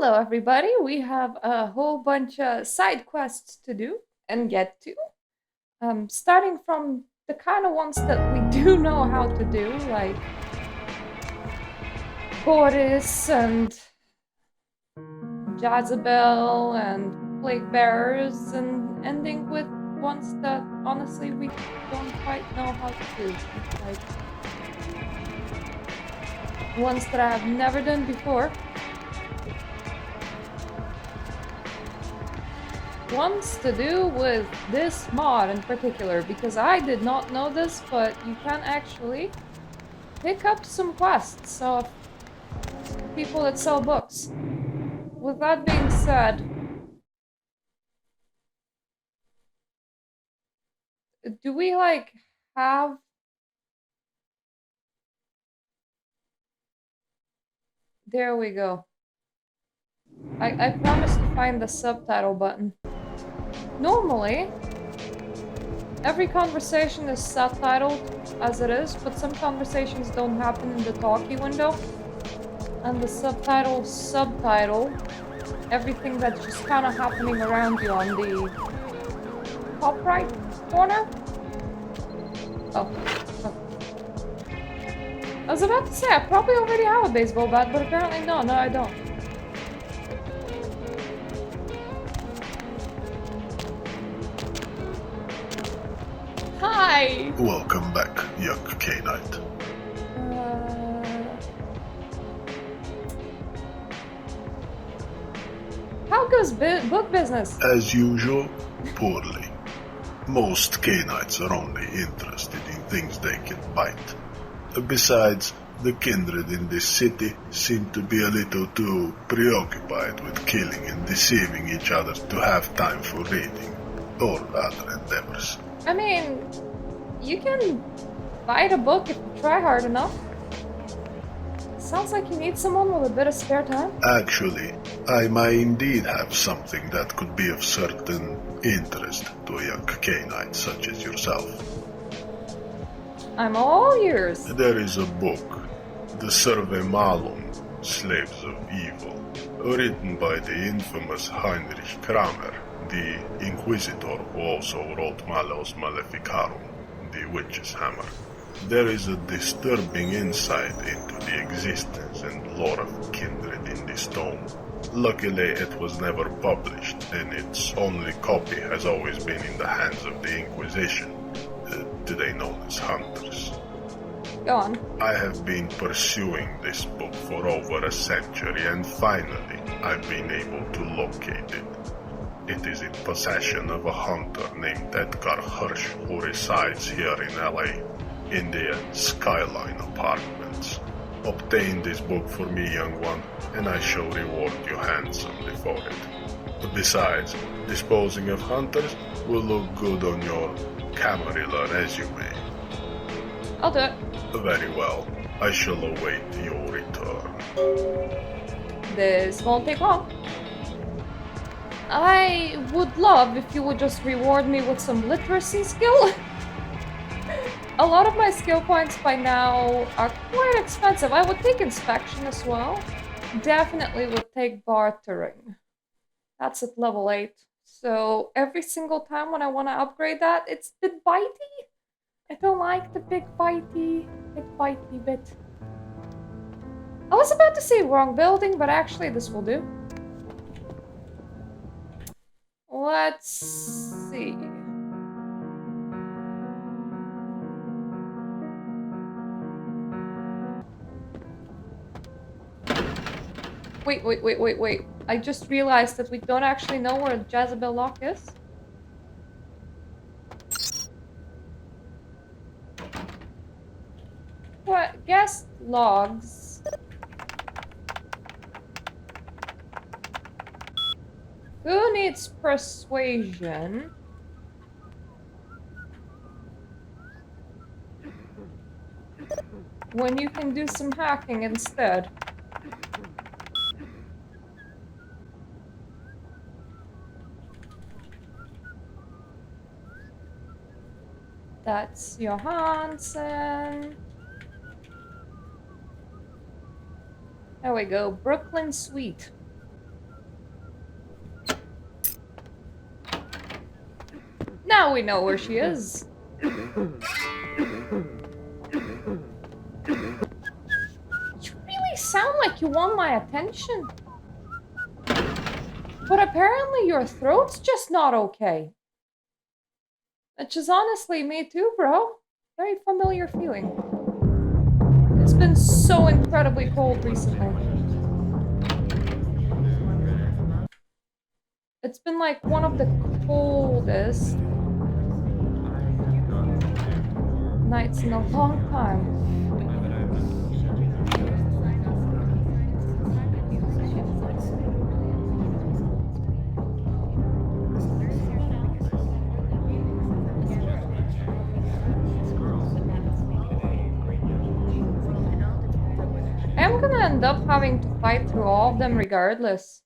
Hello, everybody. We have a whole bunch of side quests to do and get to. Starting from the kind of ones that we do know how to do, like Boris and Jezebel and Plague Bearers, and ending with ones that honestly we don't quite know how to do. Like ones that I have never done before. Ones to do with this mod in particular, because I did not know this, but you can actually pick up some quests of people that sell books. With that being said, do we have there we go. I promised to find the subtitle button. Normally, every conversation is subtitled as it is, but some conversations don't happen in the talkie window. And the subtitle everything that's just kind of happening around you on the top right corner. Oh. I was about to say, I probably already have a baseball bat, but apparently no, I don't. Hi! Welcome back, young K-Knight. How goes book business? As usual, poorly. Most K-Knights are only interested in things they can bite. Besides, the kindred in this city seem to be a little too preoccupied with killing and deceiving each other to have time for reading or other endeavors. I mean, you can bite a book if you try hard enough. Sounds like you need someone with a bit of spare time. Actually, I might indeed have something that could be of certain interest to a young K-Knight such as yourself. I'm all ears. There is a book, The Survey Malum, Slaves of Evil, written by the infamous Heinrich Kramer, the Inquisitor who also wrote Malleus Maleficarum, the Witch's Hammer. There is a disturbing insight into the existence and lore of kindred in this tome. Luckily, it was never published, and its only copy has always been in the hands of the Inquisition, today known as hunters. Go on. I have been pursuing this book for over a century, and finally, I've been able to locate it. It is in possession of a hunter named Edgar Hirsch, who resides here in LA, in the Skyline Apartments. Obtain this book for me, young one, and I shall reward you handsomely for it. Besides, disposing of hunters will look good on your Camarilla resume. I'll do it. Very well. I shall await your return. This won't take long. I would love if you would just reward me with some literacy skill. A lot of my skill points by now are quite expensive. I would take inspection as well. Definitely would take bartering. That's at level 8. So every single time when I want to upgrade that, it's a bit bitey. I don't like the big bitey bit. I was about to say wrong building, but actually this will do. Let's see. Wait. I just realized that we don't actually know where Jezebel Lock is. What? Guest logs. Who needs persuasion? When you can do some hacking instead. That's Johansson. There we go. Brooklyn Suite. Now we know where she is. You really sound like you want my attention. But apparently your throat's just not okay. Which is honestly me too, bro. Very familiar feeling. It's been so incredibly cold recently. It's been like one of the coldest nights in a long time. I'm gonna end up having to fight through all of them regardless.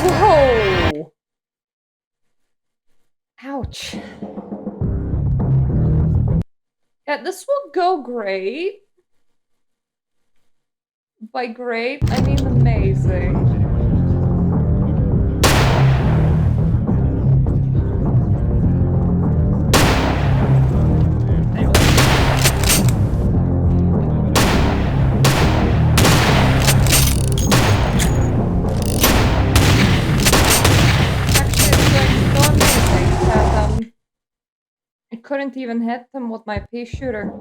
Whoa! Ouch. Yeah, this will go great. By great, I mean amazing. I couldn't even hit them with my pea shooter.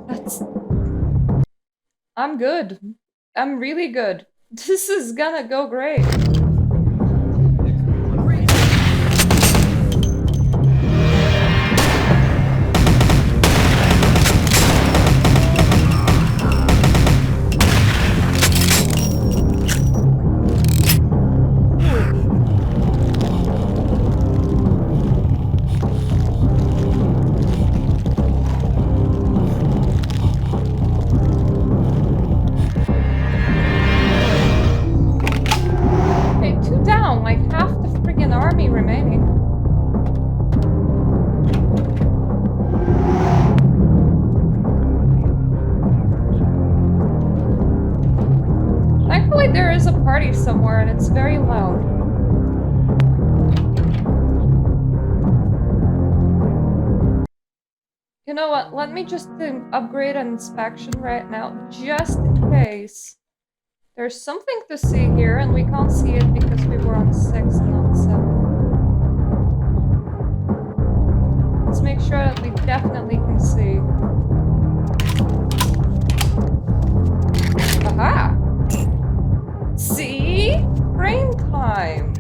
I'm good. I'm really good. This is gonna go great. Somewhere and it's very loud. You know what? Let me just upgrade an inspection right now, just in case. There's something to see here, and we can't see it because we were on 6 and not 7. Let's make sure that we definitely can see. Aha! See? Brain time!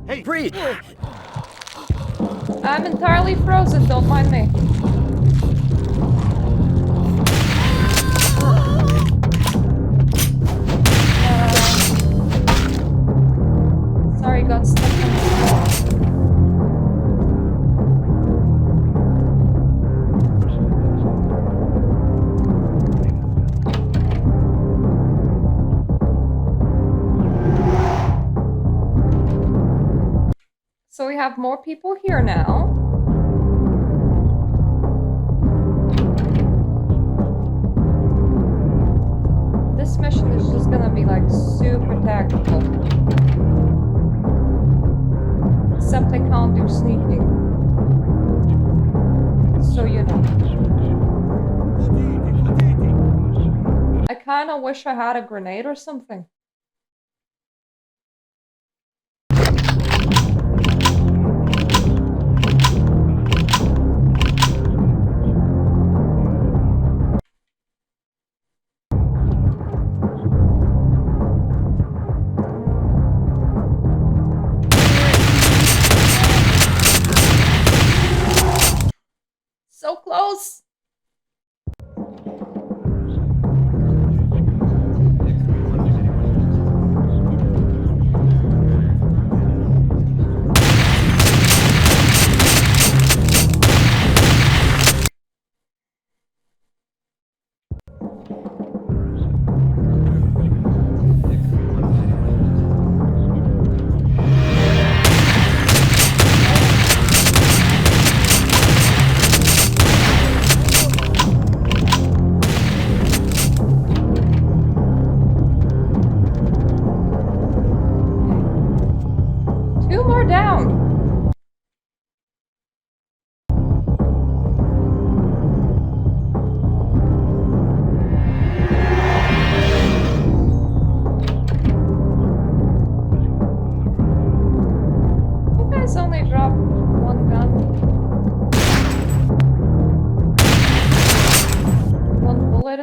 Hey, breathe! I'm entirely frozen, don't mind me. Sorry, got stuck on the wall. So we have more people here now. This mission is just gonna be like super tactical. Except I can't do sneaking. So you know. I kinda wish I had a grenade or something. So close!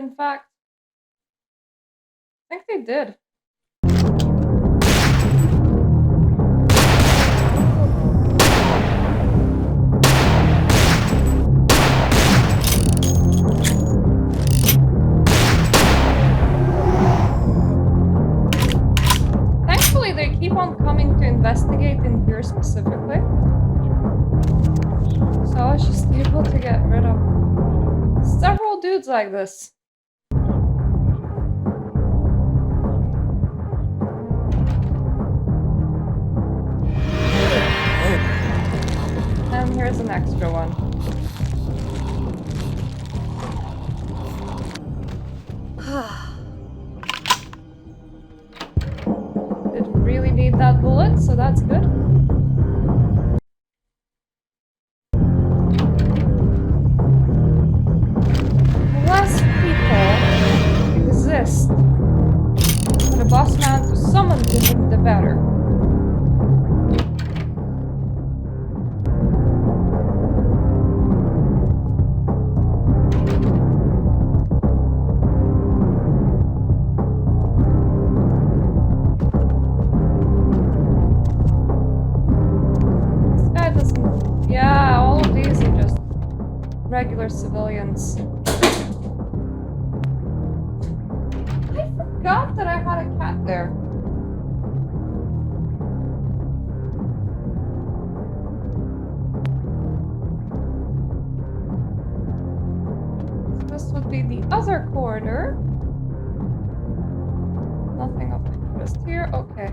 in fact. I think they did. Thankfully, they keep on coming to investigate in here specifically. So I was just able to get rid of several dudes like this. And here's an extra one. Didn't really need that bullet, so that's good. Less people exist for the boss man to summon to him, the better. This guy doesn't... Yeah, all of these are just regular civilians. I forgot that I had a cat there. So this would be the other corridor. Nothing of interest here. Okay.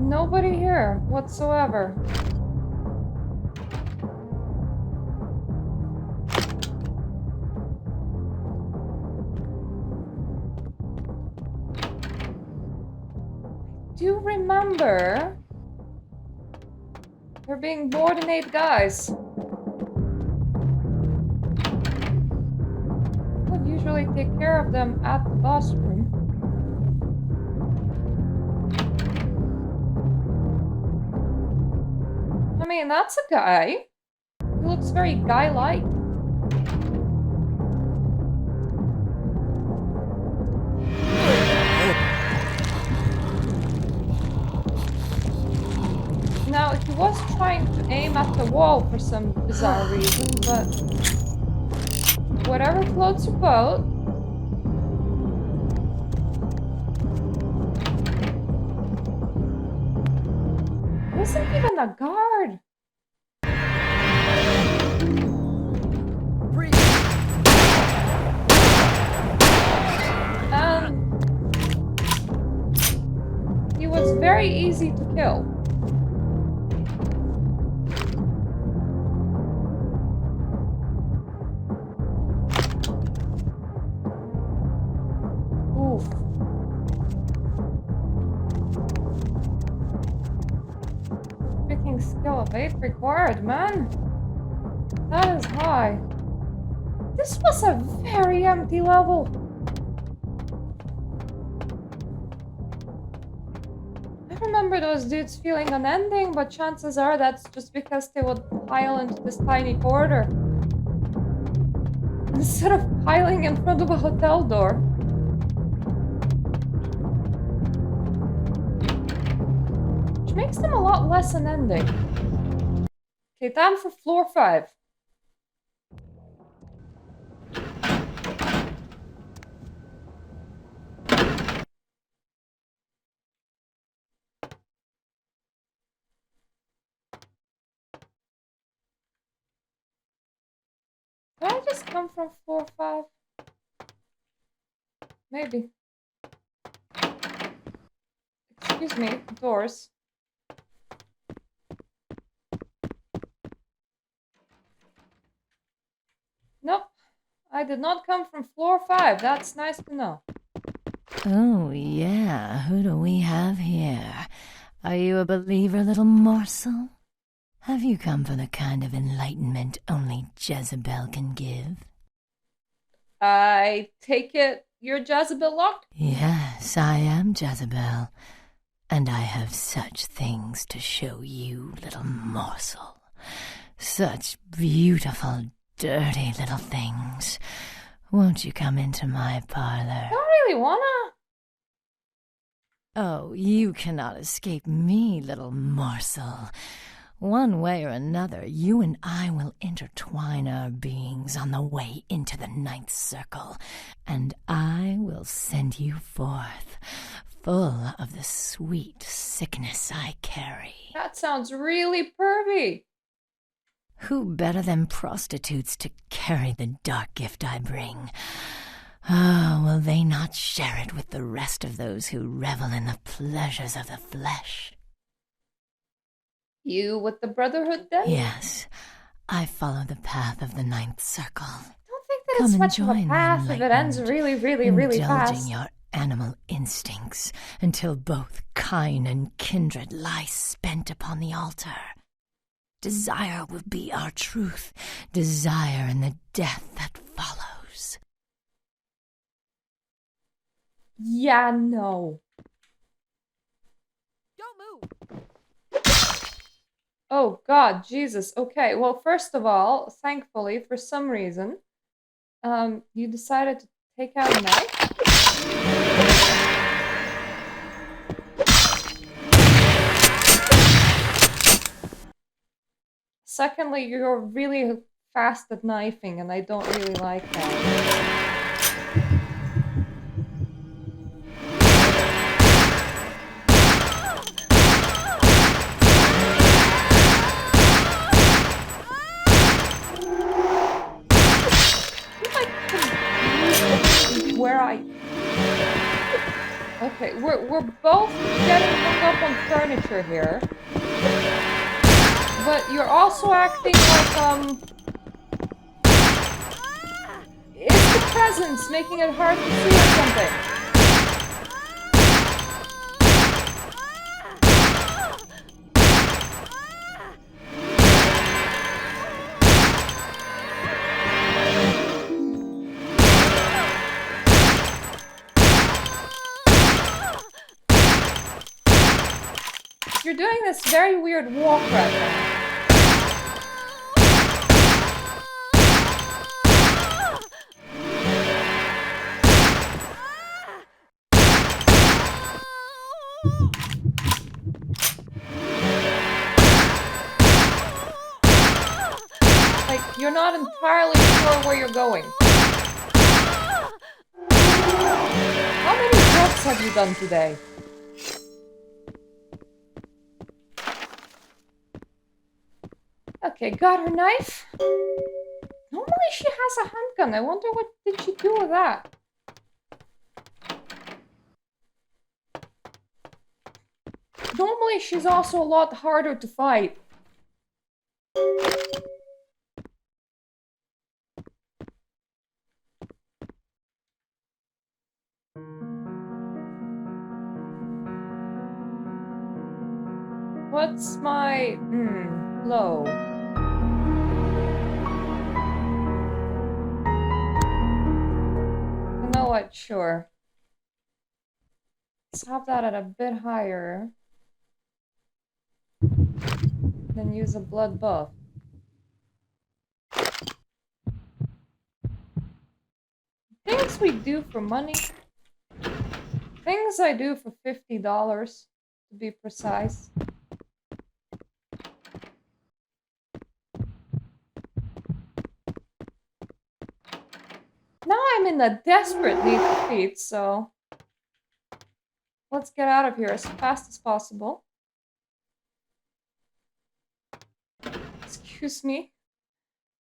Nobody here whatsoever. Do you remember there being more than 8 guys? I would usually take care of them at the boss room. I mean, that's a guy. He looks very guy-like. Now, he was trying to aim at the wall for some bizarre reason, but whatever floats your boat. There isn't even a guard. He was very easy to kill. Oof. Freaking skill of 8 required, man. That is high. This was a very empty level. I remember those dudes feeling unending, but chances are that's just because they would pile into this tiny corridor instead of piling in front of a hotel door. Which makes them a lot less unending. Okay, time for floor 5. Did I just come from floor 5? Maybe. Excuse me, doors. Nope. I did not come from floor 5. That's nice to know. Oh, yeah. Who do we have here? Are you a believer, little morsel? Have you come for the kind of enlightenment only Jezebel can give? I take it you're Jezebel locked? Yes, I am Jezebel. And I have such things to show you, little morsel. Such beautiful, dirty little things. Won't you come into my parlor? Don't really wanna. Oh, you cannot escape me, little morsel. One way or another, you and I will intertwine our beings on the way into the ninth circle, and I will send you forth, full of the sweet sickness I carry. That sounds really pervy. Who better than prostitutes to carry the dark gift I bring? Oh, will they not share it with the rest of those who revel in the pleasures of the flesh? You with the Brotherhood then? Yes, I follow the path of the ninth circle. I don't think that Come it's and much of a join the path if it ends enlightened, really fast. indulging your animal instincts until both kind and kindred lie spent upon the altar. Desire will be our truth, desire and the death that follows. Yeah, no. Don't move. Oh god, Jesus. Okay, well, first of all, thankfully, for some reason, you decided to take out a knife? Secondly, you're really fast at knifing, and I don't really like that. Where Okay, we're both getting hung up on furniture here. But you're also acting like, is the presence making it hard to see or something? You're doing this very weird walk right now. Like, you're not entirely sure where you're going. How many drugs have you done today? Okay, got her knife. Normally she has a handgun. I wonder what did she do with that? Normally she's also a lot harder to fight. What's my... low? You know what? Sure. Let's have that at a bit higher. Then use a blood buff. Things we do for money. Things I do for $50, to be precise. Now I'm in a desperate need for feet, so let's get out of here as fast as possible. Excuse me.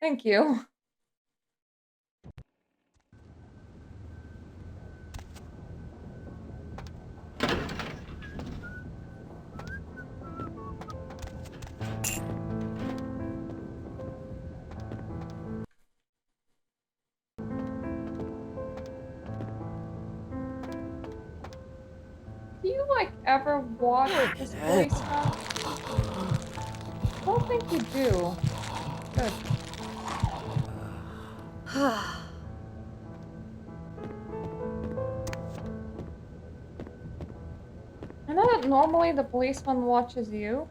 Thank you. Do you, like, ever watch this voice now? I don't think you do. Good. I know that normally the policeman watches you?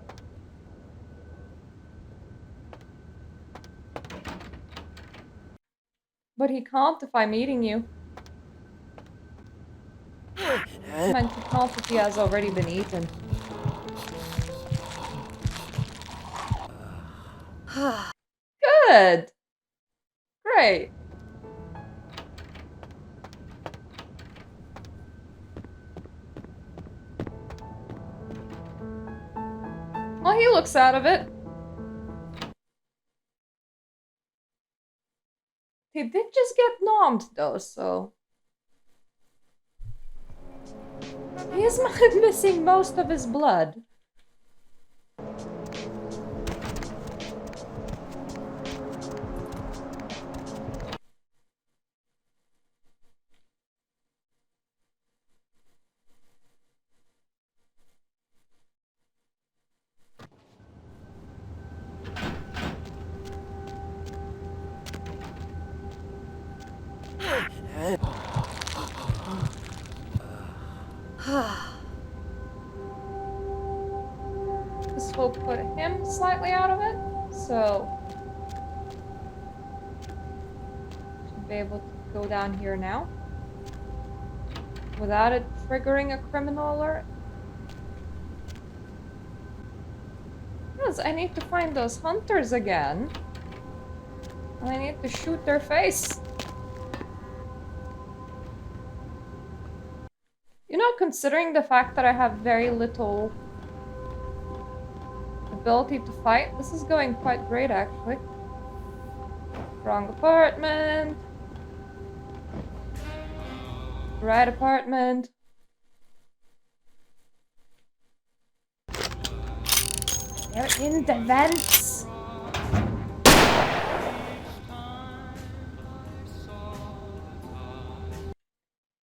But he can't if I'm eating you. I meant he can't if he has already been eaten. Good! Great! Well, he looks out of it. He did just get nommed though, so... He is missing most of his blood. This will put him slightly out of it, so... Should be able to go down here now. Without it triggering a criminal alert. Yes, I need to find those hunters again. And I need to shoot their face. You know, considering the fact that I have very little ability to fight, this is going quite great, actually. Wrong apartment. Right apartment. They're in the vents.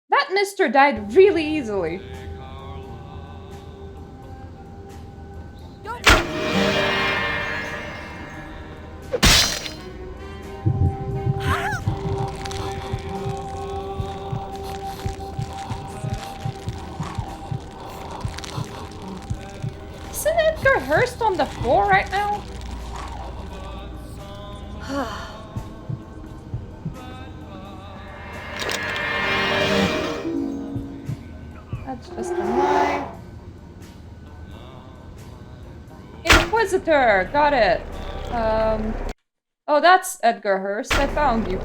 That mister died really easily. Isn't Edgar Hurst on the floor right now? That's just a knife. Inquisitor! Got it. Oh, that's Edgar Hurst. I found you.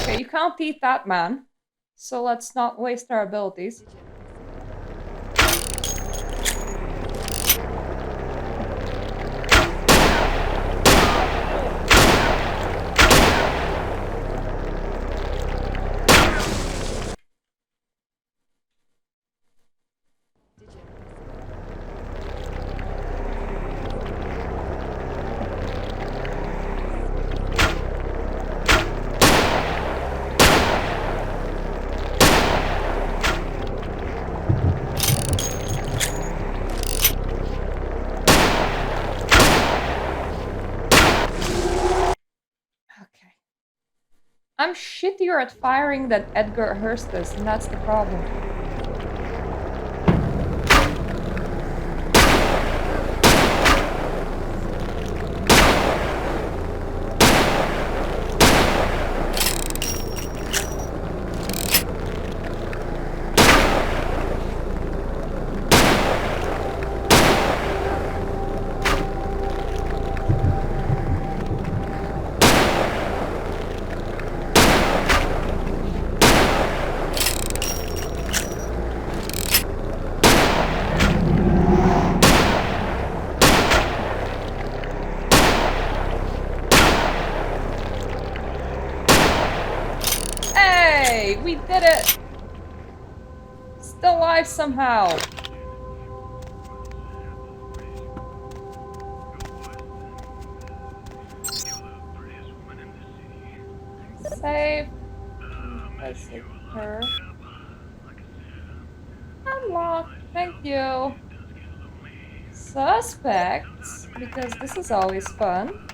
Okay, you can't eat that man. So let's not waste our abilities. I'm shittier at firing than Edgar Hurst is, and that's the problem. We did it! Still alive somehow. Save. Let's see her. Unlocked. Thank you. suspects, because this is always fun.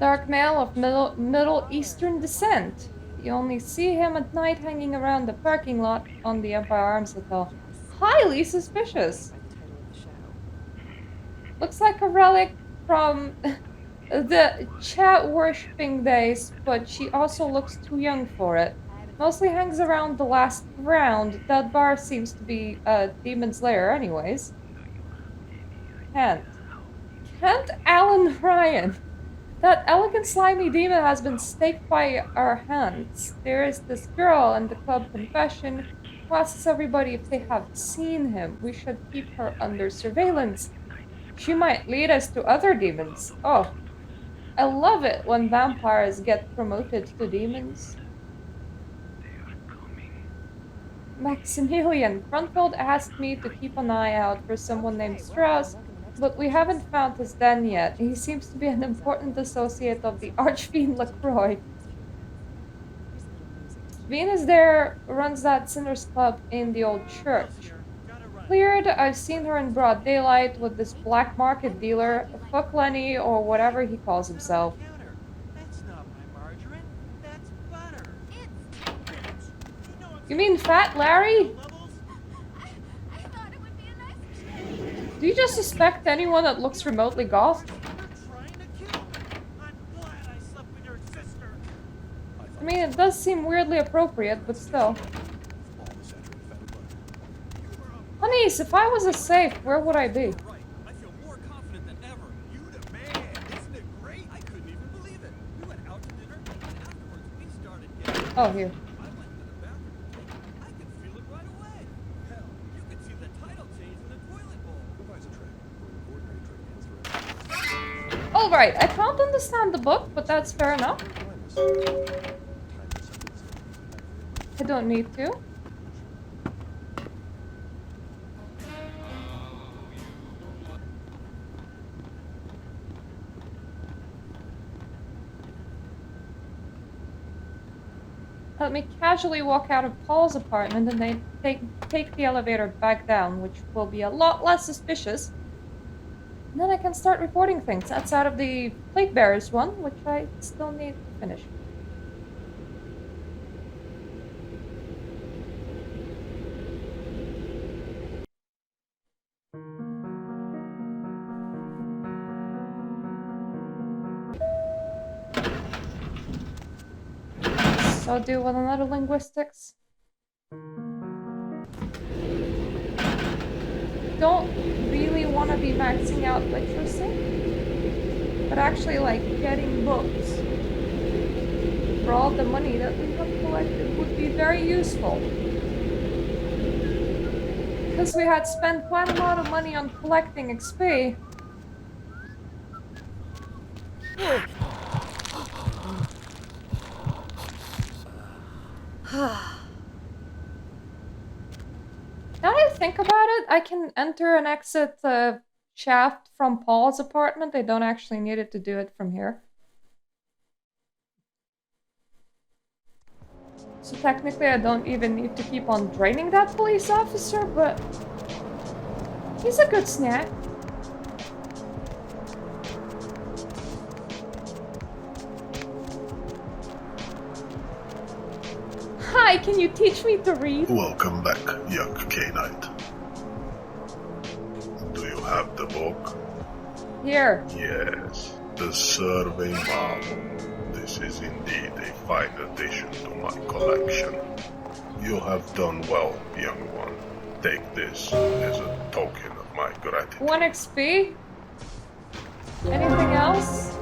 Dark male of Middle Eastern descent. You only see him at night hanging around the parking lot on the Empire Arms Hotel. Highly suspicious. Looks like a relic from the chat worshipping days, but she also looks too young for it. Mostly hangs around the last round. That bar seems to be a demon's lair anyways. Kent Allen Ryan. That elegant slimy demon has been staked by our hands. There is this girl in the club confession who asks everybody if they have seen him. We should keep her under surveillance. She might lead us to other demons. Oh, I love it when vampires get promoted to demons. Maximilian, Grunfeld asked me to keep an eye out for someone named Strauss, but we haven't found his den yet. He seems to be an important associate of the Archfiend Lacroix. Venus there runs that Sinners Club in the old church. Cleared, I've seen her in broad daylight with this black market dealer, Fuck Lenny, or whatever he calls himself. That's not my margarine. That's butter. You mean Fat Larry? I thought it would be a nice... Do you just suspect anyone that looks remotely goth? I mean, it does seem weirdly appropriate, but still. Honeys, if I was a safe, where would I be? I feel more confident than ever. You the man. Isn't it great? I couldn't even believe it. We went out to dinner, and afterwards we started getting... Oh, here. I went to the bathroom. I could feel it right away. Hell, you could see the title change in the toilet bowl. Alright, I can't understand the book, but that's fair enough. I don't need to. Let me casually walk out of Paul's apartment and then take the elevator back down, which will be a lot less suspicious. And then I can start reporting things outside of the Plague Bearers one, which I still need to finish. So I'll do with another linguistics. Don't really want to be maxing out literacy, but actually like getting books for all the money that we have collected would be very useful. Because we had spent quite a lot of money on collecting XP. Now that I think about it, I can enter and exit the shaft from Paul's apartment. I don't actually need it to do it from here. So technically I don't even need to keep on draining that police officer, but he's a good snack. Hi, can you teach me to read? Welcome back, young K-Knight. Do you have the book? Here. Yes, the Survey Manual. This is indeed a fine addition to my collection. You have done well, young one. Take this as a token of my gratitude. 1 XP? Anything else?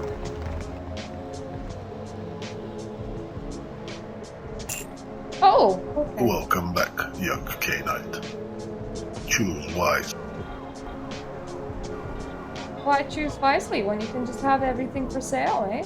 Oh, okay. Welcome back, young K-Knight. Choose wise. Why choose wisely when you can just have everything for sale, eh?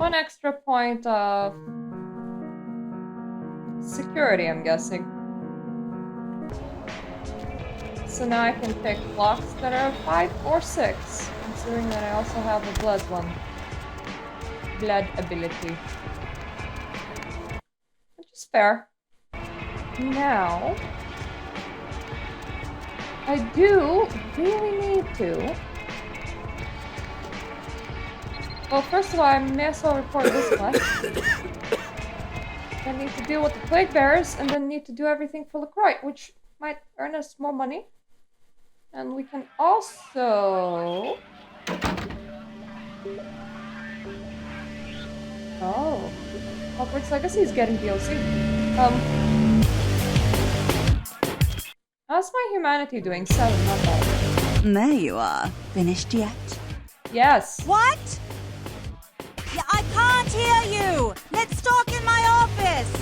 1 extra point of security, I'm guessing. So now I can pick blocks that are 5 or 6, considering that I also have a blood one. Blood ability. Which is fair. Now, I do really need to. Well, first of all, I may as well report this much. I need to deal with the plague bearers, and then need to do everything for LaCroix, which might earn us more money. And we can also... Oh. Hogwarts Legacy is getting DLC. How's my humanity doing? 7, not bad. There you are. Finished yet? Yes. What? Yeah, I can't hear you! Let's talk in my office!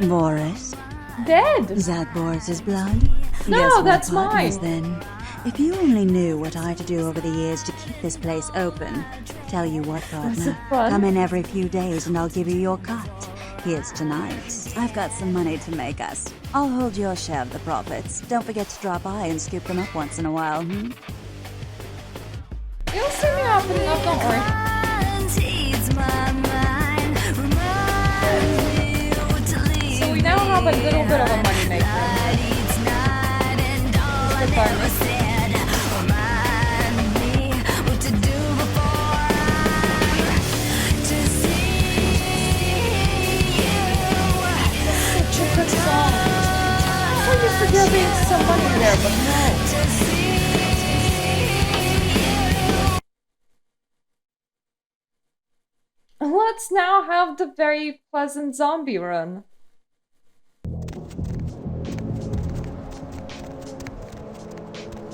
Boris? Dead! That Boris's blood? No, Guess that's we're partners mine. Then. If you only knew what I had to do over the years to keep this place open. Tell you what, Was partner. it fun? Come in every few days and I'll give you your cut. Here's tonight. I've got some money to make us. I'll hold your share of the profits. Don't forget to drop by and scoop them up once in a while, You'll see me opening up, don't worry. So we now have a little bit of a moneymaker. Good timing. Good song. I used to there being some money there, but no. Let's now have the very pleasant zombie run.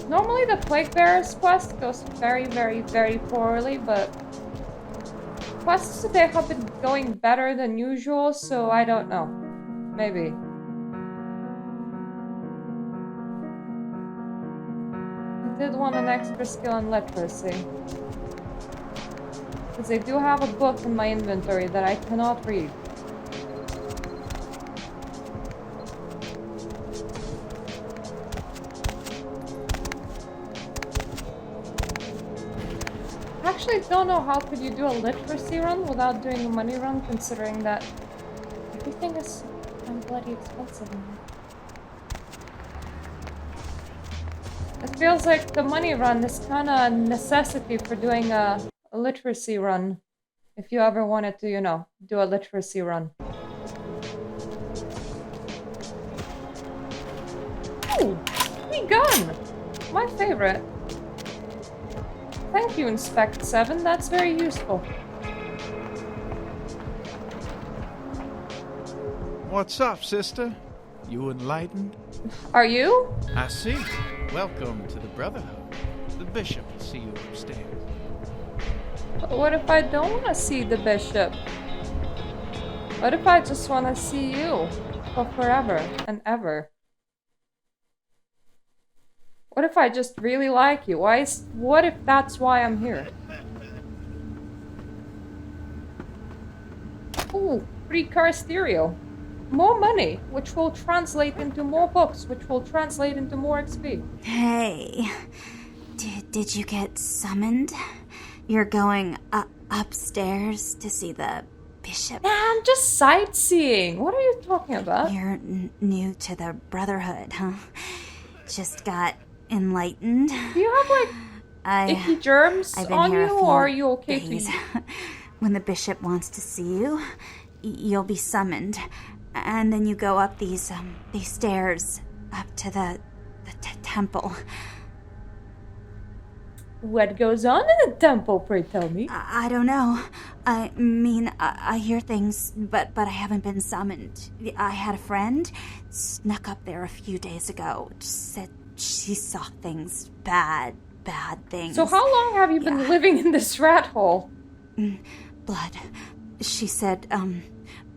Normally the Plague Bearers quest goes very, very, very poorly, but quests today have been going better than usual, so I don't know. Maybe. I did want an extra skill in literacy. Because I do have a book in my inventory that I cannot read. I actually don't know how could you do a literacy run without doing a money run, considering that everything is bloody expensive now. It feels like the money run is kind of a necessity for doing a literacy run. If you ever wanted to, you know, do a literacy run. Ooh, free gun! My favorite. Thank you, Inspect 7. That's very useful. What's up, sister? You enlightened? Are you? I see. Welcome to the Brotherhood. The bishop will see you upstairs. But what if I don't want to see the bishop? What if I just want to see you for forever and ever? What if I just really like you? What if that's why I'm here? Ooh, free car stereo. More money, which will translate into more books, which will translate into more XP. Hey, did you get summoned? You're going upstairs to see the bishop? Nah, I'm just sightseeing. What are you talking about? You're new to the Brotherhood, huh? Just got enlightened? Do you have, like, icky germs I've been on here you, a few or are you okay days. to eat? When the bishop wants to see you, you'll be summoned. And then you go up these stairs up to the temple. What goes on in the temple, pray tell me? I don't know. I mean, I hear things, but I haven't been summoned. I had a friend snuck up there a few days ago. Said she saw things, bad things. So how long have you been living in this rat hole? Blood. She said,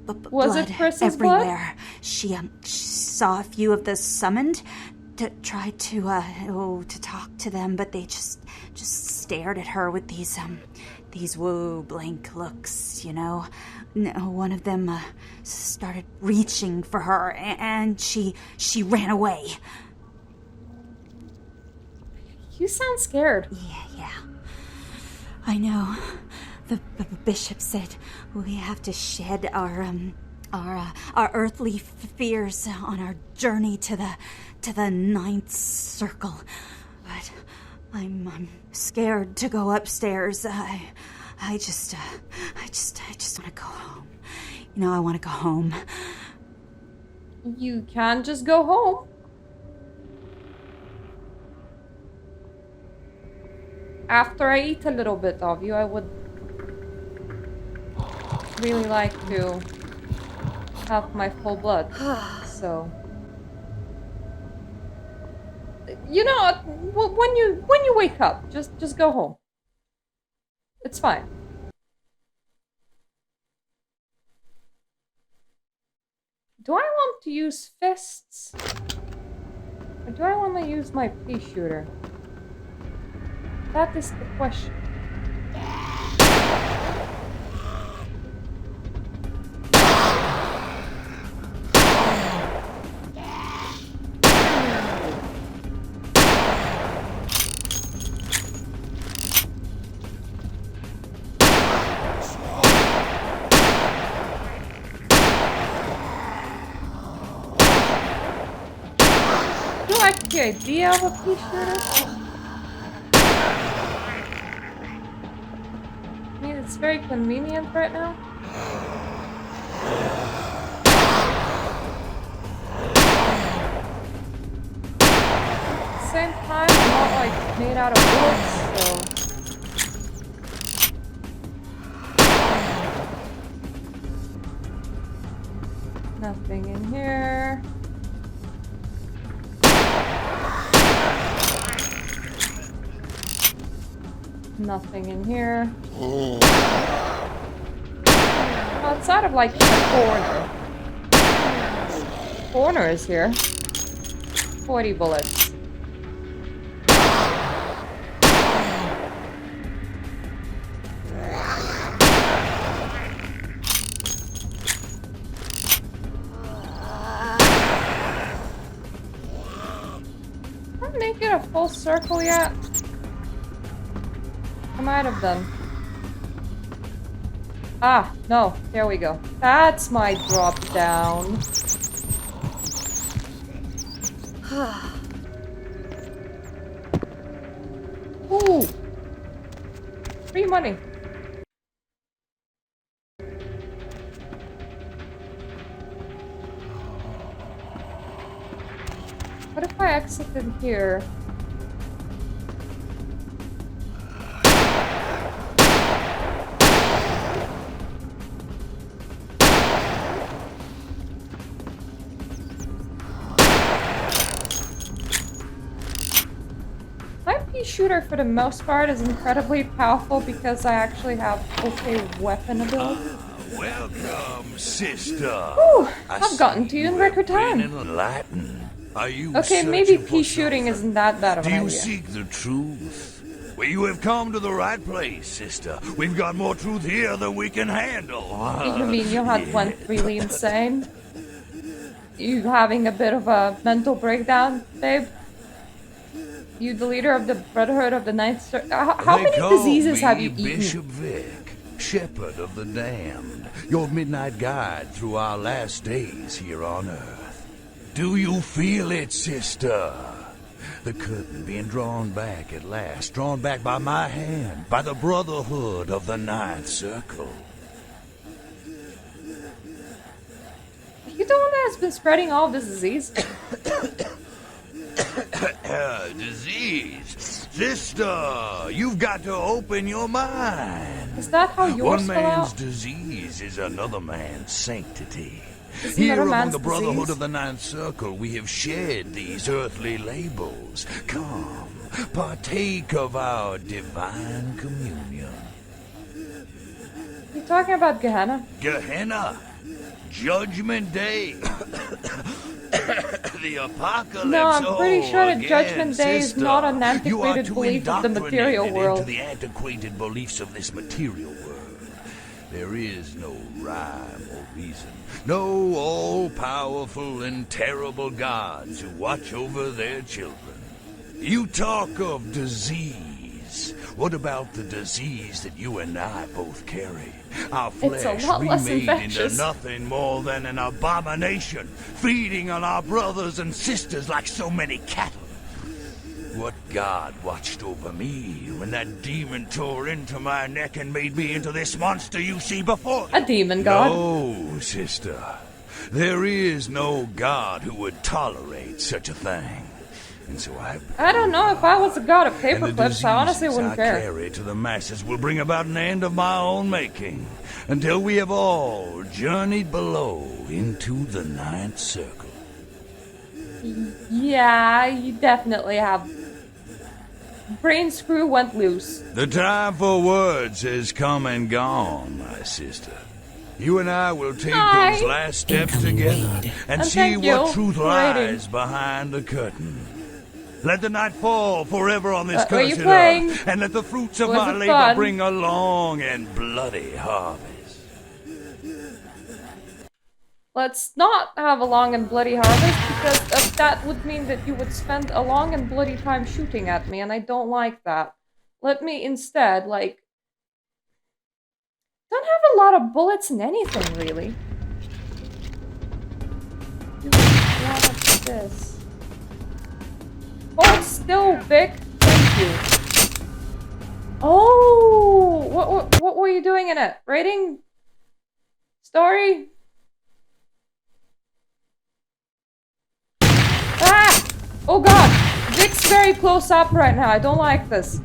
Was blood it Chris's everywhere. blood? She saw a few of the summoned, tried to talk to them, but they just stared at her with these blank looks, you know. One of them started reaching for her, and she ran away. You sound scared. Yeah. I know. The bishop said we have to shed our earthly fears on our journey to the ninth circle. But I'm scared to go upstairs. I just want to go home. You know, I want to go home. You can just go home. After I eat a little bit of you, I would really like to have my full blood. So, you know, when you wake up, just go home. It's fine. Do I want to use fists? Or do I want to use my pea shooter? That is the question. Do you like the idea of a pea shooter? It's very convenient right now. At the same time, I'm not like made out of wood, so nothing in here. Nothing in here. Outside of like the corner. Corner is here. 40 bullets. Did I make it a full circle yet? I might have done. Ah, no. There we go. That's my drop down. Ooh. Free money. What if I exited here? Shooter for the most part is incredibly powerful because I actually have okay weapon ability. Welcome, sister. Whew, I've gotten to you in record time. Are you okay, maybe pea shooting isn't that bad of an idea. Do you seek the truth? Well, you have come to the right place, sister. We've got more truth here than we can handle. You mean you had went really insane? You having a bit of a mental breakdown, babe? You the leader of the Brotherhood of the Ninth Circle. How many diseases have you eaten? Bishop Vic, Shepherd of the Damned, your midnight guide through our last days here on Earth. Do you feel it, sister? The curtain being drawn back at last, drawn back by my hand, by the Brotherhood of the Ninth Circle. You the one that has been spreading all this disease? Disease. Sister, you've got to open your mind. Is that how yours One fell man's out? disease is another man's sanctity. Is Here another among man's the Brotherhood disease? of the Ninth Circle, we have shed these earthly labels. Come, partake of our divine communion. You talking about Gehenna? Gehenna, Judgment Day. the apocalypse. No, I'm pretty sure that again, Judgment Day is sister. not an You are antiquated too belief of the material indoctrinated world. into the antiquated beliefs of this material world. There is no rhyme or reason. No all-powerful and terrible gods who watch over their children. You talk of disease. What about the disease that you and I both carry? Our It's a flesh lot less remade into infectious. nothing more than an abomination, feeding on our brothers and sisters like so many cattle. What god watched over me when that demon tore into my neck and made me into this monster you see before you? A demon god. No, sister. There is no god who would tolerate such a thing. And so I don't know if I was a god of and the paperclips. I honestly diseases wouldn't I care. carry to the masses will bring about an end of my own making, until we have all journeyed below into the ninth circle. Yeah, you definitely have. Brain screw went loose. The time for words has come and gone, my sister. You and I will take Hi. those last steps together and see thank you what truth for writing. lies behind the curtain. Let the night fall forever on this Are you cursed playing? earth, and let the fruits of Was my it labor fun? bring a long and bloody harvest. Let's not have a long and bloody harvest, because that would mean that you would spend a long and bloody time shooting at me, and I don't like that. Let me instead, like... Don't have a lot of bullets in anything, really. Do want this. Hold still, Vic. Thank you. Oh! What were you doing in it? Rating? Story? Ah! Oh god! Vic's very close up right now. I don't like this.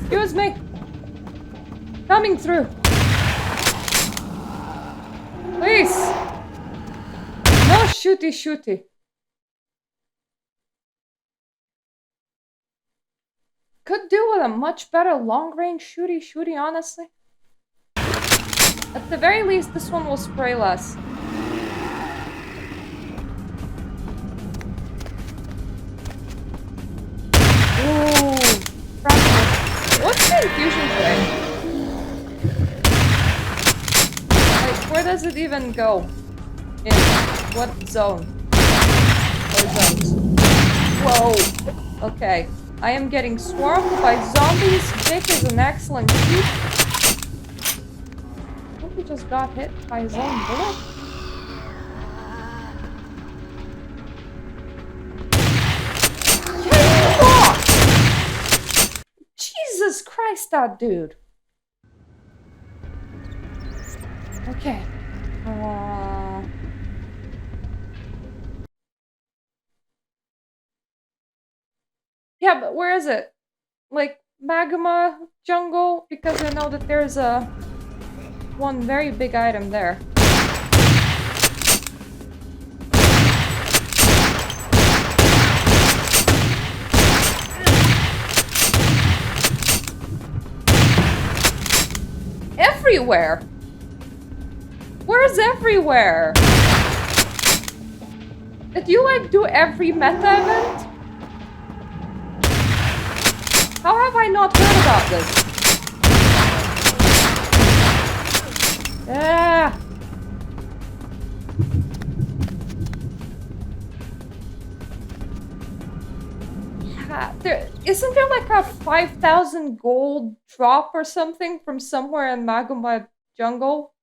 Excuse me. Coming through. Please. No shooty shooty. Could do with a much better long-range shooty, honestly. At the very least, this one will spray less. Ooh, practice. What's the infusion tray? Like, where does it even go? In what zone? Or zones? Whoa! Okay. I am getting swarmed by zombies. Vic is an excellent shoot. I think he just got hit by his own bullet. Jesus Christ, that dude. Okay. Yeah, but where is it? Like, magma jungle? Because I know that there's one very big item there. Everywhere! Where's everywhere? Did you, like, do every meta event? How have I not heard about this? Ah! Yeah, isn't there like a 5,000 gold drop or something from somewhere in Magma Jungle?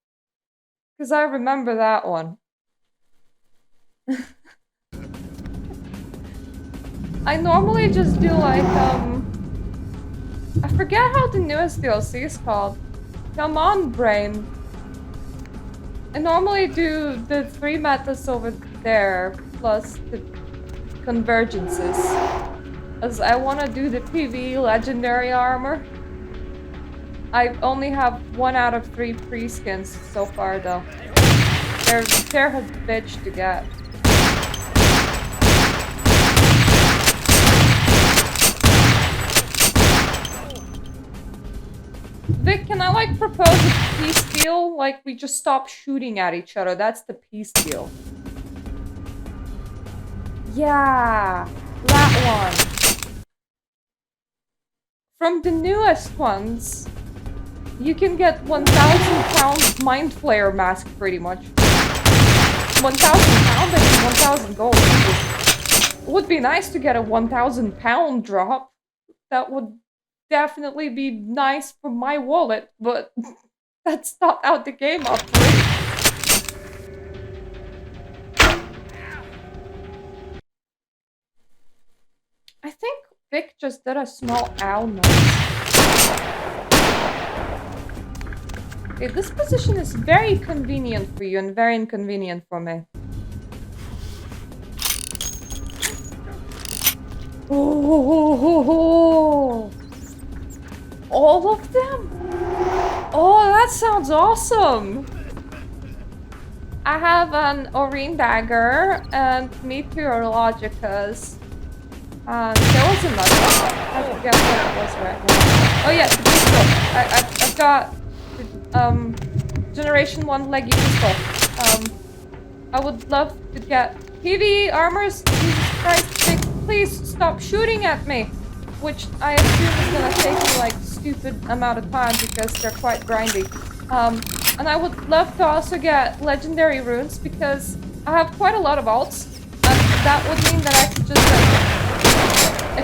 Because I remember that one. I normally just do like, I forget how the newest DLC is called. Come on, brain. I normally do the 3 metas over there, plus the convergences. As I want to do the PvE legendary armor. I only have 1 out of 3 pre-skins so far, though. They're a bitch to get. Vic, can I, like propose a peace deal? Like, we just stop shooting at each other. That's the peace deal. Yeah, that one. From the newest ones, you can get 1,000 pound mind flayer mask pretty much. 1,000 pound and 1,000 gold. It would be nice to get a 1,000 pound drop. That would definitely be nice for my wallet, but that's not how the game operates. I think Vic just did a small owl noise. Okay, this position is very convenient for you and very inconvenient for me. Oh, all of them? Oh, that sounds awesome! I have an Orine Dagger and Meteorologicas. And there was another one. I forget what it was right now. Oh yeah, the pistol. I've got the, Generation 1 leggy pistol. I would love to get PvE armors. Jesus Christ, please stop shooting at me. Which I assume is gonna take me like stupid amount of time because they're quite grindy. And I would love to also get legendary runes because I have quite a lot of alts. And that would mean that I could just like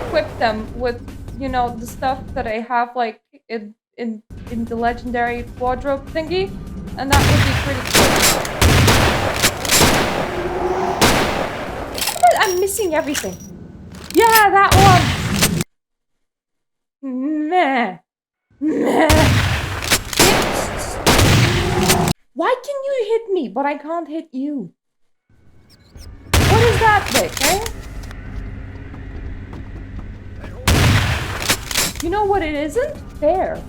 equip them with, you know, the stuff that I have like in the legendary wardrobe thingy. And that would be pretty cool. I'm missing everything. Yeah, that one! Meh. Meh. Why can you hit me, but I can't hit you? What is that, Vic, eh? You know what it isn't? Fair.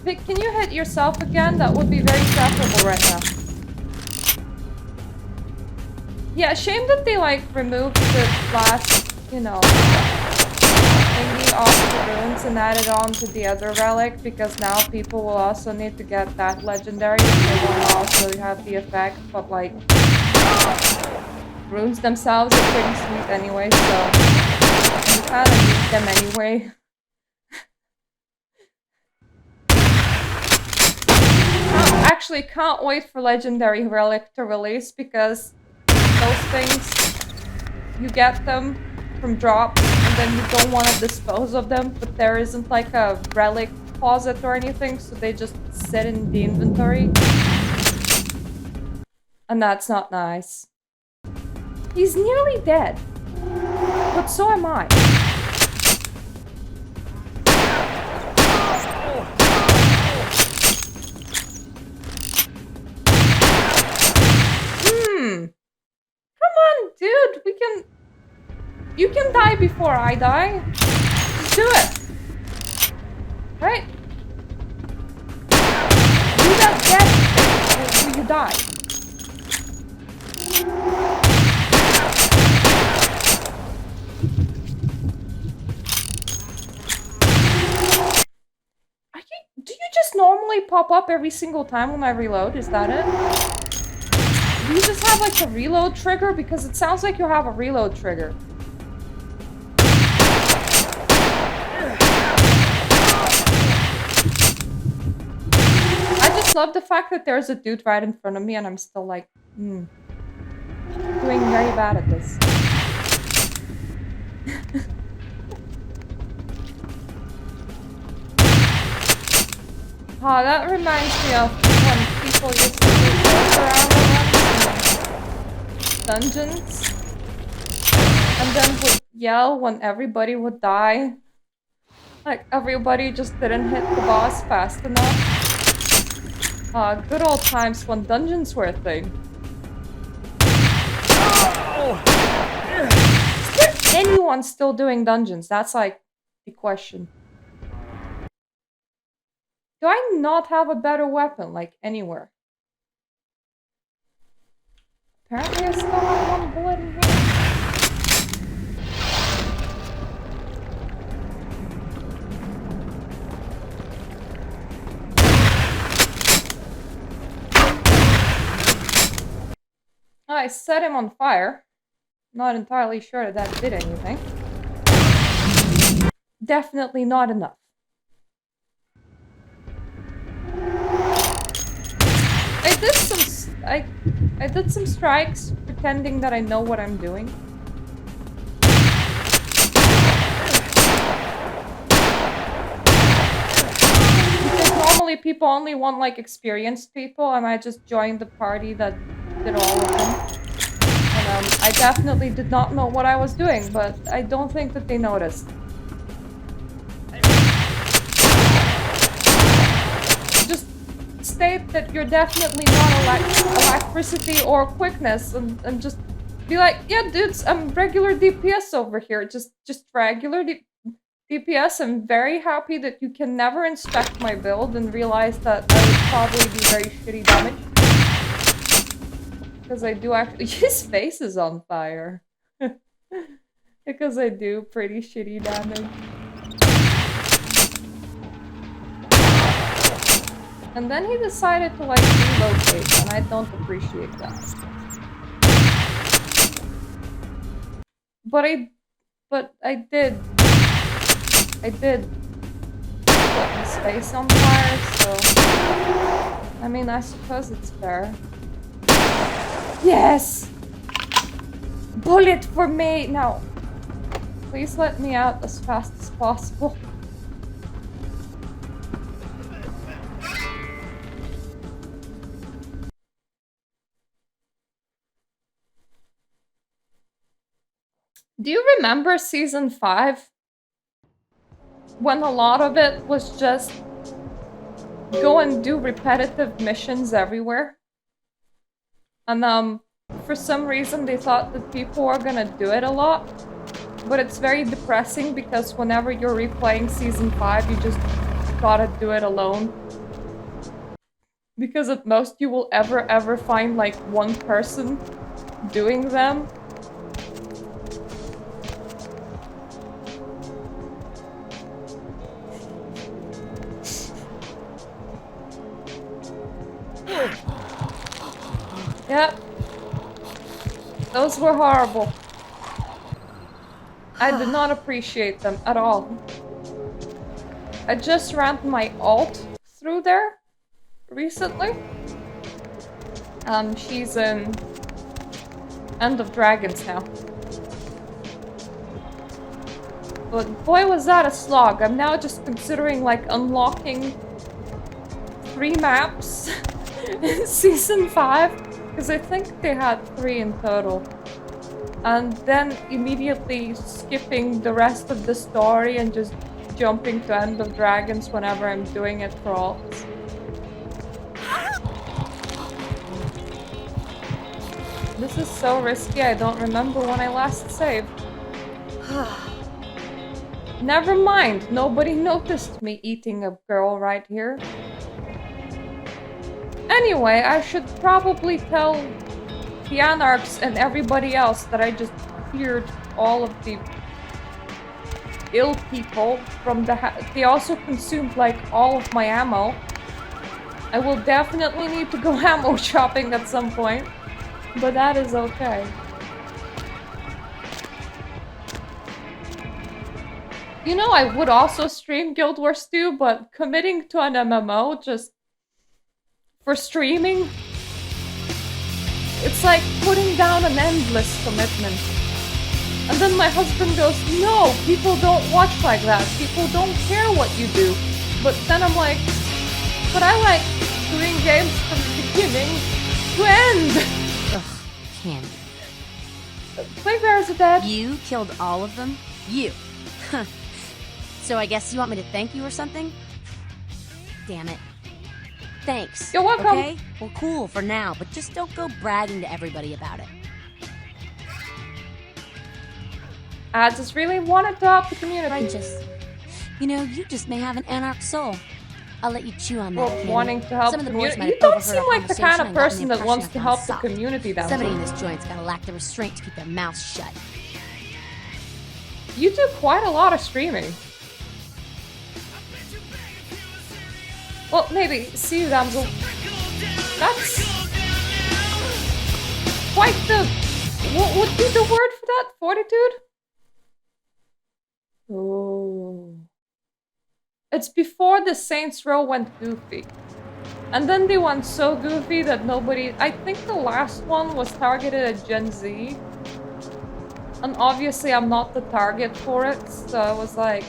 Vic, can you hit yourself again? That would be very preferable right now. Yeah, shame that they like removed the last, you know, thingy off the runes and added on to the other relic, because now people will also need to get that legendary if they want to also have the effect, but like, runes themselves are pretty sweet anyway, so you kind of need them anyway. Actually, can't wait for legendary relic to release, because those things, you get them from drops and then you don't want to dispose of them, but there isn't like a relic closet or anything, so they just sit in the inventory. And that's not nice. He's nearly dead, but so am I. Come on, dude, you can die before I die. Just do it. Right? Do that death thing or you die. Do you just normally pop up every single time when I reload? Is that it? Do you just have like a reload trigger? Because it sounds like you have a reload trigger. I just love the fact that there's a dude right in front of me and I'm still like, doing very bad at this. Oh, that reminds me of when people used to do ghost around dungeons and then would yell when everybody would die. Like everybody just didn't hit the boss fast enough. Good old times when dungeons were a thing. Is there anyone still doing dungeons? That's like the question. Do I not have a better weapon, like, anywhere? Apparently I still have one bullet in here. I set him on fire. Not entirely sure that did anything. Definitely not enough. I did some strikes pretending that I know what I'm doing. Because normally people only want like experienced people, and I just joined the party that did all of them. And I definitely did not know what I was doing, but I don't think that they noticed. Just state that you're definitely not electricity or quickness, and just be like, yeah, dudes, I'm regular DPS over here. Just regular DPS. I'm very happy that you can never inspect my build and realize that I would probably do very shitty damage. Because I do actually... His face is on fire. Because I do pretty shitty damage. And then he decided to like relocate, and I don't appreciate that. But I did put his face on fire, so I mean, I suppose it's fair. Yes! Bullet for me! Now, please let me out as fast as possible. Do you remember season 5? When a lot of it was just go and do repetitive missions everywhere? And for some reason they thought that people were gonna do it a lot. But it's very depressing because whenever you're replaying season 5, you just gotta do it alone. Because at most you will ever find like one person doing them. Yep. Those were horrible. I did not appreciate them at all. I just ran my ult through there recently. She's in End of Dragons now. But boy was that a slog. I'm now just considering like unlocking 3 maps in season 5. Because I think they had 3 in total. And then immediately skipping the rest of the story and just jumping to End of Dragons whenever I'm doing it for alts. This is so risky, I don't remember when I last saved. Never mind, nobody noticed me eating a girl right here. Anyway, I should probably tell the Anarchs and everybody else that I just cleared all of the ill people from the they also consumed like all of my ammo. I will definitely need to go ammo shopping at some point, but that is okay. You know, I would also stream Guild Wars 2, but committing to an MMO just for streaming, it's like putting down an endless commitment. And then my husband goes, no, people don't watch like that. People don't care what you do. But then I'm like, but I like doing games from beginning to end. Ugh, Candy. Playbears are dead. You killed all of them? You. Huh. So I guess you want me to thank you or something? Damn it. Thanks. You're welcome. Okay? Well, cool for now, but just don't go bragging to everybody about it. I just really wanted to help the community. Righteous. You know, you just may have an anarch soul. I'll let you chew on that. Well, wanting to help the community. You You don't seem like the kind of person that wants to help the community that Somebody in much. this joint's gotta lack the restraint to keep their mouths shut. You do quite a lot of streaming. Well, maybe. See you, damsel. That's... quite the... What would be the word for that? Fortitude? Oh. It's before the Saints Row went goofy. And then they went so goofy that nobody... I think the last one was targeted at Gen Z. And obviously I'm not the target for it, so I was like...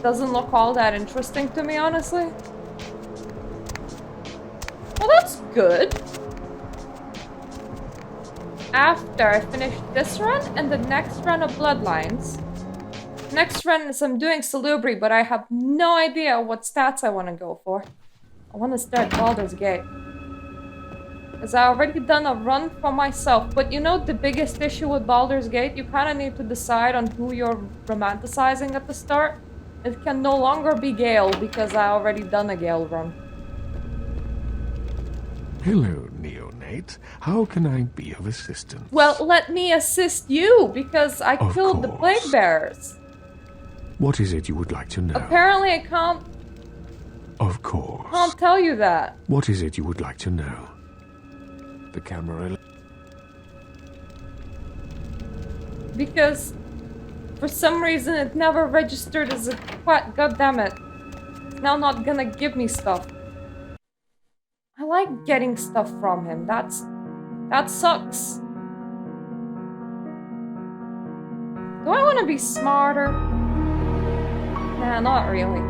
Doesn't look all that interesting to me, honestly. Well, that's good. After I finish this run and the next run of Bloodlines. Next run is I'm doing Salubri, but I have no idea what stats I want to go for. I want to start Baldur's Gate. Because I already done a run for myself. But you know the biggest issue with Baldur's Gate? You kind of need to decide on who you're romanticizing at the start. It can no longer be Gale because I already done a Gale run. Hello, Neonate. How can I be of assistance? Well, let me assist you because I killed the plague bearers. What is it you would like to know? Apparently I can't... Of course. Can't tell you that. What is it you would like to know? The camera... Because for some reason it never registered as a... What? God damn it. It's now not gonna give me stuff. I like getting stuff from him. That sucks. Do I want to be smarter? Nah, not really.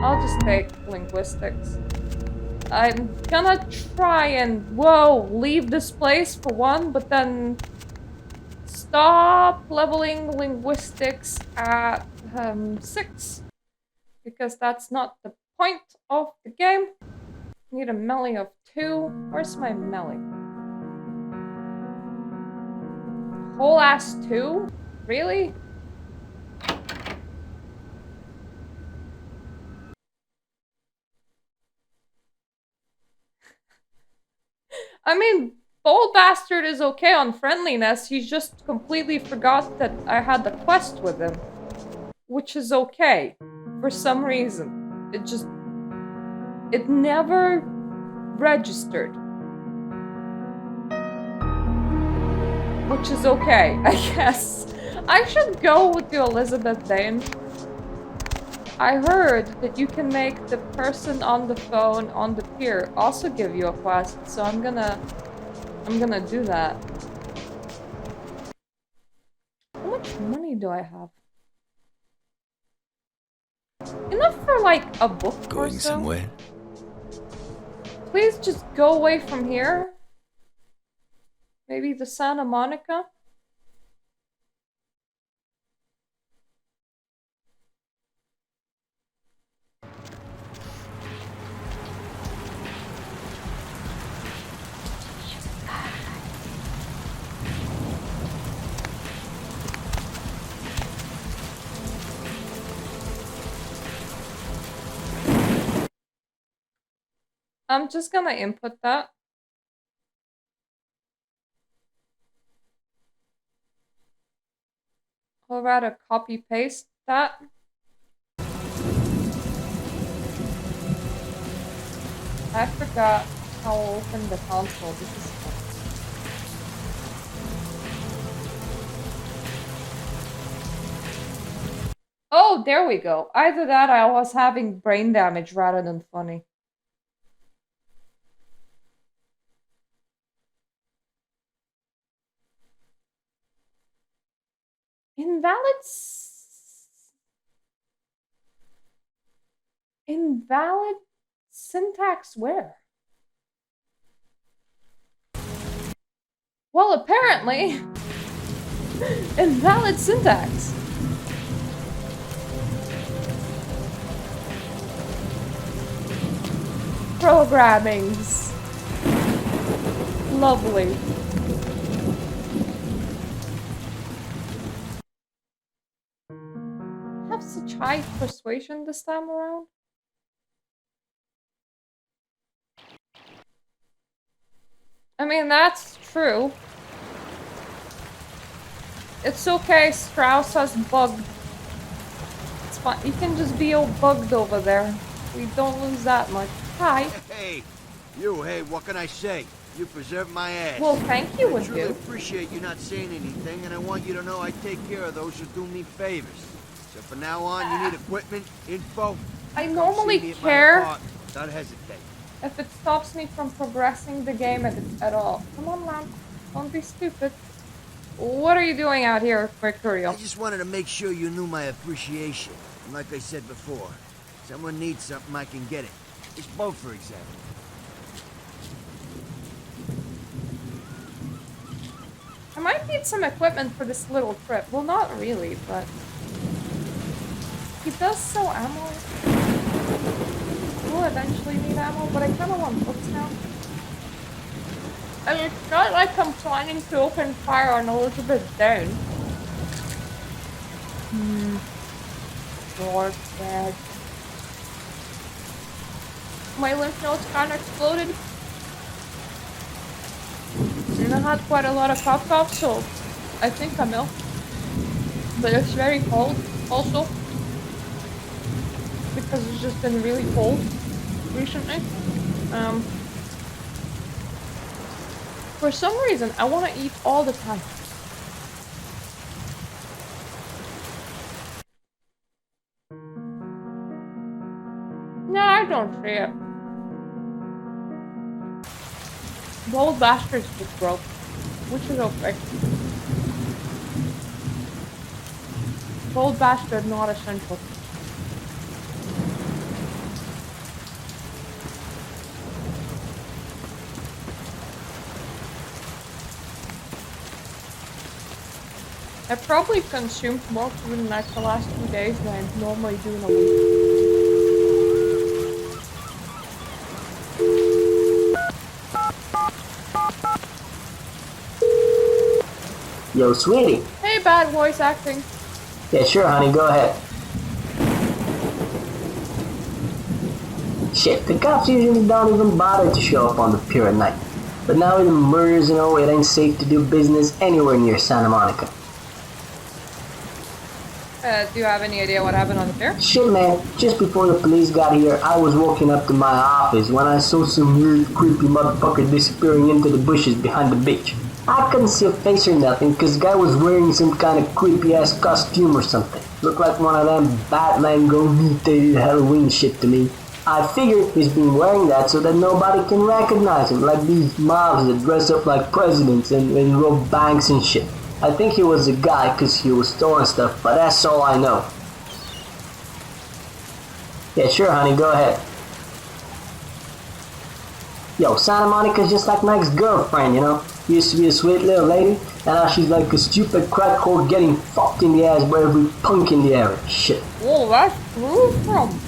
I'll just take linguistics. I'm gonna try and, leave this place for one, but then stop leveling linguistics at 6. Because that's not the point of the game. I need a melee of 2. Where's my melee? Whole ass 2? Really? I mean, Bold Bastard is okay on friendliness, he just completely forgot that I had the quest with him. Which is okay. For some reason. It never registered. Which is okay, I guess. I should go with the Elizabeth Dane. I heard that you can make the person on the phone on the pier also give you a quest, so I'm gonna do that. How much money do I have? Enough for like a book or so? Going somewhere? Please just go away from here. Maybe to Santa Monica? I'm just gonna input that. Or rather copy paste that. I forgot how to open the console. This is fun. Oh, there we go. Either that or I was having brain damage rather than funny. Invalid syntax where? Well, apparently, invalid syntax. Programmings. Lovely. Have such high persuasion this time around? I mean, that's true. It's okay, Strauss has bugged. It's fine. You can just be all bugged over there. We don't lose that much. Hi. Hey, you, hey, what can I say? You preserved my ass. Well, thank you, I would truly you? appreciate you not saying anything, and I want you to know I take care of those who do me favors. So from now on, you need equipment, info. I come normally see me at care. my apartment. Don't hesitate. If it stops me from progressing the game at all. Come on, man. Don't be stupid. What are you doing out here, Mercurial? I just wanted to make sure you knew my appreciation. And like I said before, someone needs something, I can get it. This boat, for example. I might need some equipment for this little trip. Well, not really, but... He does sell ammo. We'll eventually need ammo, but I kind of want books now. I mean, it's not like I'm planning to open fire on Elizabeth Dane. Lord dead. My lymph nodes kind of exploded. And I had quite a lot of cough, so I think I'm ill. But it's very cold, also. Because it's just been really cold recently. For some reason, I want to eat all the time. No, I don't see it. The old bastards just broke, which is okay. The old bastard, not essential. I probably consumed more food in like the last 2 days than I normally do in a week. Yo, sweetie. Hey, bad voice acting. Yeah, sure, honey, go ahead. Shit, the cops usually don't even bother to show up on the pier at night. But now with the murders and all, it ain't safe to do business anywhere near Santa Monica. Do you have any idea what happened on the pier? Shit, man. Just before the police got here, I was walking up to my office when I saw some weird, creepy motherfucker disappearing into the bushes behind the beach. I couldn't see a face or nothing, because the guy was wearing some kind of creepy-ass costume or something. Looked like one of them Batman go-mutated Halloween shit to me. I figured he's been wearing that so that nobody can recognize him, like these mobs that dress up like presidents and rob banks and shit. I think he was a guy because he was storing stuff, but that's all I know. Yeah, sure, honey, go ahead. Yo, Santa Monica's just like my ex-girlfriend, you know? Used to be a sweet little lady, and now she's like a stupid crack whore getting fucked in the ass by every punk in the area. Shit. Oh, that's where from?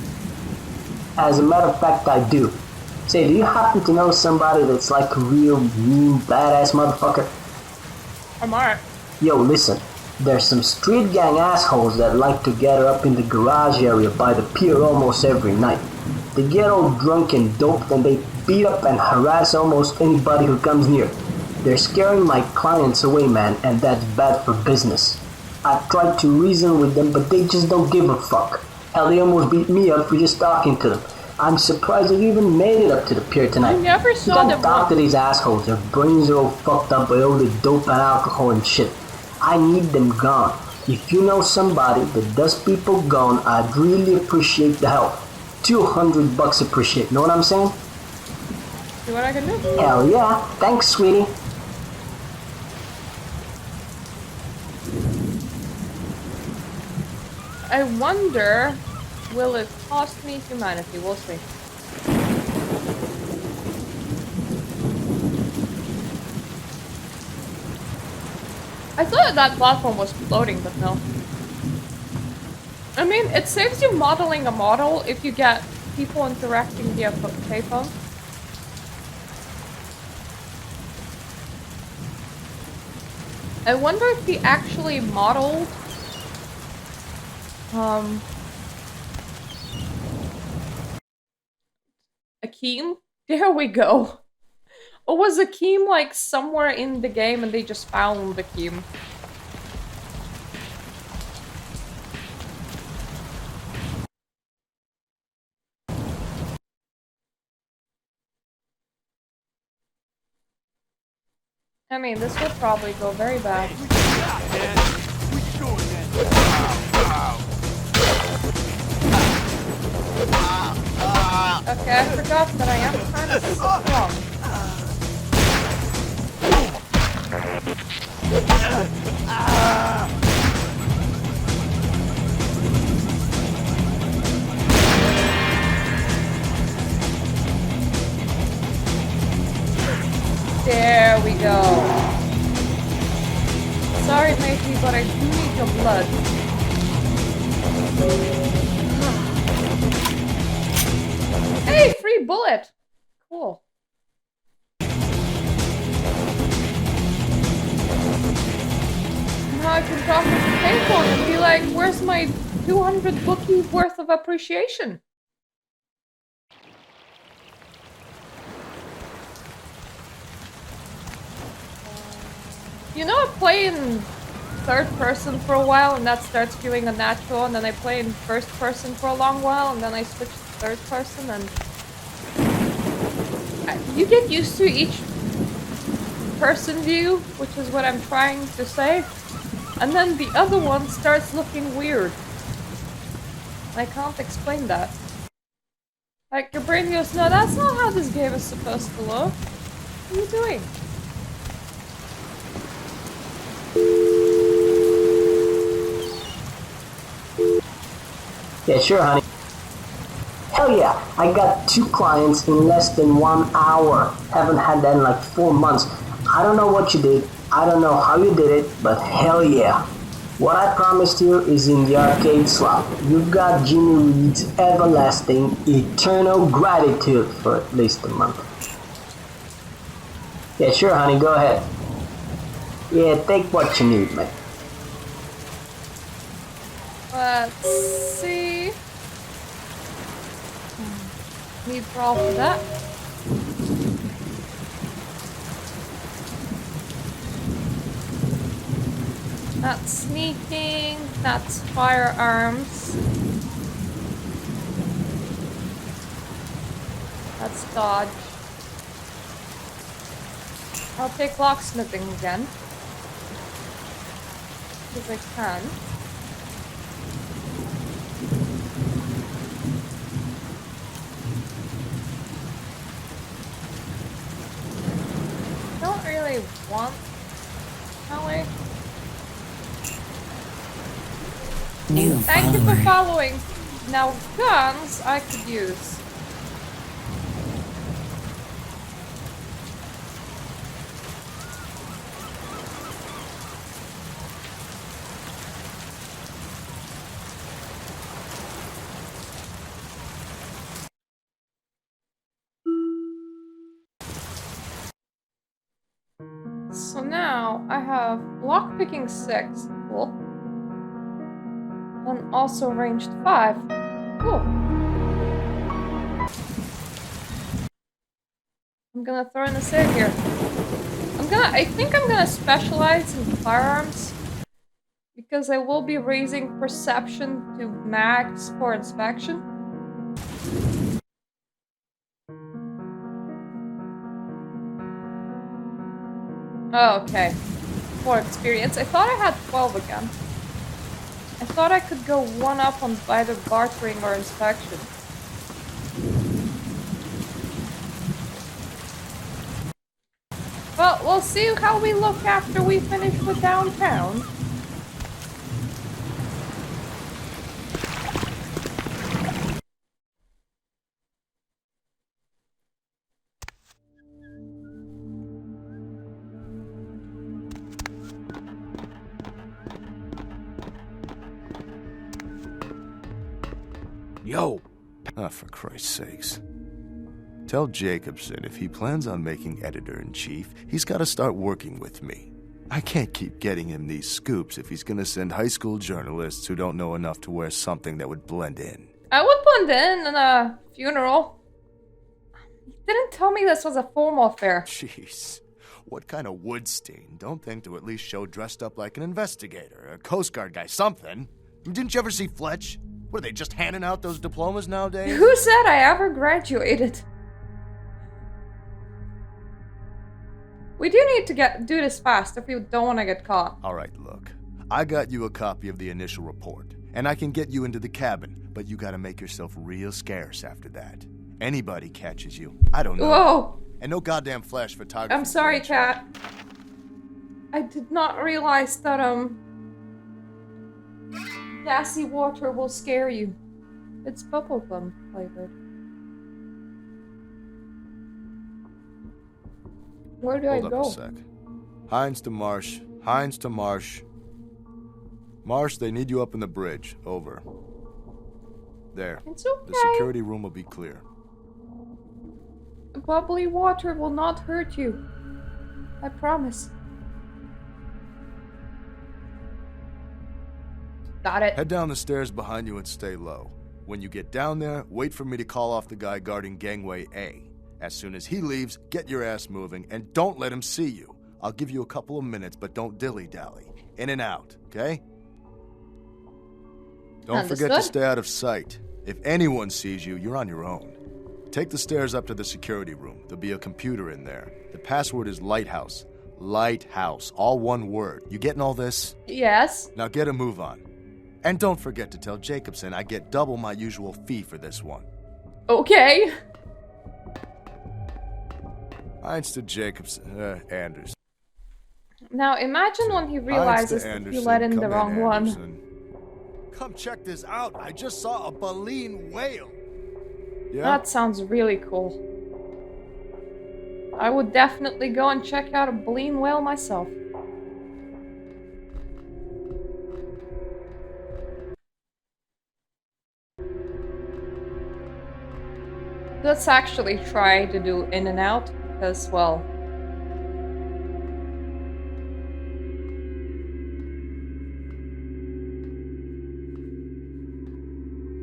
As a matter of fact, I do. Say, do you happen to know somebody that's like a real mean, badass motherfucker? I'm alright. Yo, listen. There's some street gang assholes that like to gather up in the garage area by the pier almost every night. They get all drunk and doped and they beat up and harass almost anybody who comes near. They're scaring my clients away, man, and that's bad for business. I've tried to reason with them, but they just don't give a fuck. Hell, they almost beat me up for just talking to them. I'm surprised they even made it up to the pier tonight. I never saw them. You can't talk to these assholes. Their brains are all fucked up by all the dope and alcohol and shit. I need them gone. If you know somebody that does people gone, I'd really appreciate the help. $200 appreciate, know what I'm saying? See what I can do? Hell yeah. Thanks, sweetie. I wonder, will it cost me humanity? We'll see. I thought that platform was floating, but no. I mean, it saves you modeling a model if you get people interacting via payphone. I wonder if he actually modeled Akeem? There we go. Or was Akeem like somewhere in the game and they just found Akeem? I mean, this will probably go very bad. Okay, I forgot that I am kind of strong. There we go. Sorry, matey, but I do need your blood. Hey, free bullet! Cool. Now I can talk to the payphone and be like, where's my 200 bookie worth of appreciation? You know, I play in third person for a while and that starts feeling unnatural, and then I play in first person for a long while and then I switch to third person, and you get used to each person view, which is what I'm trying to say, and then the other one starts looking weird. I can't explain that. Like, your brain goes, no, that's not how this game is supposed to look. What are you doing? Yeah, sure, honey. Hell yeah, I got 2 clients in less than 1 hour. Haven't had that in like 4 months. I don't know what you did, I don't know how you did it, but hell yeah. What I promised you is in the arcade slot. You've got Jimmy Reed's everlasting, eternal gratitude for at least a month. Yeah, sure, honey, go ahead. Yeah, take what you need, man. Let's see. Need brawl for that. That's sneaking, that's firearms. That's dodge. I'll take locksmithing again. If I can. Don't really want Ellie. Thank you for following. Now guns I could use. So now I have lockpicking 6, cool. And also ranged 5, cool. I'm gonna throw in a save here. I think I'm gonna specialize in firearms because I will be raising perception to max for inspection. Oh, okay. More experience. I thought I had 12 again. I thought I could go 1 up on either bartering or inspection. Well, we'll see how we look after we finish with downtown. Yo! Ah, for Christ's sakes. Tell Jacobson if he plans on making editor-in-chief, he's got to start working with me. I can't keep getting him these scoops if he's gonna send high school journalists who don't know enough to wear something that would blend in. I would blend in a funeral. You didn't tell me this was a formal affair. Jeez. What kind of Woodstein don't think to at least show dressed up like an investigator, a Coast Guard guy, something? Didn't you ever see Fletch? What, are they just handing out those diplomas nowadays? Who said I ever graduated? We do need to do this fast if we don't want to get caught. Alright, look. I got you a copy of the initial report, and I can get you into the cabin, but you gotta make yourself real scarce after that. Anybody catches you, I don't know. Whoa! And no goddamn flash photography. I'm sorry, Cat. I did not realize that, gassy water will scare you. It's bubblegum flavored. Where do I go? Hold up a sec. Hines to Marsh. Hines to Marsh. Marsh, they need you up in the bridge. Over. There. It's okay. The security room will be clear. Bubbly water will not hurt you. I promise. Got it. Head down the stairs behind you and stay low. When you get down there, wait for me to call off the guy guarding gangway A. As soon as he leaves, get your ass moving and don't let him see you. I'll give you a couple of minutes, but don't dilly-dally. In and out, okay? Don't forget to stay out of sight. If anyone sees you, you're on your own. Take the stairs up to the security room. There'll be a computer in there. The password is Lighthouse. Lighthouse. All one word. You getting all this? Yes. Now get a move on. And don't forget to tell Jacobson I get double my usual fee for this one. Okay. Hines to Jacobson. Anderson. Now imagine when he realizes that he let in the wrong one. Come check this out. I just saw a baleen whale. Yeah? That sounds really cool. I would definitely go and check out a baleen whale myself. Let's actually try to do in and out, because, well...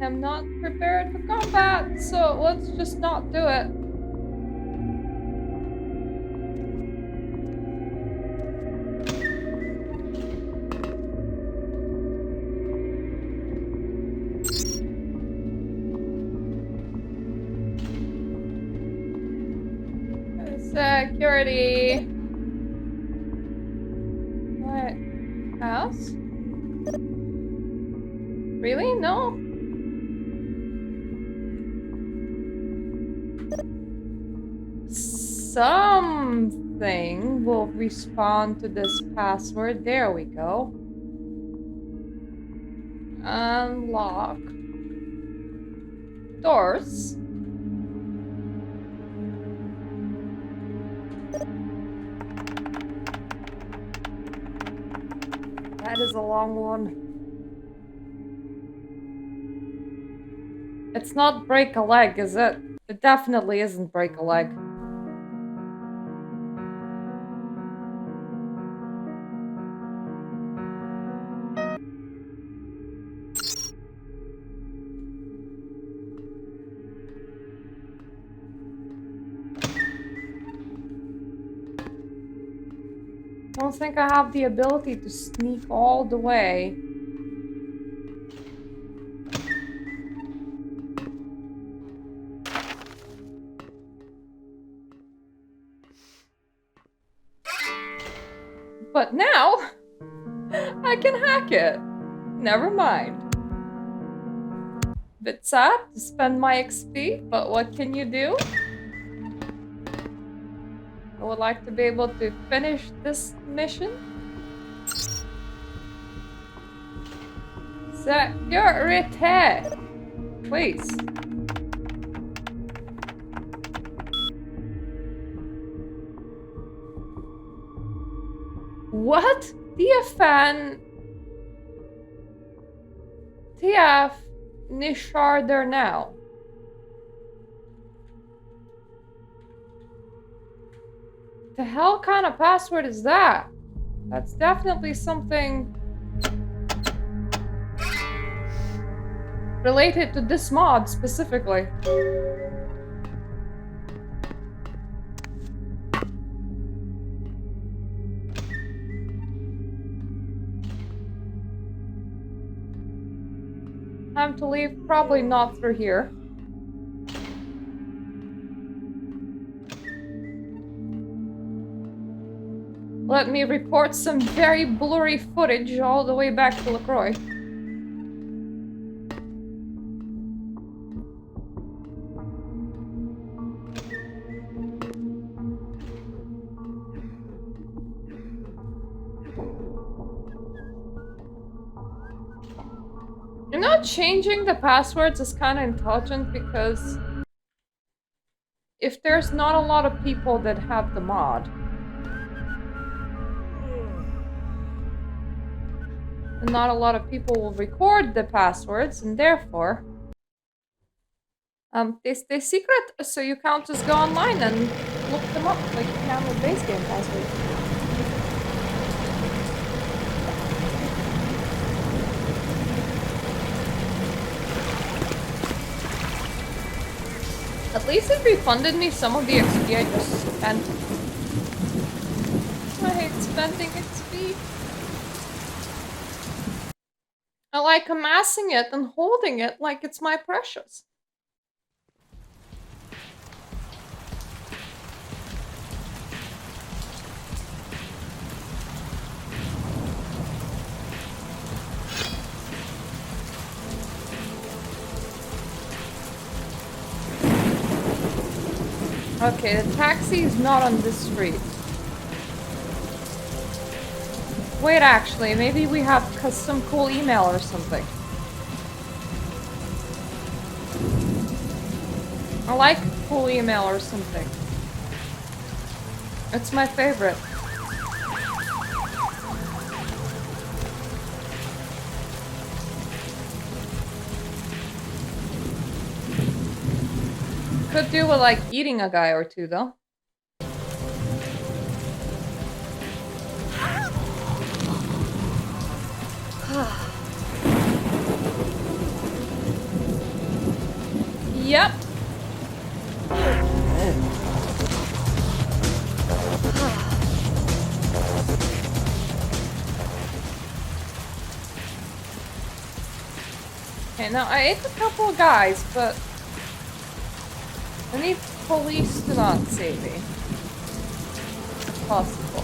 I'm not prepared for combat, so let's just not do it. Security. What? House? Really? No? Something will respond to this password. There we go. Unlock. Doors. That is a long one. It's not break a leg, is it? It definitely isn't break a leg. I don't think I have the ability to sneak all the way. But now, I can hack it. Never mind. Bit sad to spend my XP, but what can you do? I would like to be able to finish this mission. Security! Please. What? TF Nisharder now. The hell kind of password is that? That's definitely something related to this mod specifically. Time to leave? Probably not through here. let me report some very blurry footage all the way back to LaCroix. You know, changing the passwords is kind of intelligent because if there's not a lot of people that have the mod, and not a lot of people will record the passwords, and therefore, they stay secret, so you can't just go online and look them up like you can with base game passwords. At least it refunded me some of the XP I just spent. I hate spending XP. I like amassing it and holding it like it's my precious. Okay, the taxi is not on this street. Wait, actually, maybe we have some cool email or something. I like cool email or something. It's my favorite. Could do with like eating a guy or two though. Yep. Okay, now I ate a couple of guys, but I need police to not save me. If possible.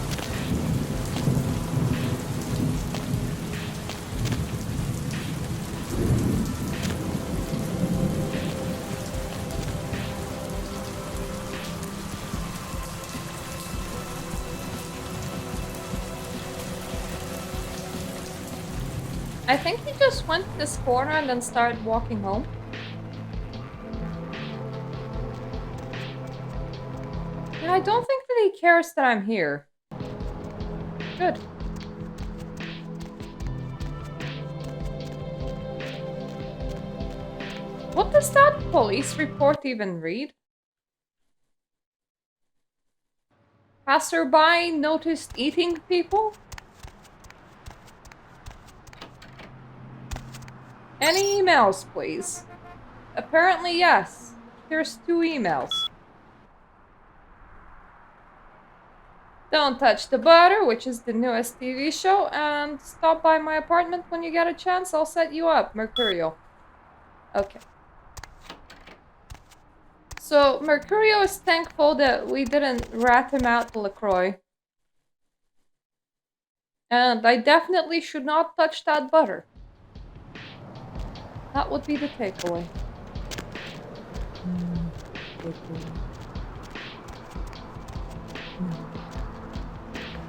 I think he just went to this corner and then started walking home. Yeah, I don't think that he cares that I'm here. Good. What does that police report even read? Passerby noticed eating people? Any emails, please? Apparently, yes. Here's 2 emails. Don't touch the butter, which is the newest TV show, and stop by my apartment when you get a chance. I'll set you up, Mercurio. Okay. So, Mercurio is thankful that we didn't rat him out to LaCroix. And I definitely should not touch that butter. That would be the takeaway.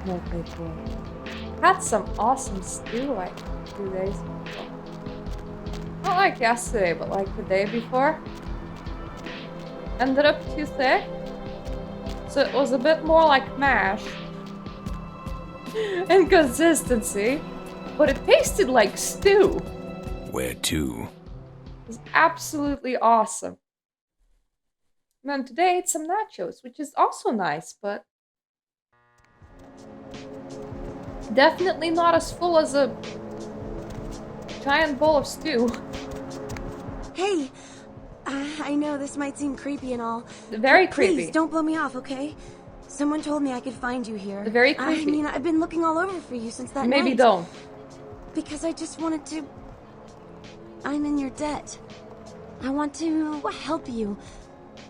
No takeaway. Had some awesome stew like 2 days ago. Not like yesterday, but like the day before. Ended up too thick. So it was a bit more like mash. In consistency. But it tasted like stew. Where to? It was absolutely awesome. And then today I ate some nachos, which is also nice, but definitely not as full as a giant bowl of stew. Hey, I know this might seem creepy and all. Very but creepy. Please don't blow me off, okay? Someone told me I could find you here. Very creepy. I mean, I've been looking all over for you since that night. Maybe don't. Because I just wanted to... I'm in your debt. I want to help you.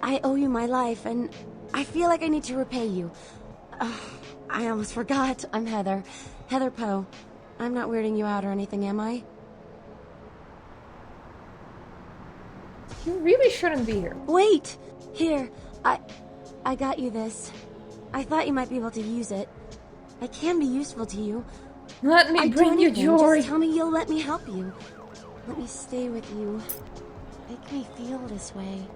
I owe you my life, and I feel like I need to repay you. I almost forgot. I'm Heather. Heather Poe. I'm not weirding you out or anything, am I? You really shouldn't be here. Wait! Here, I got you this. I thought you might be able to use it. I can be useful to you. Let me bring you joy. Just tell me you'll let me help you. Let me stay with you. Make me feel this way.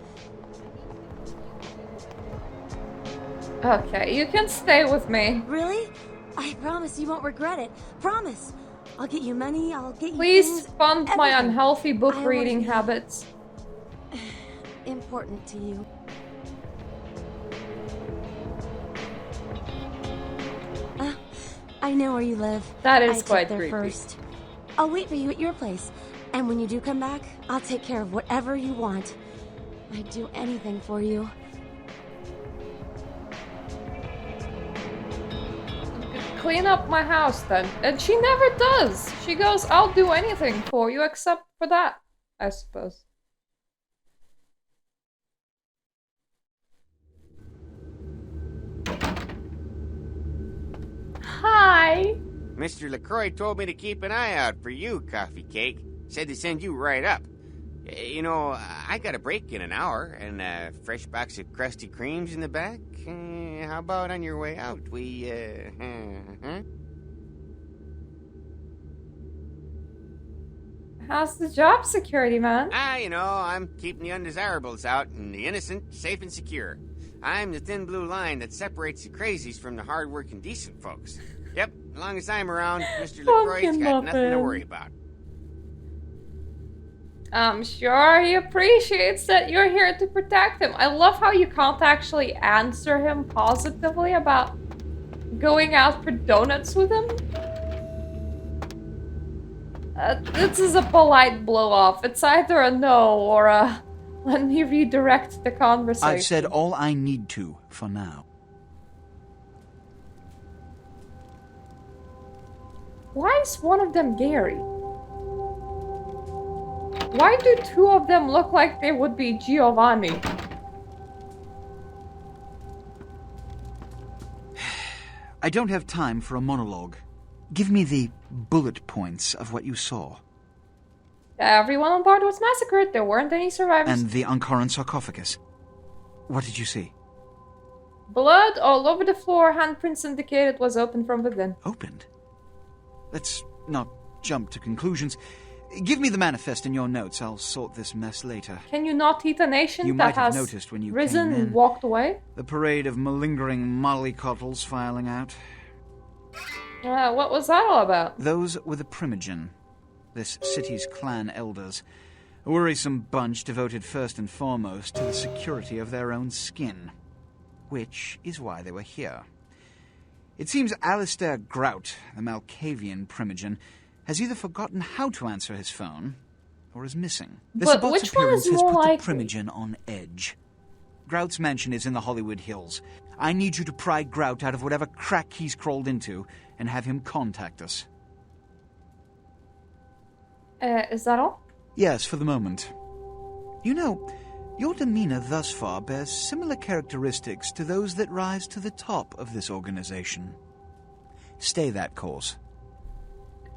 Okay, you can stay with me. Really? I promise you won't regret it. Promise. I'll get you money, I'll get you Please things, fund my everything. unhealthy book I wanna reading be habits. important to you. I know where you live. That is I took quite there creepy. first. I'll wait for you at your place. And when you do come back, I'll take care of whatever you want. I'd do anything for you. Clean up my house then. And she never does. She goes, I'll do anything for you except for that, I suppose. Hi. Mr. LaCroix told me to keep an eye out for you, Coffee Cake. Said to send you right up. You know, I got a break in an hour, and a fresh box of Krusty Kremes in the back. How about on your way out? We, huh? How's the job security, man? You know, I'm keeping the undesirables out and the innocent safe and secure. I'm the thin blue line that separates the crazies from the hard-working decent folks. Yep, as long as I'm around, Mr. LaCroix's got nothing to worry about. I'm sure he appreciates that you're here to protect him. I love how you can't actually answer him positively about going out for donuts with him. This is a polite blow-off. It's either a no or a let me redirect the conversation. I've said all I need to for now. Why is one of them Gary? Why do two of them look like they would be Giovanni? I don't have time for a monologue. Give me the bullet points of what you saw. Everyone on board was massacred. There weren't any survivors. And the Ankaran sarcophagus. What did you see? Blood all over the floor. Handprints indicate it was opened from within. Opened? Let's not jump to conclusions. Give me the manifest in your notes. I'll sort this mess later. Can you not eat a nation You that might have has noticed when you risen came in. and walked away? The parade of malingering mollycoddles filing out. What was that all about? Those were the Primogen, this city's clan elders. A worrisome bunch devoted first and foremost to the security of their own skin. Which is why they were here. It seems Alistair Grout, the Malkavian Primogen, has either forgotten how to answer his phone, or is missing. The But Sabot's which one appearance is has more put likely? the Primogen on edge. Grout's mansion is in the Hollywood Hills. I need you to pry Grout out of whatever crack he's crawled into, and have him contact us. Is that all? Yes, for the moment. You know, your demeanor thus far bears similar characteristics to those that rise to the top of this organization. Stay that course.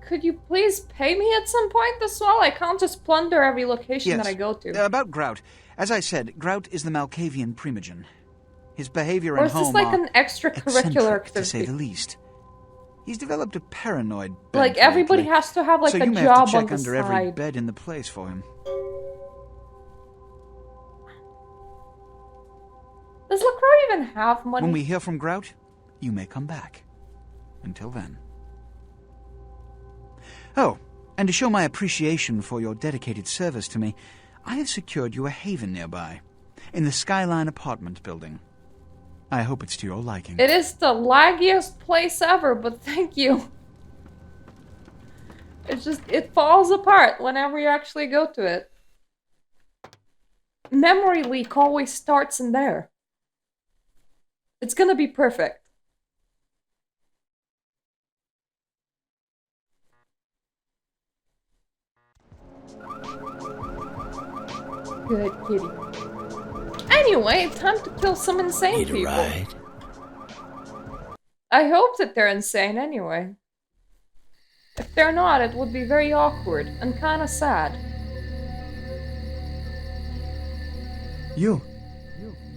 Could you please pay me at some point as well? I can't just plunder every location that I go to. About Grout. As I said, Grout is the Malkavian Primogen. His behavior Or and is this home like are an extracurricular eccentric, to say activity? the least. He's developed a paranoid bent Like everybody lately, has to have like so a you may job have to on check the under every side. bed in the place for him. Does LaCroix even have money? When we hear from Grout, you may come back. Until then. Oh, and to show my appreciation for your dedicated service to me, I have secured you a haven nearby, in the Skyline apartment building. I hope it's to your liking. It is the laggiest place ever, but thank you. It falls apart whenever you actually go to it. Memory leak always starts in there. It's gonna be perfect. Good kitty. Anyway, time to kill some insane people. I hope that they're insane anyway. If they're not, it would be very awkward and kinda sad. You!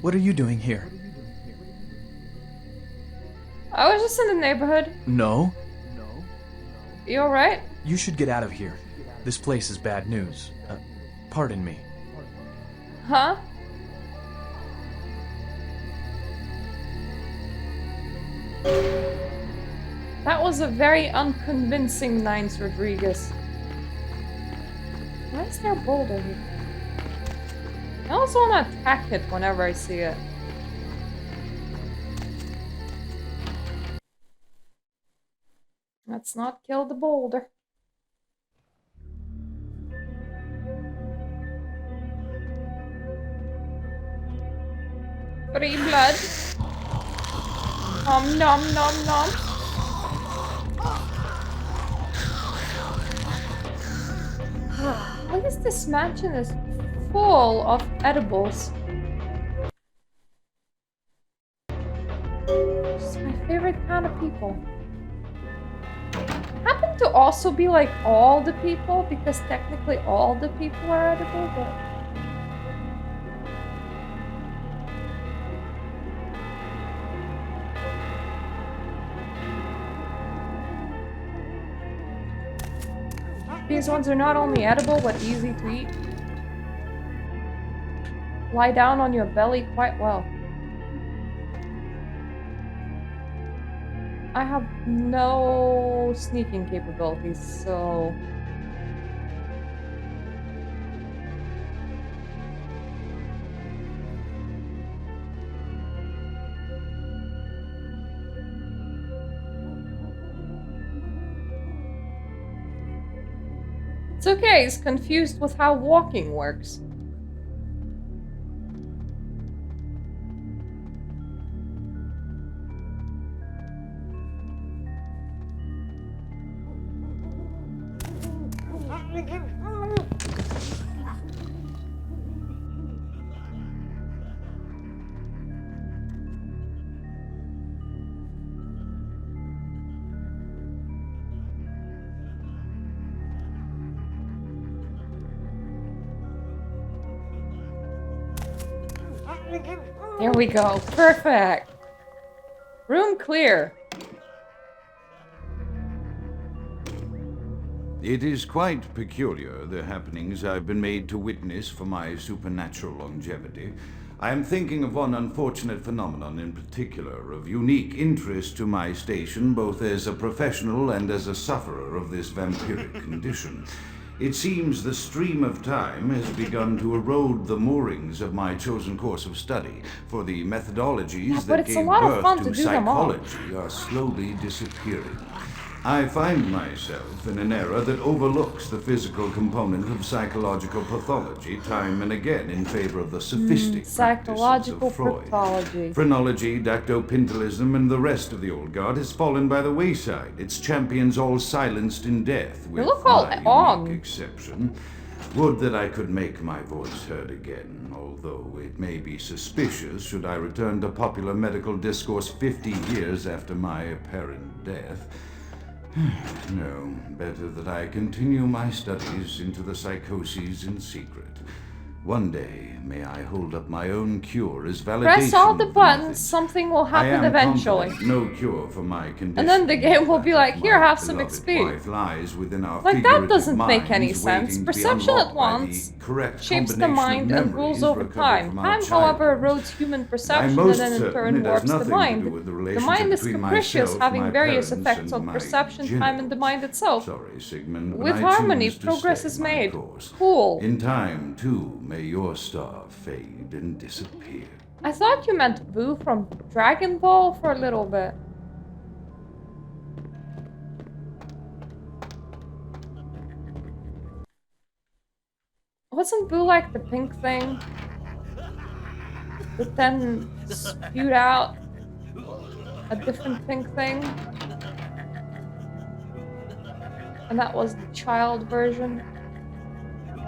What are you doing here? I was just in the neighborhood. No? You alright? You should get out of here. This place is bad news. Pardon me. Huh? That was a very unconvincing Nines Rodriguez. Why is there a boulder here? I also want to attack it whenever I see it. Let's not kill the boulder. Free blood. Nom nom nom nom. At least this mansion is full of edibles. It's my favorite kind of people. Happen to also be like all the people, because technically all the people are edible, but... These ones are not only edible, but easy to eat. Lie down on your belly quite well. I have no sneaking capabilities, so... It's okay, he's confused with how walking works. There we go. Perfect. Room clear. It is quite peculiar, the happenings I've been made to witness for my supernatural longevity. I am thinking of one unfortunate phenomenon in particular, of unique interest to my station, both as a professional and as a sufferer of this vampiric condition. It seems the stream of time has begun to erode the moorings of my chosen course of study, for the methodologies that gave birth to psychology are slowly disappearing. I find myself in an era that overlooks the physical component of psychological pathology time and again in favor of the sophistic psychological practices of Freud. Pathology. Phrenology, dactopintilism, and the rest of the old guard has fallen by the wayside, its champions all silenced in death, with my unique exception. Would that I could make my voice heard again, although it may be suspicious should I return to popular medical discourse 50 years after my apparent death. No, better that I continue my studies into the psychoses in secret. One day, may I hold up my own cure as validation. Press all the buttons, something will happen eventually. No cure for my condition. And then the game will be like, here, have some XP. Lies within our like, that doesn't make any sense. Perception at once shapes the mind and rules over time. Time, however, erodes human perception and then in turn warps the mind. The mind is capricious, having various effects on perception, time, and the mind itself. Sorry, Sigmund, with harmony, progress is made. Cool. In time, too, may your star fade and disappear. I thought you meant Boo from Dragon Ball for a little bit. Wasn't Boo like the pink thing? That then spewed out a different pink thing? And that was the child version?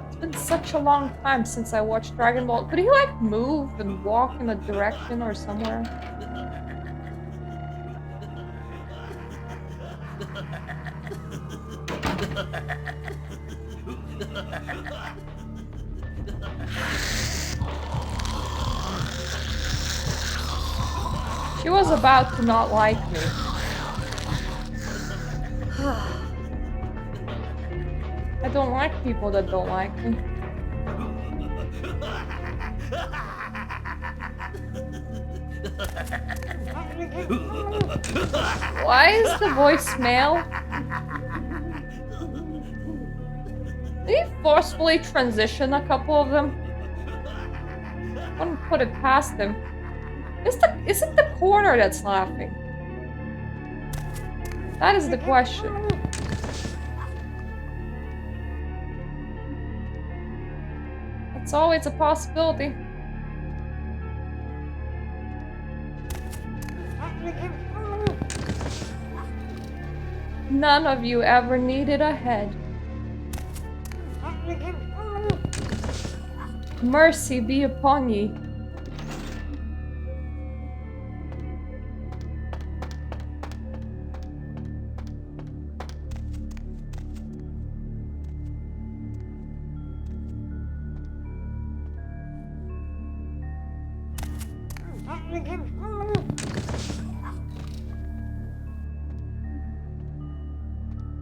It's been such a long time since I watched Dragon Ball. Could he like move and walk in a direction or somewhere? was about to not like me. I don't like people that don't like me. Why is the voicemail? Did he forcefully transition a couple of them? Wouldn't put it past him. Is it the corner that's laughing? That is the question. It's always a possibility. None of you ever needed a head. Mercy be upon ye.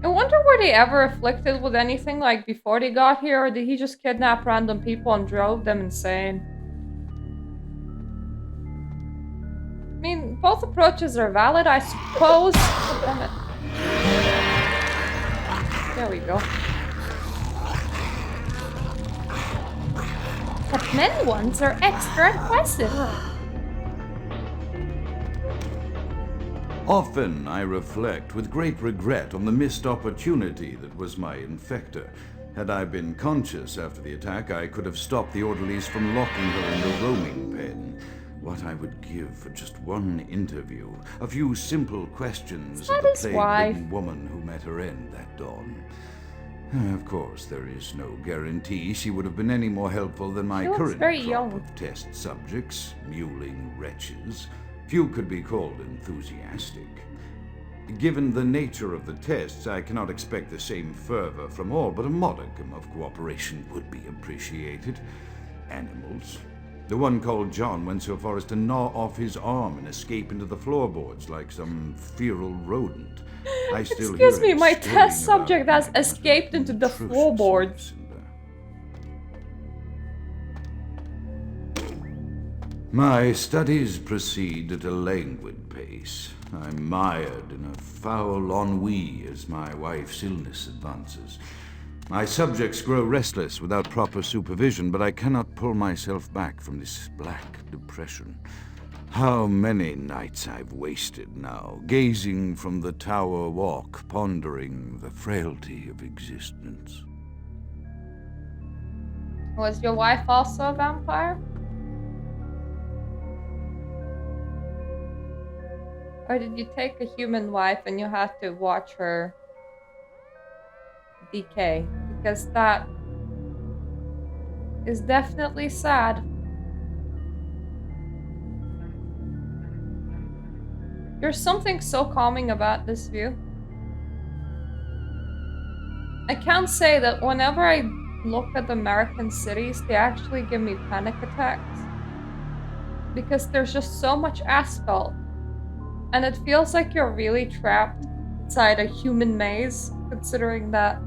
I wonder were they ever afflicted with anything like before they got here, or did he just kidnap random people and drove them insane? I mean, both approaches are valid, I suppose. Oh, damn it. There we go. But men ones are extra aggressive. Often I reflect with great regret on the missed opportunity that was my infector. Had I been conscious after the attack, I could have stopped the orderlies from locking her in the roaming pen. What I would give for just one interview, a few simple questions of the plague-ridden woman who met her end that dawn. Of course, there is no guarantee she would have been any more helpful than my current crop of test subjects, mewling wretches. Few could be called enthusiastic. Given the nature of the tests, I cannot expect the same fervor from all, but a modicum of cooperation would be appreciated. Animals. The one called John went so far as to gnaw off his arm and escape into the floorboards like some feral rodent. I still Excuse me, my test subject has escaped into the floorboards. My studies proceed at a languid pace. I'm mired in a foul ennui as my wife's illness advances. My subjects grow restless without proper supervision, but I cannot pull myself back from this black depression. How many nights I've wasted now, gazing from the tower walk, pondering the frailty of existence. Was your wife also a vampire? Or did you take a human wife and you had to watch her decay? Because that is definitely sad. There's something so calming about this view. I can't say that whenever I look at American cities, they actually give me panic attacks. Because there's just so much asphalt. And it feels like you're really trapped inside a human maze, considering that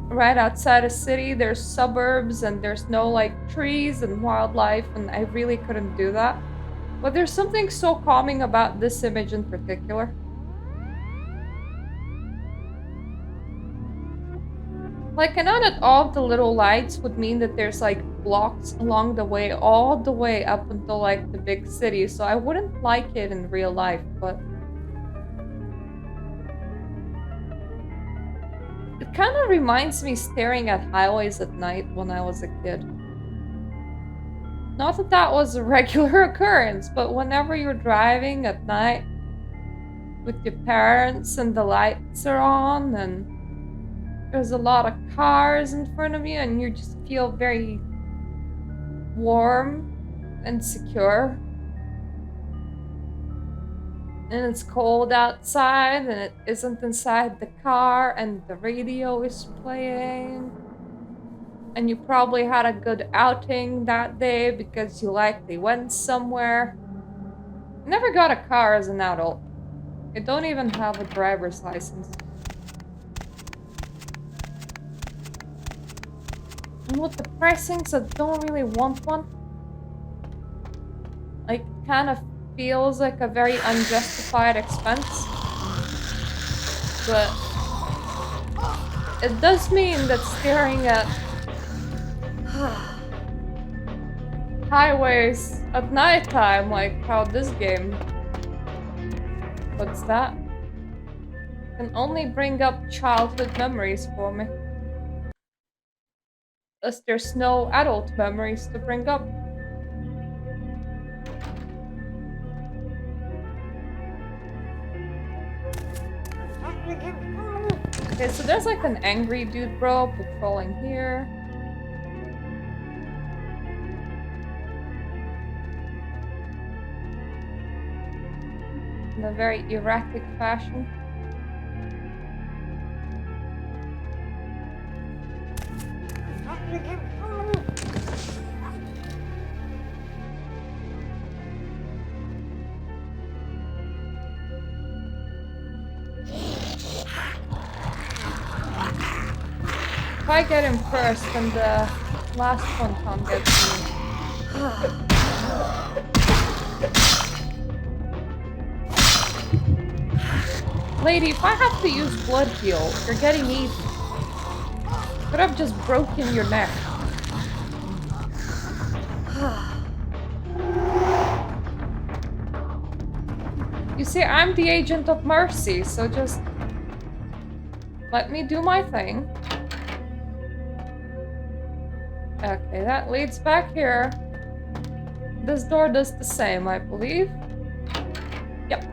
right outside a city there's suburbs and there's no like trees and wildlife, and I really couldn't do that. But there's something so calming about this image in particular. Like, I know that all of the little lights would mean that there's like blocks along the way, all the way up until like the big city, so I wouldn't like it in real life, but it kind of reminds me staring at highways at night when I was a kid. Not that that was a regular occurrence, but whenever you're driving at night with your parents and the lights are on and there's a lot of cars in front of you and you just feel very warm and secure. And it's cold outside and it isn't inside the car and the radio is playing. And you probably had a good outing that day because you likely went somewhere. Never got a car as an adult. I don't even have a driver's license. And what's depressing is I don't really want one. Like, it kind of feels like a very unjustified expense. But it does mean that staring at highways at nighttime, like how this game, what's that? Can only bring up childhood memories for me. As there's no adult memories to bring up. Okay, so there's like an angry dude bro patrolling here. In a very erratic fashion. If I get him first, then the last one can't get me. Lady, if I have to use blood heal, you're getting easy. Could have just broken your neck. You see, I'm the agent of mercy, so just let me do my thing. Okay, that leads back here. This door does the same, I believe. Yep.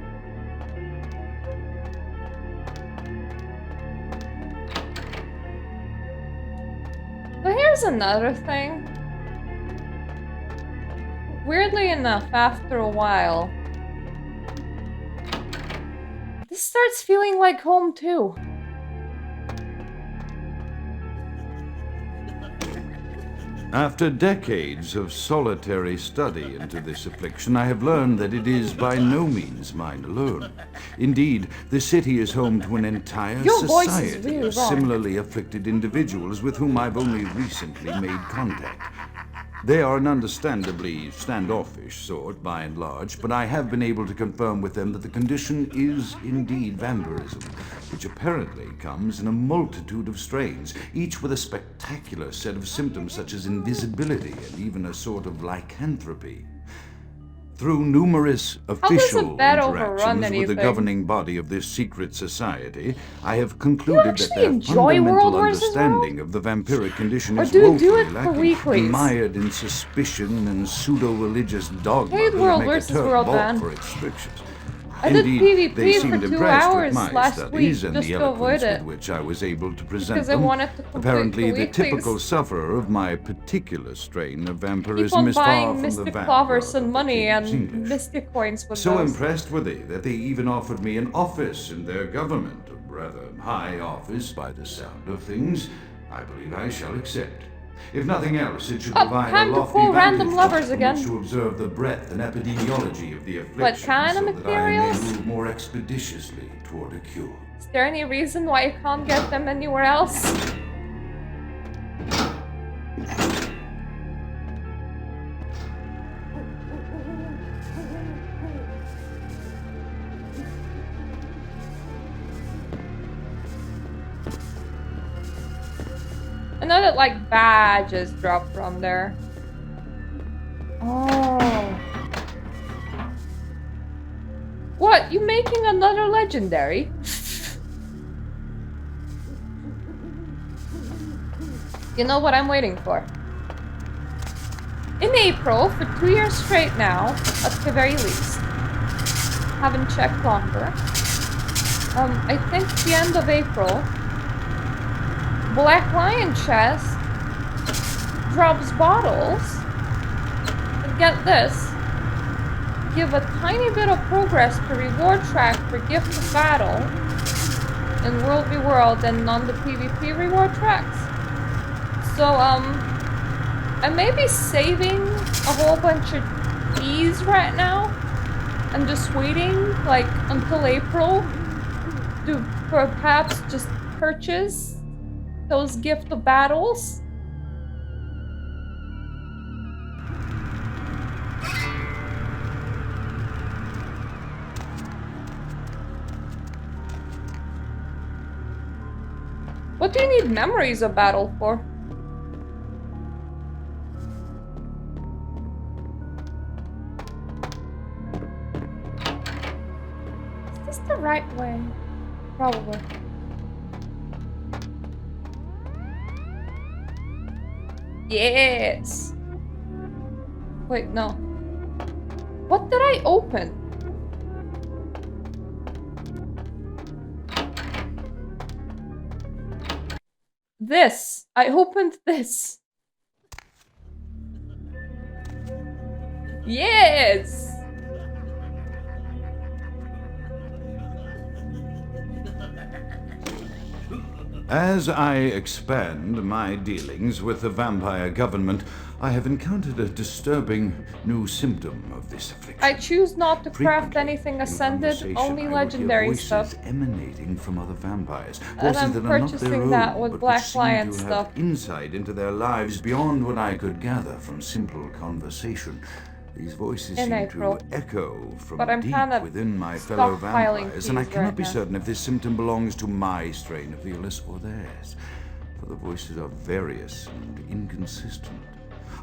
So here's another thing. Weirdly enough, after a while, this starts feeling like home too. After decades of solitary study into this affliction, I have learned that it is by no means mine alone. Indeed, the city is home to an entire society of similarly afflicted individuals with whom I've only recently made contact. They are an understandably standoffish sort, by and large, but I have been able to confirm with them that the condition is indeed vampirism, which apparently comes in a multitude of strains, each with a spectacular set of symptoms such as invisibility and even a sort of lycanthropy. Through numerous official interactions with the governing body of this secret society, I have concluded that their fundamental understanding of the vampiric condition is woefully lacking, mired in suspicion and pseudo-religious dogma that make a turf balk for its strictures. I did Indeed, they PvP seemed for 2 impressed with hours my last studies week and just the to avoid eloquence it. with which I was able to present Because I them. wanted to complete Apparently, the weeklies. typical sufferer of my particular strain of Keep vampirism on is far buying from the Mystic vanguard Clovers of and the money king's and English. Mystic Coins with So those. impressed were they that they even offered me an office in their government, a rather high office by the sound of things. I believe I shall accept. If nothing else, it should provide a lofty vantage point from which to observe the breadth and epidemiology of the affliction, What kind of so that I may materials? move more expeditiously toward a cure. Is there any reason why you can't get them anywhere else? I know that like badges drop from there. Oh. What? You making another legendary? You know what I'm waiting for? In April, for 2 years straight now, at the very least. Haven't checked longer. I think the end of April, Black Lion Chest drops bottles. And get this. Give a tiny bit of progress to reward track for Gift of Battle in World v World and on the PvP reward tracks. So, I may be saving a whole bunch of keys right now and just waiting, like, until April to perhaps just purchase those gift of battles. What do you need memories of battle for? Is this the right way? Probably. Yes! Wait, no. What did I open? This. I opened this. Yes! As I expand my dealings with the vampire government, I have encountered a disturbing new symptom of this affliction. I choose not to craft anything ascended, only legendary stuff. Emanating from other vampires, And voices I'm that are not their purchasing own, that with but Black which seem Lion to stuff. have insight into their lives beyond what I could gather from simple conversation. These voices In seem April. to echo from But I'm deep kind of within my fellow stockpiling vampires, and I these cannot right be now. certain if this symptom belongs to my strain of the illness or theirs, for the voices are various and inconsistent.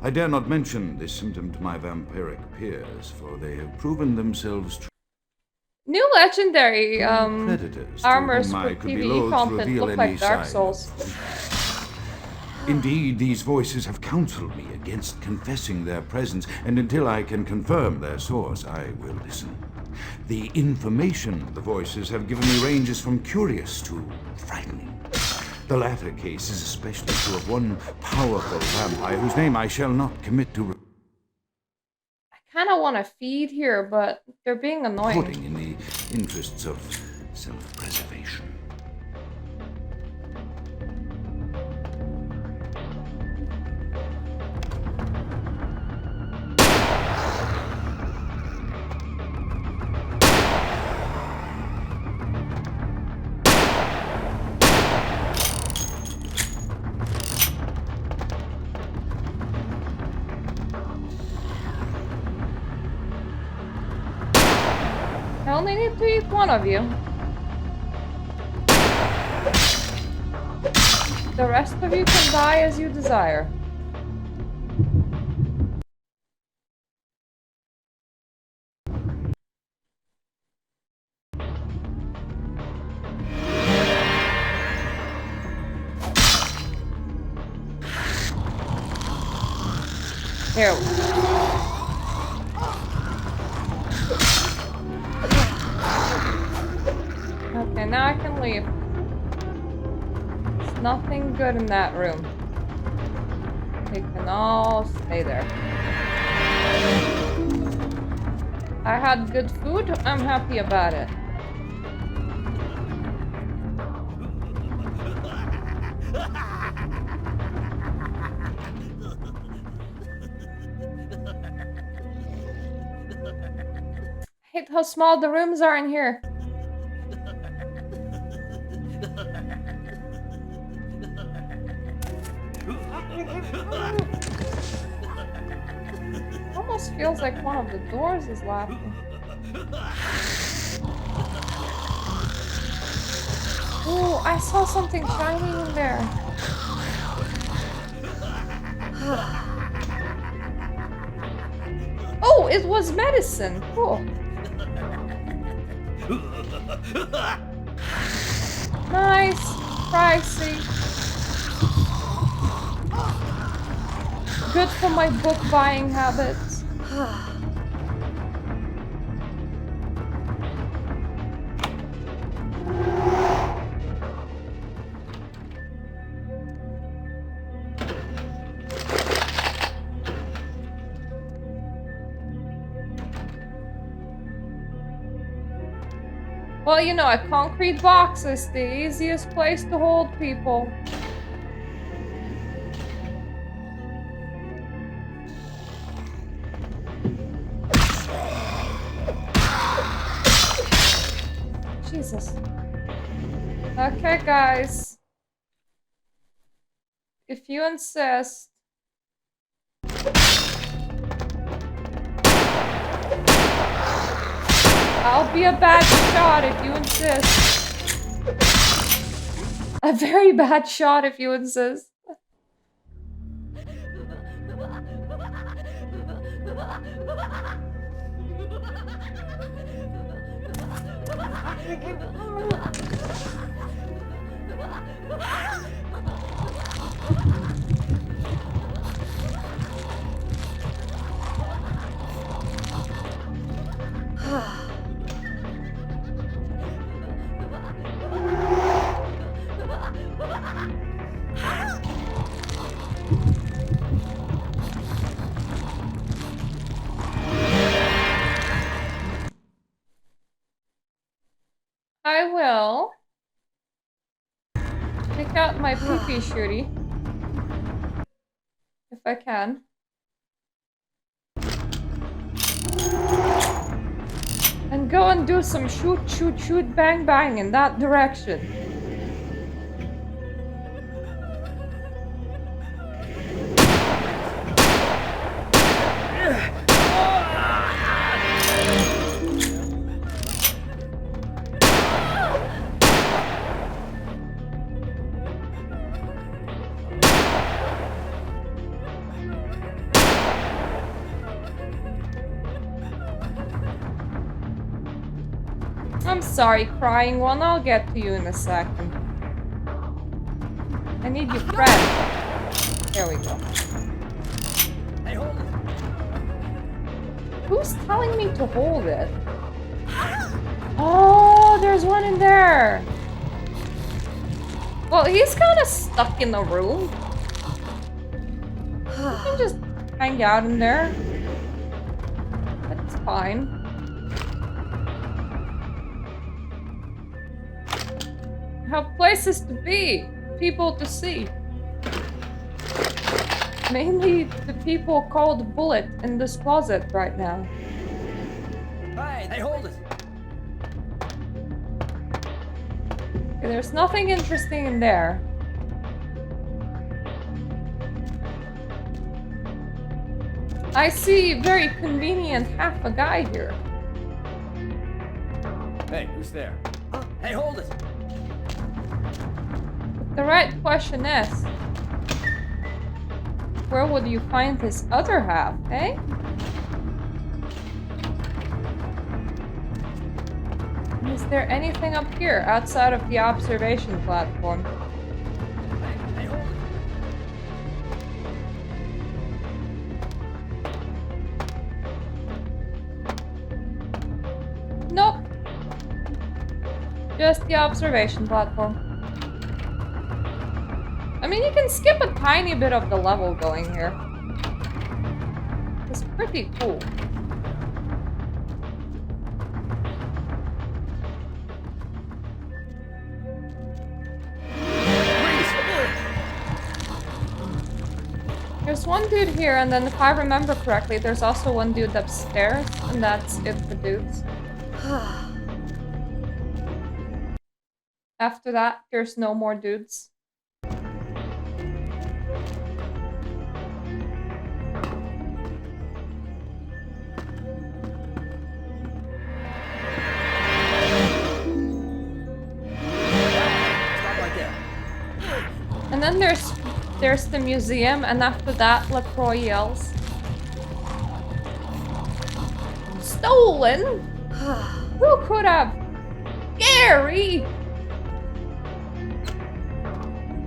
I dare not mention this symptom to my vampiric peers, for they have proven themselves New legendary predators to armors whom for I could be PvE loath to content reveal look any like Dark sign Souls. Indeed, these voices have counseled me against confessing their presence, and until I can confirm their source, I will listen. The information the voices have given me ranges from curious to frightening. The latter case is especially true of one powerful vampire whose name I shall not commit to I kind of want to feed here, but they're being annoying. reporting in the interests of self-preservation. I only need to eat one of you. The rest of you can die as you desire. Here. Okay, now I can leave. There's nothing good in that room. They can all stay there. I had good food, I'm happy about it. I hate how small the rooms are in here. Almost feels like one of the doors is laughing. Ooh, I saw something shiny in there. Oh, it was medicine. Cool. Nice. Pricey. Good for my book buying habits. Well, you know, a concrete box is the easiest place to hold people. Jesus. Okay, guys. If you insist. I'll be a bad shot if you insist. A very bad shot if you insist. I will pick out my pee-pee shooty. If I can. And go and do some shoot, shoot, shoot, bang, bang in that direction. I'm sorry, crying one. I'll get to you in a second. I need your friend. There we go. Hey, hold it. Who's telling me to hold it? Oh, there's one in there. Well, he's kind of stuck in the room. You can just hang out in there. That's fine. Have places to be, people to see. Mainly the people called Bullet in this closet right now. Hey, hold it. Okay, there's nothing interesting in there. I see very convenient half a guy here. Hey, who's there? Hey, hold it. The right question is, where would you find his other half, eh? Is there anything up here outside of the observation platform? Hey, hold it. Nope. Just the observation platform. I mean, you can skip a tiny bit of the level going here. It's pretty cool. There's one dude here, and then if I remember correctly, there's also one dude upstairs, and that's it for dudes. After that, there's no more dudes. And then there's the museum, and after that, LaCroix yells. Stolen? Who could have? Gary!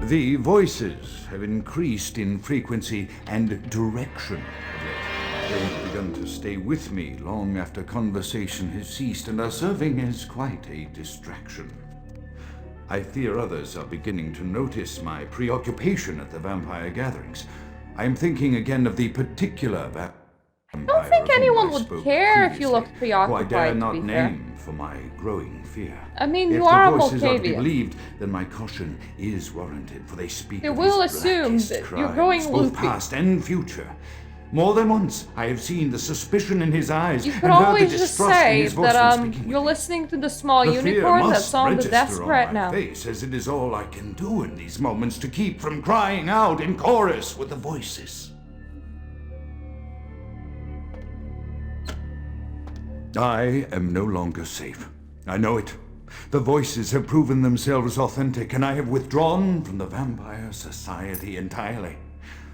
The voices have increased in frequency and direction. They've begun to stay with me long after conversation has ceased and are serving as quite a distraction. I fear others are beginning to notice my preoccupation at the vampire gatherings. I am thinking again of the particular vampire. I don't think anyone would care if you looked who I preoccupied, dare to not be fair. name for my growing fear. I mean, If you are a the voices are to be Malkavian. believed, then my caution is warranted, for they speak They of will his assume blackest that you're crimes, going both loopy. past and future. More than once, I have seen the suspicion in his eyes You and could heard the always just distrust in say his voice when that speaking with you're me. listening to the small The fear unicorn must that's on the register desk on right my now. face, as it is all I can do in these moments to keep from crying out in chorus with the voices. I am no longer safe. I know it. The voices have proven themselves authentic, and I have withdrawn from the Vampire Society entirely.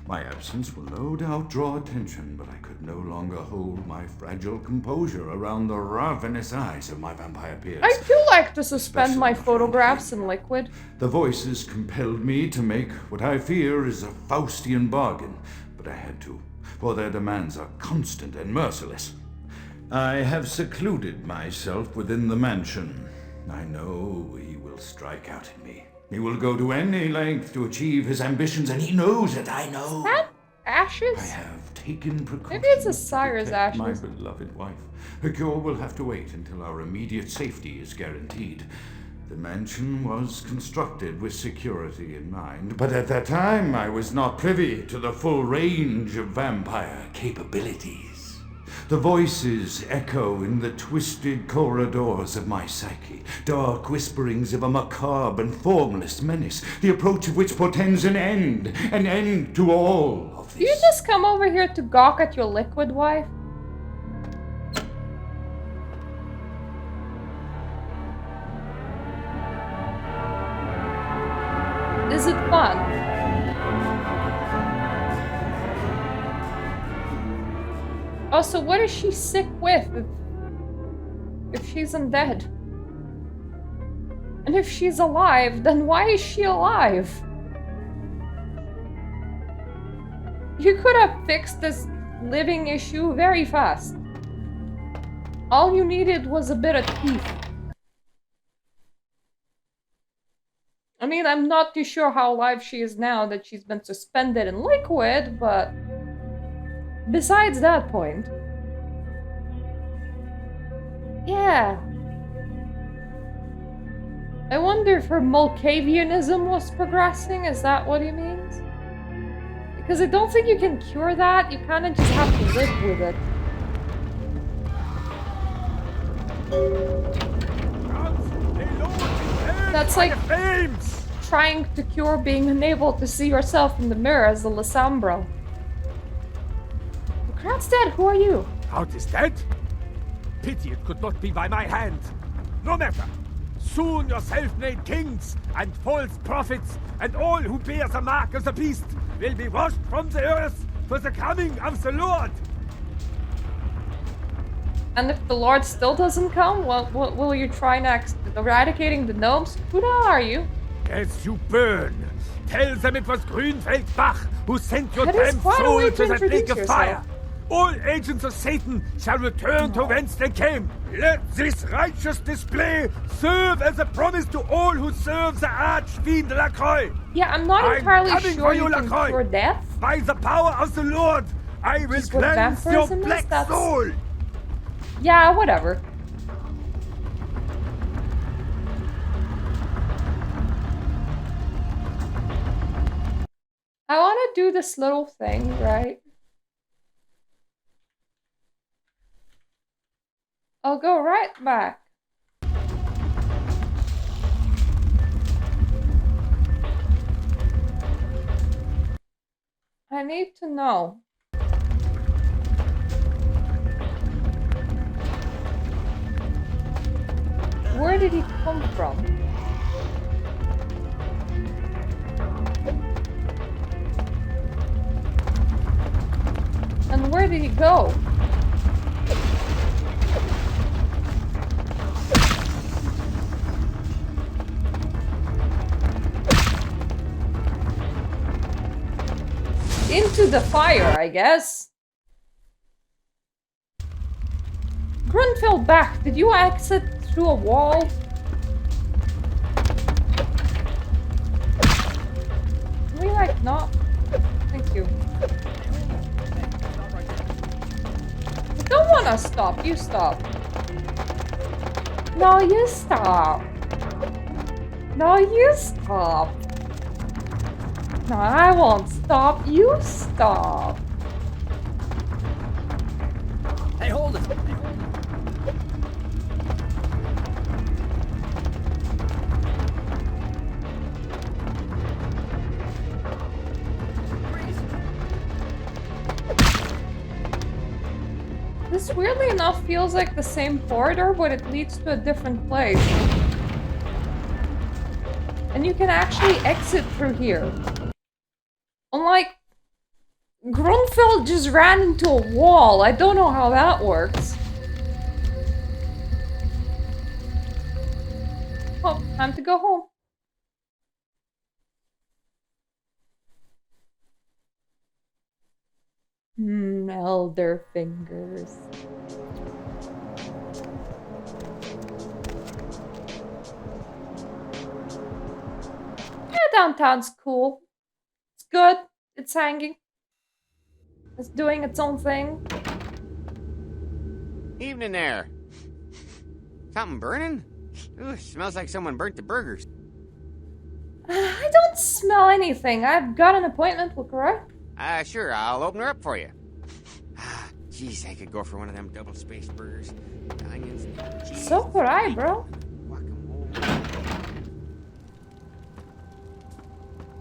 My absence will no doubt draw attention, but I could no longer hold my fragile composure around the ravenous eyes of my vampire peers. I do like to suspend my photographs in liquid. The voices compelled me to make what I fear is a Faustian bargain, but I had to, for their demands are constant and merciless. I have secluded myself within the mansion. I know he will strike out at me. He will go to any length to achieve his ambitions, and he knows it, I know. Is that ashes? I have taken precautions. Maybe it's a sire's ashes. My beloved wife. A cure will have to wait until our immediate safety is guaranteed. The mansion was constructed with security in mind, but at that time I was not privy to the full range of vampire capabilities. The voices echo in the twisted corridors of my psyche, dark whisperings of a macabre and formless menace, the approach of which portends an end to all of this. Do you just come over here to gawk at your liquid wife? Is it fun? Also, what is she sick with if she's undead? And if she's alive, then why is she alive? You could have fixed this living issue very fast. All you needed was a bit of teeth. I mean, I'm not too sure how alive she is now that she's been suspended in liquid, but besides that point, yeah. I wonder if her Mulcavianism was progressing, is that what he means? Because I don't think you can cure that, you kind of just have to live with it. That's like trying to cure being unable to see yourself in the mirror as a Lissambro. Kratstad, who are you? Out is dead? Pity it could not be by my hand. No matter. Soon your self-made kings and false prophets and all who bear the mark of the beast will be washed from the earth for the coming of the Lord. And if the Lord still doesn't come, what will you try next? Eradicating the gnomes? Who the hell are you? As you burn, tell them it was Grünfeld Bach who sent your That is damned quite a soul way to to that lake introduce of fire. yourself. All agents of Satan shall return to whence they came. Let this righteous display serve as a promise to all who serve the Archfiend Lacroix. Yeah, I'm not entirely coming sure for you can Lacroix. cure death. By the power of the Lord, I will Just what cleanse your vampirism is? black That's- soul. Yeah, whatever. I want to do this little thing, right? I'll go right back. I need to know. Where did he come from? And where did he go? Into the fire, I guess. Grunfeld back. Did you exit through a wall? Can we like not? Thank you. I don't wanna stop. You stop. No, you stop. No, you stop. No, I won't stop. You stop. Hey, hold it! This weirdly enough feels like the same corridor, but it leads to a different place. And you can actually exit through here. Unlike Grunfeld just ran into a wall. I don't know how that works. Oh, time to go home. Elder fingers. Yeah, downtown's cool. It's good. It's hanging. It's doing its own thing. Evening there. Something burning? Ooh, smells like someone burnt the burgers. I don't smell anything. I've got an appointment with her. Sure, I'll open her up for you. Jeez, I could go for one of them double-spaced burgers. Onions, cheese. So could I, bro.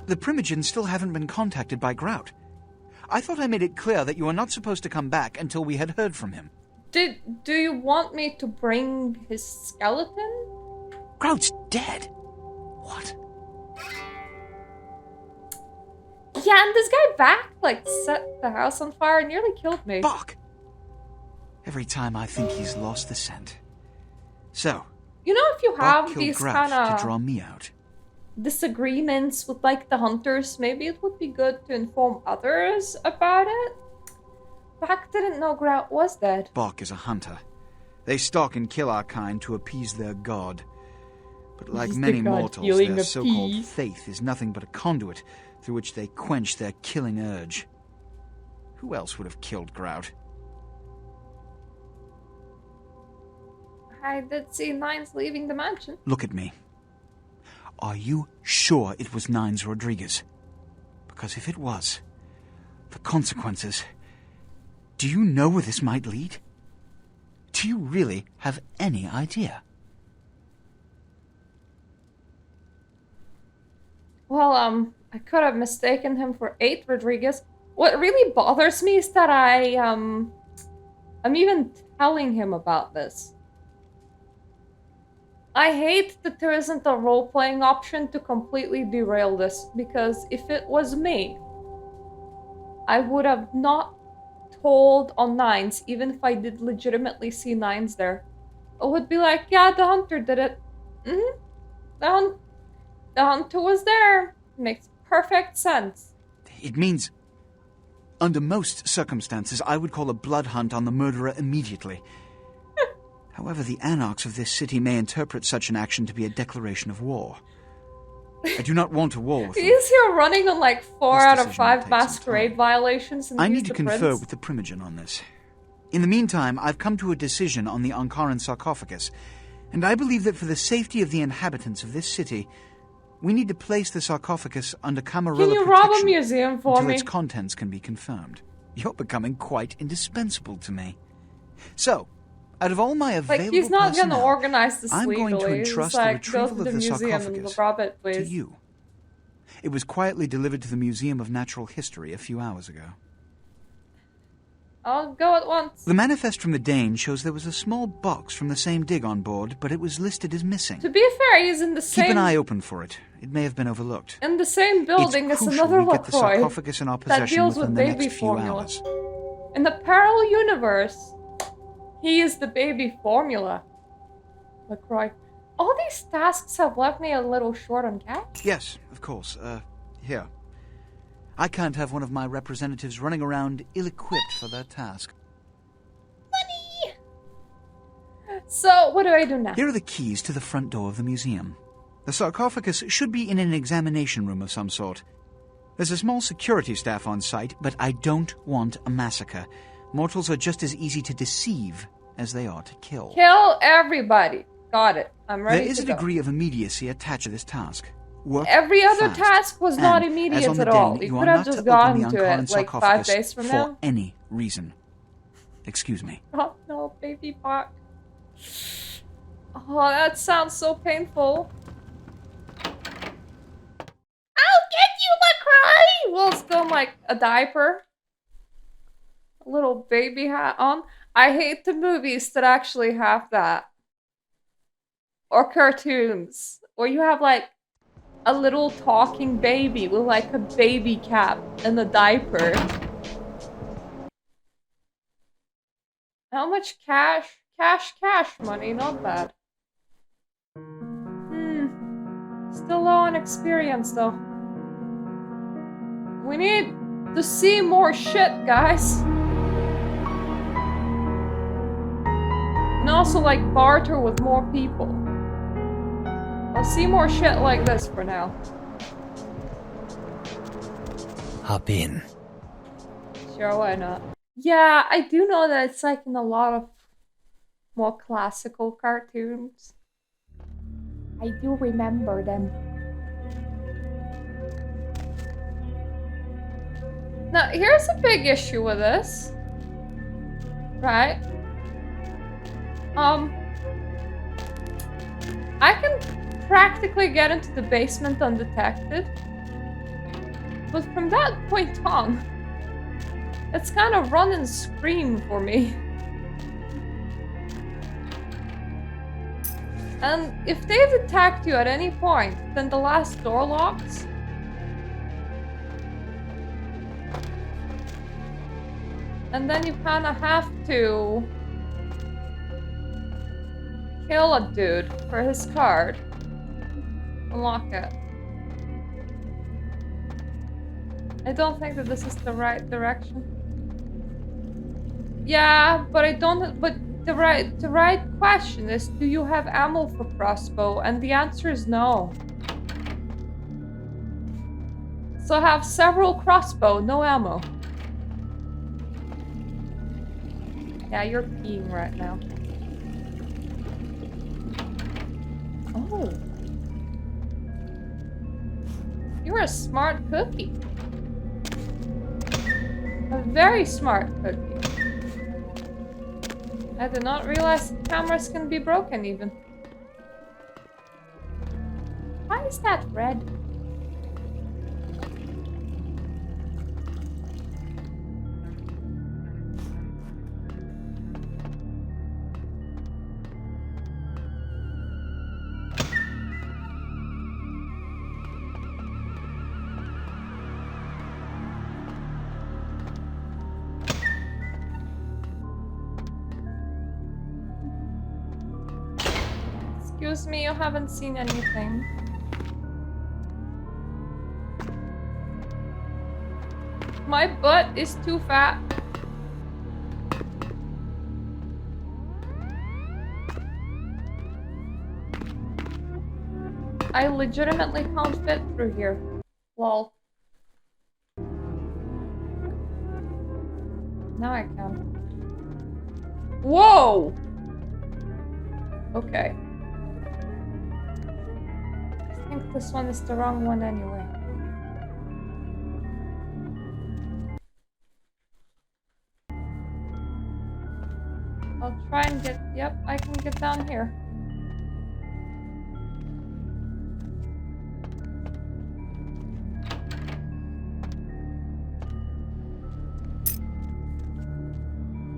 The Primogens still haven't been contacted by Grout. I thought I made it clear that you were not supposed to come back until we had heard from him. Do you want me to bring his skeleton? Grout's dead. What? Yeah, and this guy back, like, set the house on fire and nearly killed me. Fuck! Every time I think he's lost the scent. So, you know, if you have killed these Grout kind to draw of me out. disagreements with, like, the hunters, maybe it would be good to inform others about it. Back didn't know Grout was dead. Bok is a hunter. They stalk and kill our kind to appease their god. But like He's many the god mortals, healing their a so-called pea. faith is nothing but a conduit through which they quench their killing urge. Who else would have killed Grout? I did see Nines leaving the mansion. Look at me. Are you sure it was Nines Rodriguez? Because if it was, the consequences... Do you know where this might lead? Do you really have any idea? Well, I could have mistaken him for 8 Rodriguez. What really bothers me is that I'm even telling him about this. I hate that there isn't a role-playing option to completely derail this, because if it was me, I would have not told on Nines, even if I did legitimately see Nines there. I would be like, yeah, the hunter did it. The hunter was there. Makes perfect sense. It means, under most circumstances, I would call a blood hunt on the murderer immediately. However, the anarchs of this city may interpret such an action to be a declaration of war. I do not want a war with them. He's here running on like 4 This out of decision 5 takes some masquerade violations. And I he's need to the confer prince. with the Primogen on this. In the meantime, I've come to a decision on the Ankaran sarcophagus, and I believe that for the safety of the inhabitants of this city, we need to place the sarcophagus under Camarilla Can you protection rob a museum for until me? its contents can be confirmed. You're becoming quite indispensable to me. So, out of all my available Like, he's not personnel, gonna organize this I'm legally. going to He's entrust like, the go retrieval to the of the museum and sarcophagus rob it, to please. you. It was quietly delivered to the Museum of Natural History a few hours ago. I'll go at once. The manifest from the Dane shows there was a small box from the same dig on board, but it was listed as missing. To be fair, he's in the same... Keep an eye open for it. It may have been overlooked. In the same building It's as crucial another we get the LaCroix sarcophagus in our that possession deals within with the baby next few formula. hours. In the parallel universe, he is the baby formula. LaCroix. All these tasks have left me a little short on cash. Yes, of course. Here. I can't have one of my representatives running around ill-equipped for their task. So, what do I do now? Here are the keys to the front door of the museum. The sarcophagus should be in an examination room of some sort. There's a small security staff on site, but I don't want a massacre. Mortals are just as easy to deceive as they are to kill. Kill everybody. Got it. I'm ready There is to a go. degree of immediacy attached to this task. Work Every other fast. task was not And, as immediate on the at all. Dane, You you could are have not just to open gotten the to Ankaran it like 5 sarcophagus days from for now. any reason. Excuse me. Oh no, baby bot. Oh, that sounds so painful. I'll get you, McCray! Well, still like a diaper. A little baby hat on. I hate the movies that actually have that. Or cartoons. Where you have like a little talking baby with like a baby cap and a diaper. How much cash? Cash money, not bad. Still low on experience though. We need to see more shit, guys. And also like barter with more people. I'll see more shit like this for now. Hop in. Sure, why not? Yeah, I do know that it's like in a lot of more classical cartoons. I do remember them. Now, here's a big issue with this. Right? I can practically get into the basement undetected. But from that point on, it's kind of run and scream for me. And if they've attacked you at any point, then the last door locks. And then you kind of have to kill a dude for his card. Unlock it. I don't think that this is the right direction. Yeah, but I don't. But the right question is: do you have ammo for crossbow? And the answer is no. So have several crossbow, no ammo. Yeah, you're peeing right now. Oh. You're a smart cookie. A very smart cookie. I did not realize cameras can be broken even. Why is that red? Excuse me, you haven't seen anything. My butt is too fat. I legitimately can't fit through here. Lol. Now I can. Whoa! Okay. I think this one is the wrong one anyway. I'll try and get... Yep, I can get down here.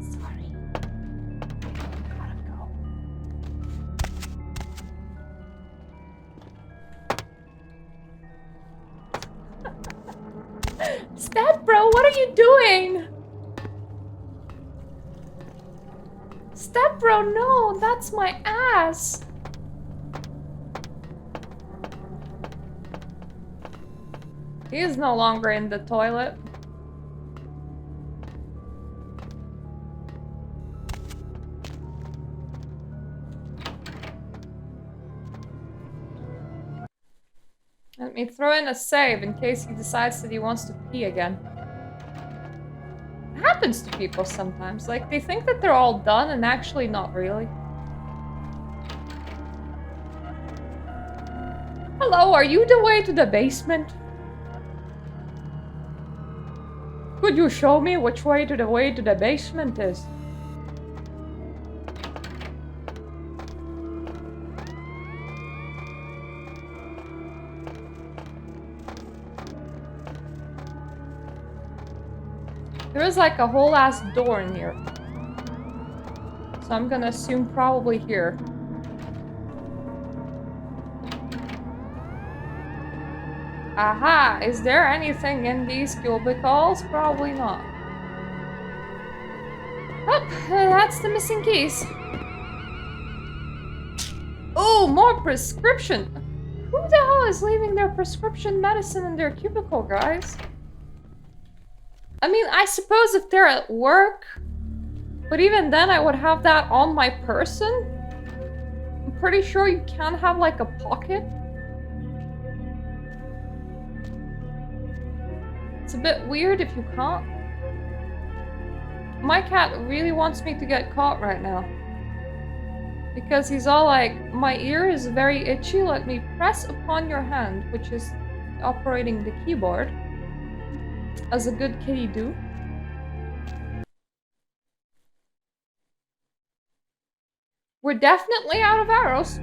Sorry. Gotta go. Stat bro, what are you doing? Step bro, no, that's my ass. He is no longer in the toilet. Let me throw in a save in case he decides that he wants to pee again. It happens to people sometimes. Like, they think that they're all done and actually not really. Hello, are you the way to the basement? Could you show me which way to the basement is? There is like a whole ass door in here. So I'm gonna assume probably here. Aha! Is there anything in these cubicles? Probably not. Oh, that's the missing keys. Oh, more prescription! Who the hell is leaving their prescription medicine in their cubicle, guys? I mean, I suppose if they're at work, but even then I would have that on my person. I'm pretty sure you can have like a pocket. It's a bit weird if you can't. My cat really wants me to get caught right now. Because he's all like, my ear is very itchy, let me press upon your hand, which is operating the keyboard. As a good kitty do. We're definitely out of arrows.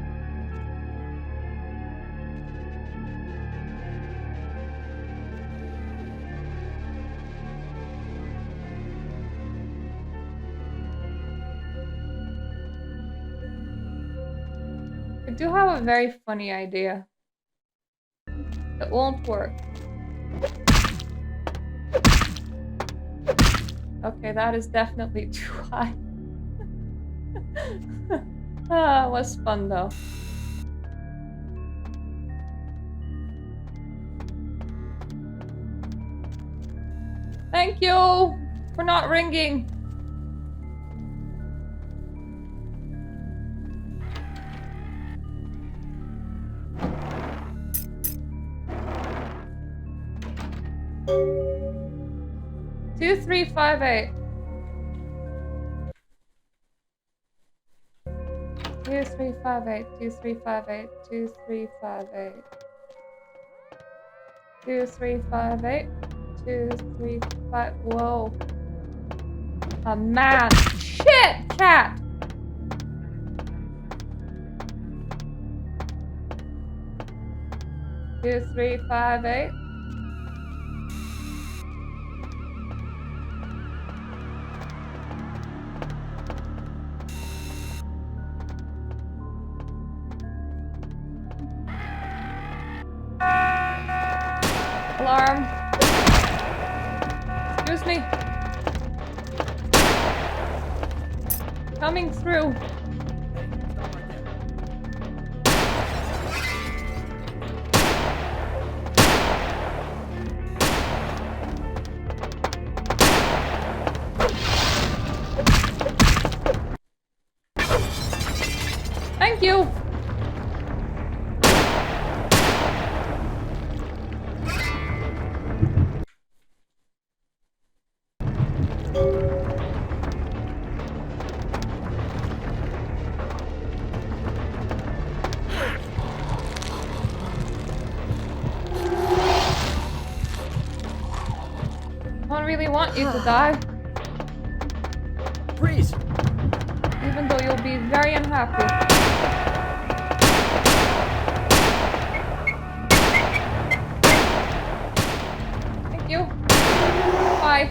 I do have a very funny idea. It won't work. Okay, that is definitely too high. Ah, it was fun though. Thank you for not ringing. Two, 3, 5, 8. 2, 3, 5, 8. 2, 3, 5, 8. 2, 3, 5, 8. 2, 3, 5, 8. 2, 3, 5. Whoa. A man. Shit, cat. Two, 3, 5, 8. Alarm. Excuse me. Coming through. Thank you. I don't really want you to die. Freeze! Even though you'll be very unhappy. Thank you. Bye.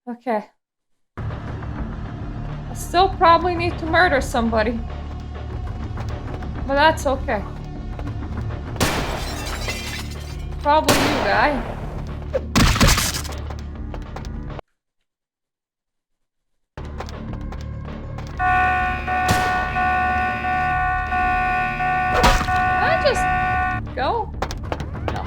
Okay. I still probably need to murder somebody. But that's okay. Probably you, guy. Can I just go? No.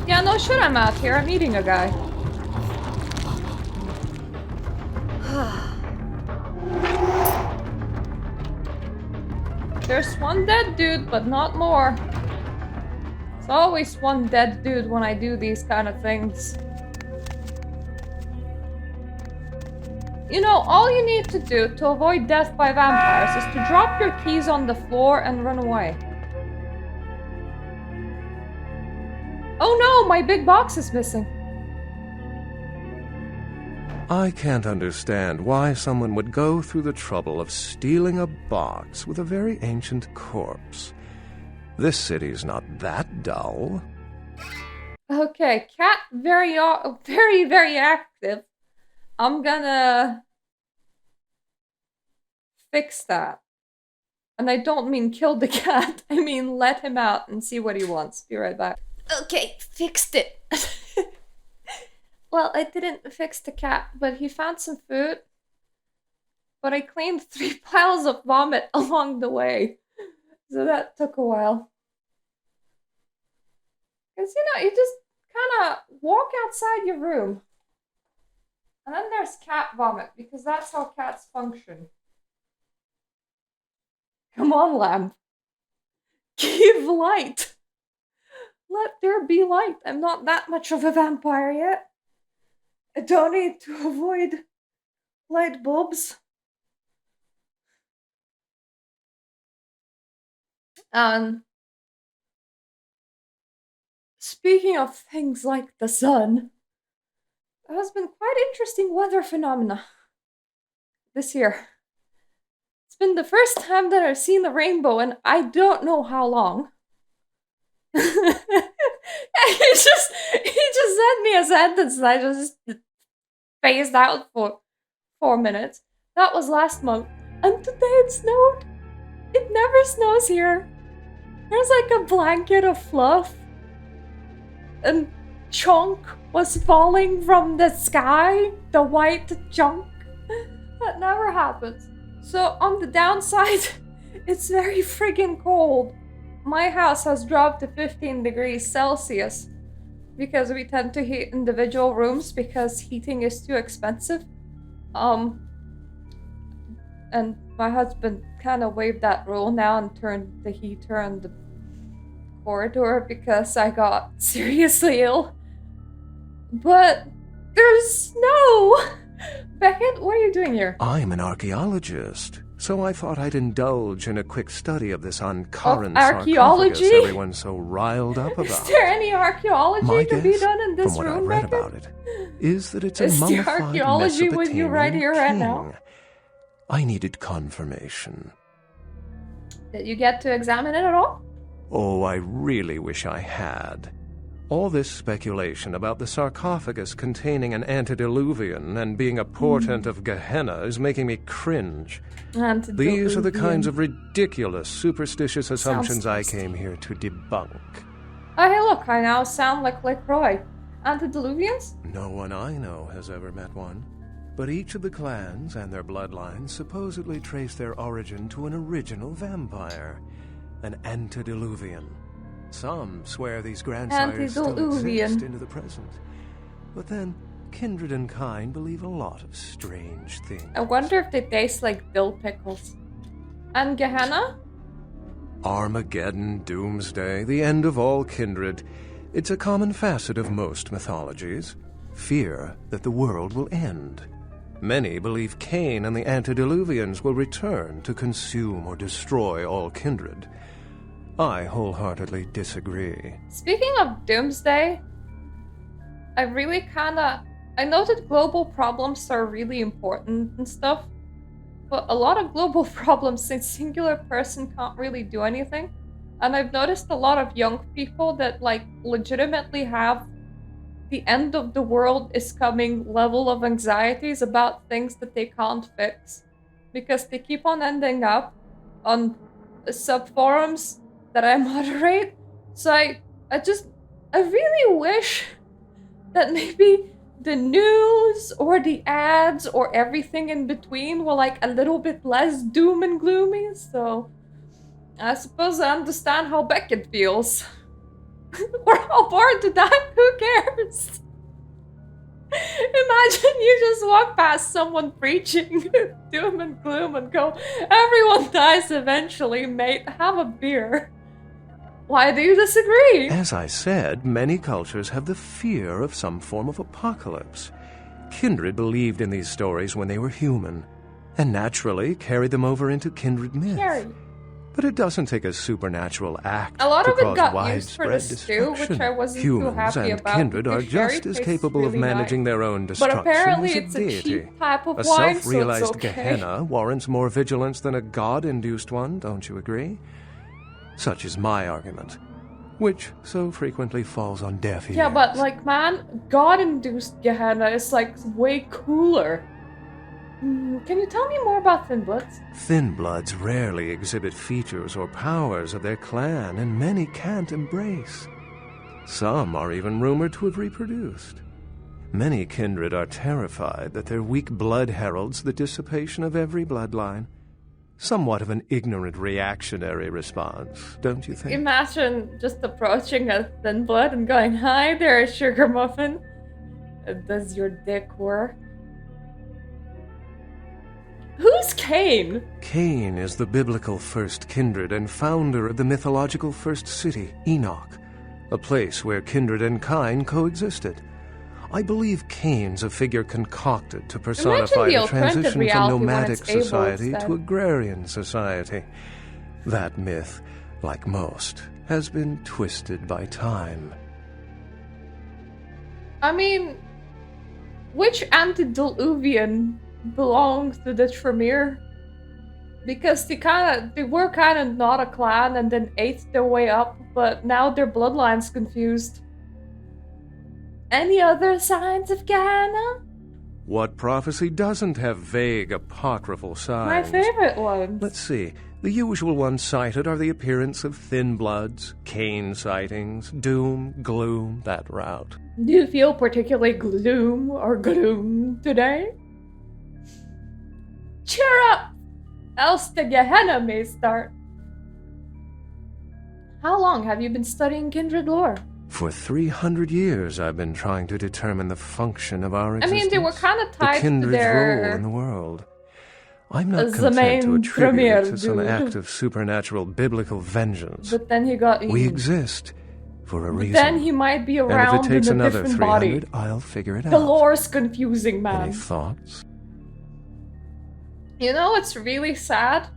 Yeah, no shit, I'm out here. I'm eating a guy. There's one dead dude, but not more. It's always one dead dude when I do these kind of things. You know, all you need to do to avoid death by vampires is to drop your keys on the floor and run away. Oh no, my big box is missing. I can't understand why someone would go through the trouble of stealing a box with a very ancient corpse. This city's not that dull. Okay, cat very, very active. I'm gonna fix that. And I don't mean kill the cat. I mean let him out and see what he wants. Be right back. Okay, fixed it. Well, I didn't fix the cat, but he found some food. But I cleaned 3 piles of vomit along the way. So that took a while. Because, you know, you just kind of walk outside your room. And then there's cat vomit, because that's how cats function. Come on, lamb. Give light. Let there be light. I'm not that much of a vampire yet. I don't need to avoid light bulbs. And speaking of things like the sun, there has been quite interesting weather phenomena this year. It's been the first time that I've seen the rainbow in I don't know how long. he just sent me a sentence and I just phased out for 4 minutes. That was last month. And today it snowed. It never snows here. There's like a blanket of fluff. And chunk was falling from the sky. The white chunk. That never happens. So on the downside, it's very friggin' cold. My house has dropped to 15 degrees Celsius because we tend to heat individual rooms because heating is too expensive. And my husband kind of waived that rule now and turned the heater on the corridor because I got seriously ill. But there's snow! Beckett, what are you doing here? I'm an archaeologist, so I thought I'd indulge in a quick study of this Ankaran sarcophagus everyone's so riled up about. Is there any archaeology My to guess, be done in this from what room, I've read Beckett? about it, is that it's a Is the mummified archaeology with you right here, right Mesopotamian now? king. I needed confirmation. Did you get to examine it at all? Oh, I really wish I had. All this speculation about the sarcophagus containing an antediluvian and being a portent of Gehenna is making me cringe. These are the kinds of ridiculous, superstitious assumptions I came here to debunk. Oh, hey, look, I now sound like LaCroix. Antediluvians? No one I know has ever met one. But each of the clans and their bloodlines supposedly trace their origin to an original vampire, an antediluvian. Some swear these grandsires still exist into the present. But then, kindred and kind believe a lot of strange things. I wonder if they taste like dill pickles. And Gehenna? Armageddon, doomsday, the end of all kindred. It's a common facet of most mythologies. Fear that the world will end. Many believe Cain and the antediluvians will return to consume or destroy all kindred. I wholeheartedly disagree. Speaking of doomsday, I noted global problems are really important and stuff, but a lot of global problems, a singular person can't really do anything. And I've noticed a lot of young people that like legitimately have the end of the world is coming level of anxieties about things that they can't fix because they keep on ending up on sub-forums that I moderate. So I really wish that maybe the news or the ads or everything in between were like a little bit less doom and gloomy. So I suppose I understand how Beckett feels. We're all born to die, who cares? Imagine you just walk past someone preaching doom and gloom and go, everyone dies eventually, mate, have a beer. Why do you disagree? As I said, many cultures have the fear of some form of apocalypse. Kindred believed in these stories when they were human, and naturally carried them over into kindred myth. Carrie. But it doesn't take a supernatural act A lot to of it cause got used for the widespread stew, which destruction. I wasn't Humans too happy and about. kindred are The sherry just as tastes capable of really managing nice. their own But destruction apparently as a it's a deity. cheap type of A wine, self-realized so it's okay. Gehenna warrants more vigilance than a god-induced one, don't you agree? Such is my argument, which so frequently falls on deaf ears. Yeah, but like, man, God-induced Gehenna is like way cooler. Can you tell me more about Thin Bloods? Thin Bloods rarely exhibit features or powers of their clan, and many can't embrace. Some are even rumored to have reproduced. Many kindred are terrified that their weak blood heralds the dissipation of every bloodline. Somewhat of an ignorant reactionary response, don't you think? Imagine just approaching a Thin Blood and going, "Hi there, sugar muffin. Does your dick work?" Who's Cain? Cain is the biblical first kindred and founder of the mythological first city, Enoch, a place where kindred and kine coexisted. I believe Cain's a figure concocted to personify the transition from nomadic society to agrarian society. That myth, like most, has been twisted by time. I mean, which antediluvian belongs to the Tremere? Because they were kind of not a clan and then ate their way up, but now their bloodline's confused. Any other signs of Gehenna? What prophecy doesn't have vague apocryphal signs? My favorite ones. Let's see. The usual ones cited are the appearance of Thin Bloods, Cain sightings, doom, gloom, that route. Do you feel particularly gloom today? Cheer up! Else the Gehenna may start. How long have you been studying kindred lore? For 300 years, I've been trying to determine the function of our existence. I mean, they were kind of tied the kindred's to their role in the world. I'm not the content main to attribute premier it to some dude. act of supernatural biblical vengeance. But then he got We eaten. exist for a reason. Then he might be And around if it takes in a another different 300, body. I'll figure it The out. lore's confusing, man. Any thoughts? You know what's really sad?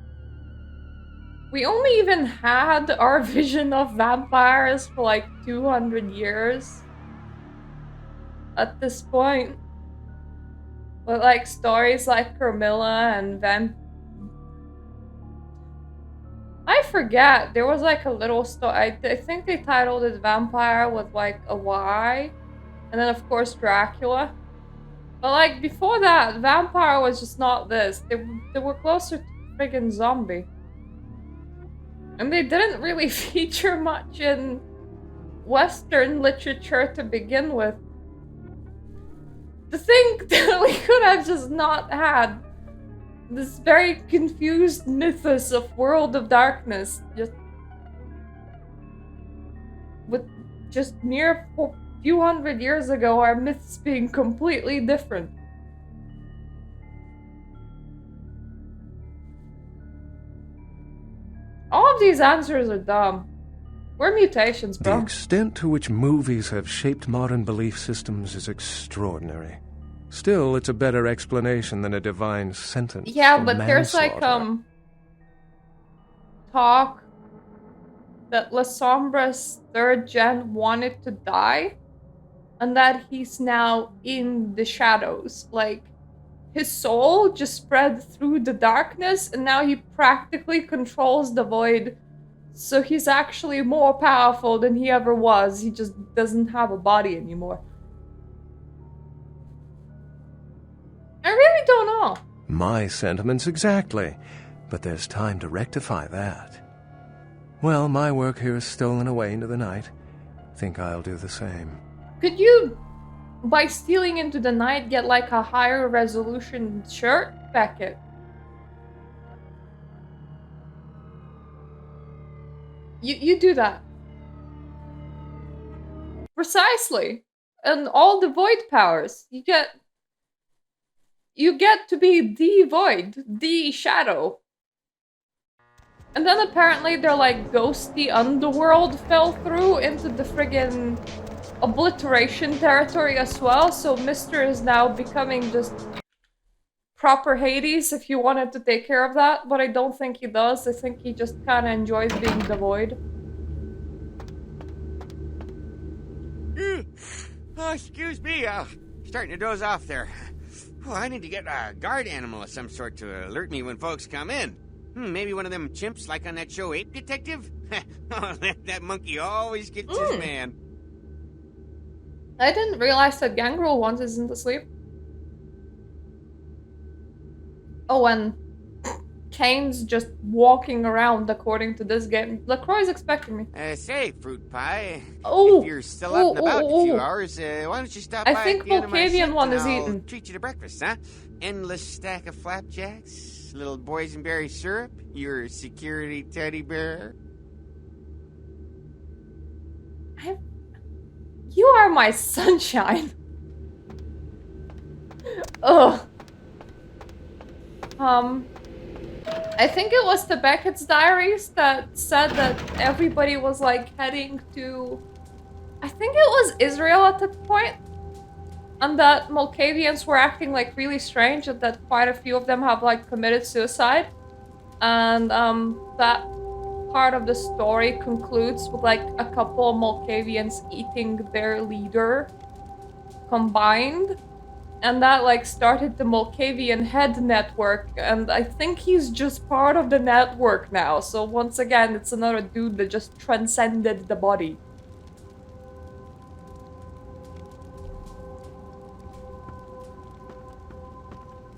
We only even had our vision of vampires for like 200 years. At this point. But like stories like Carmilla and I forget. There was like a little story. I think they titled it Vampire with like a Y. And then of course Dracula. But like before that, vampire was just not this. They were closer to friggin' zombie. And they didn't really feature much in Western literature to begin with. To think that we could have just not had this very confused mythos of World of Darkness, just with just mere few hundred years ago, our myths being completely different. All of these answers are dumb. We're mutations, bro. The extent to which movies have shaped modern belief systems is extraordinary. Still, it's a better explanation than a divine sentence. Yeah, for but there's like manslaughter. talk that La Sombra's 3rd gen wanted to die, and that he's now in the shadows. Like, his soul just spread through the darkness, and now he practically controls the void. So he's actually more powerful than he ever was. He just doesn't have a body anymore. I really don't know. My sentiments exactly, but there's time to rectify that. Well, my work here is stolen away into the night. Think I'll do the same. Could you, by stealing into the night, get like a higher resolution shirt, Beckett? You do that. Precisely. And all the void powers. You get to be the void, the shadow. And then apparently their like ghosty underworld fell through into the friggin' obliteration territory as well, so Mr. is now becoming just proper Hades if he wanted to take care of that, but I don't think he does. I think he just kind of enjoys being devoid. Oh, excuse me, starting to doze off there. Oh, I need to get a guard animal of some sort to alert me when folks come in. Maybe one of them chimps like on that show Ape Detective? Oh, that monkey always gets his man. I didn't realize that Gangrel once isn't asleep. Oh, and Kane's just walking around according to this game. LaCroix is expecting me. Say, Fruit Pie. Oh! If you're still out and about in a few hours, why don't you stop by think at the end of my Volcavian shift one and is I'll eaten. treat you to breakfast, huh? Endless stack of flapjacks, little boysenberry syrup, your security teddy bear. You are my sunshine. Ugh. I think it was the Beckett's diaries that said that everybody was like heading to... I think it was Israel at that point. And that Malkavians were acting like really strange and that quite a few of them have like committed suicide. And that part of the story concludes with like a couple of Malkavians eating their leader combined. And that like started the Malkavian head network, and I think he's just part of the network now. So once again, it's another dude that just transcended the body.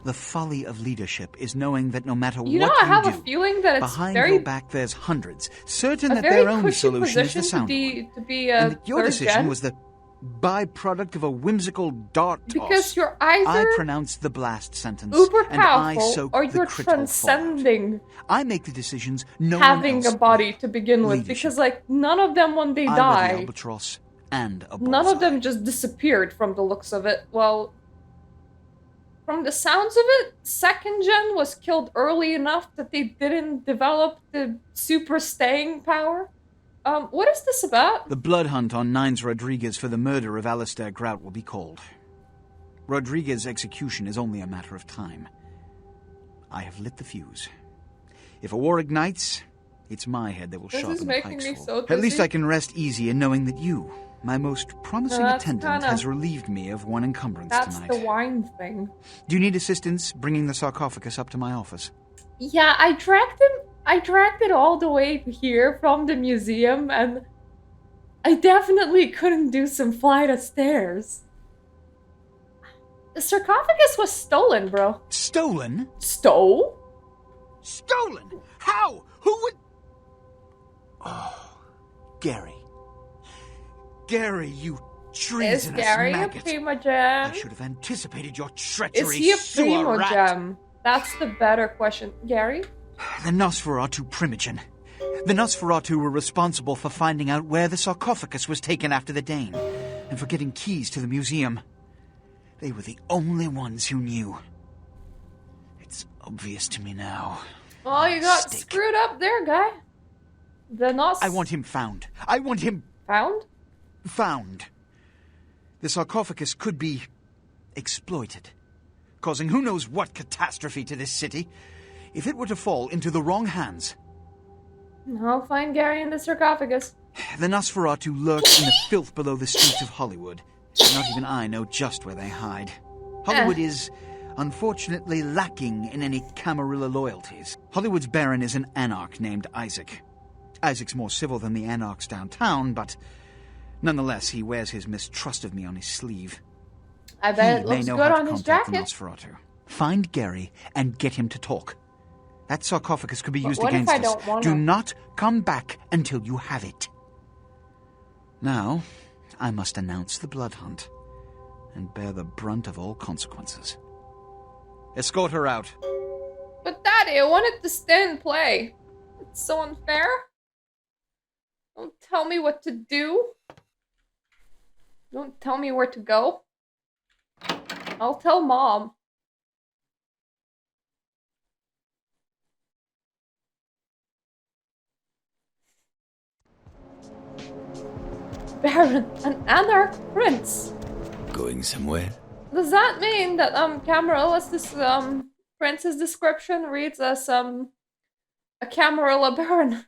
The folly of leadership is knowing that no matter You know, what I have you a do, feeling that it's behind very your back there's hundreds, certain a that very their own cushy solution is the position to sound be and a that your third decision gen. was the byproduct of a whimsical dart toss. Because you're either I pronounce the blast sentence, uber and I powerful soak or the you're critical transcending I make the decisions no having one else a body to begin with. Leadership. Because like none of them when they I wear the die, albatross and a none of them just disappeared from the looks of it. Well, from the sounds of it, second gen was killed early enough that they didn't develop the super staying power. What is this about? The blood hunt on Nines Rodriguez for the murder of Alistair Grout will be called. Rodriguez's execution is only a matter of time. I have lit the fuse. If a war ignites, it's my head that will This sharpen is the making pike's me fall. so At least dizzy. I can rest easy in knowing that you, my most promising That's attendant, kinda- has relieved me of one encumbrance That's tonight. the wine thing. Do you need assistance bringing the sarcophagus up to my office? Yeah, I dragged it all the way here from the museum, and I definitely couldn't do some flight of stairs. The sarcophagus was stolen, bro. Stolen? Stole? Stolen? How? Who would... Oh, Gary. Gary, you Is treasonous Gary a maggot. primo gem? I should have anticipated your treachery, Is he a sewer primo rat. gem? That's the better question. Gary? The Nosferatu Primogen. The Nosferatu were responsible for finding out where the sarcophagus was taken after the Dane, and for getting keys to the museum. They were the only ones who knew. It's obvious to me now. Oh, you got screwed up there, guy. The Nos... I want him found. I want him... Found? Found. The sarcophagus could be exploited, causing who knows what catastrophe to this city. If it were to fall into the wrong hands, I'll find Gary in the sarcophagus. the Nosferatu lurk in the filth below the streets of Hollywood. Not even I know just where they hide. Hollywood is, unfortunately, lacking in any Camarilla loyalties. Hollywood's baron is an anarch named Isaac. Isaac's more civil than the anarchs downtown, but nonetheless, he wears his mistrust of me on his sleeve. I bet He it may looks know good how to on his contact the jacket. Nosferatu. Find Gary and get him to talk. That sarcophagus could be But used what if against I us. don't wanna? Do not come back until you have it. Now, I must announce the blood hunt and bear the brunt of all consequences. Escort her out. But Daddy, I wanted to stay and play. It's so unfair. Don't tell me what to do. Don't tell me where to go. I'll tell Mom. Baron, an anarch prince. Going somewhere? Does that mean that Camarilla is this Prince's description reads as a Camarilla Baron.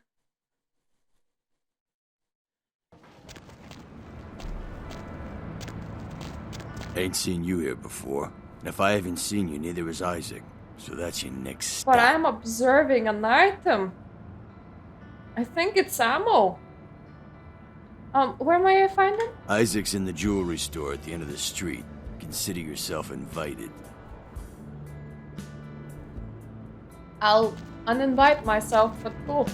Ain't seen you here before. And if I haven't seen you, neither has Isaac. So that's your next stop. But I'm observing an item. I think it's ammo. Where may I find it? Isaac's in the jewelry store at the end of the street. Consider yourself invited. I'll uninvite myself, but cool.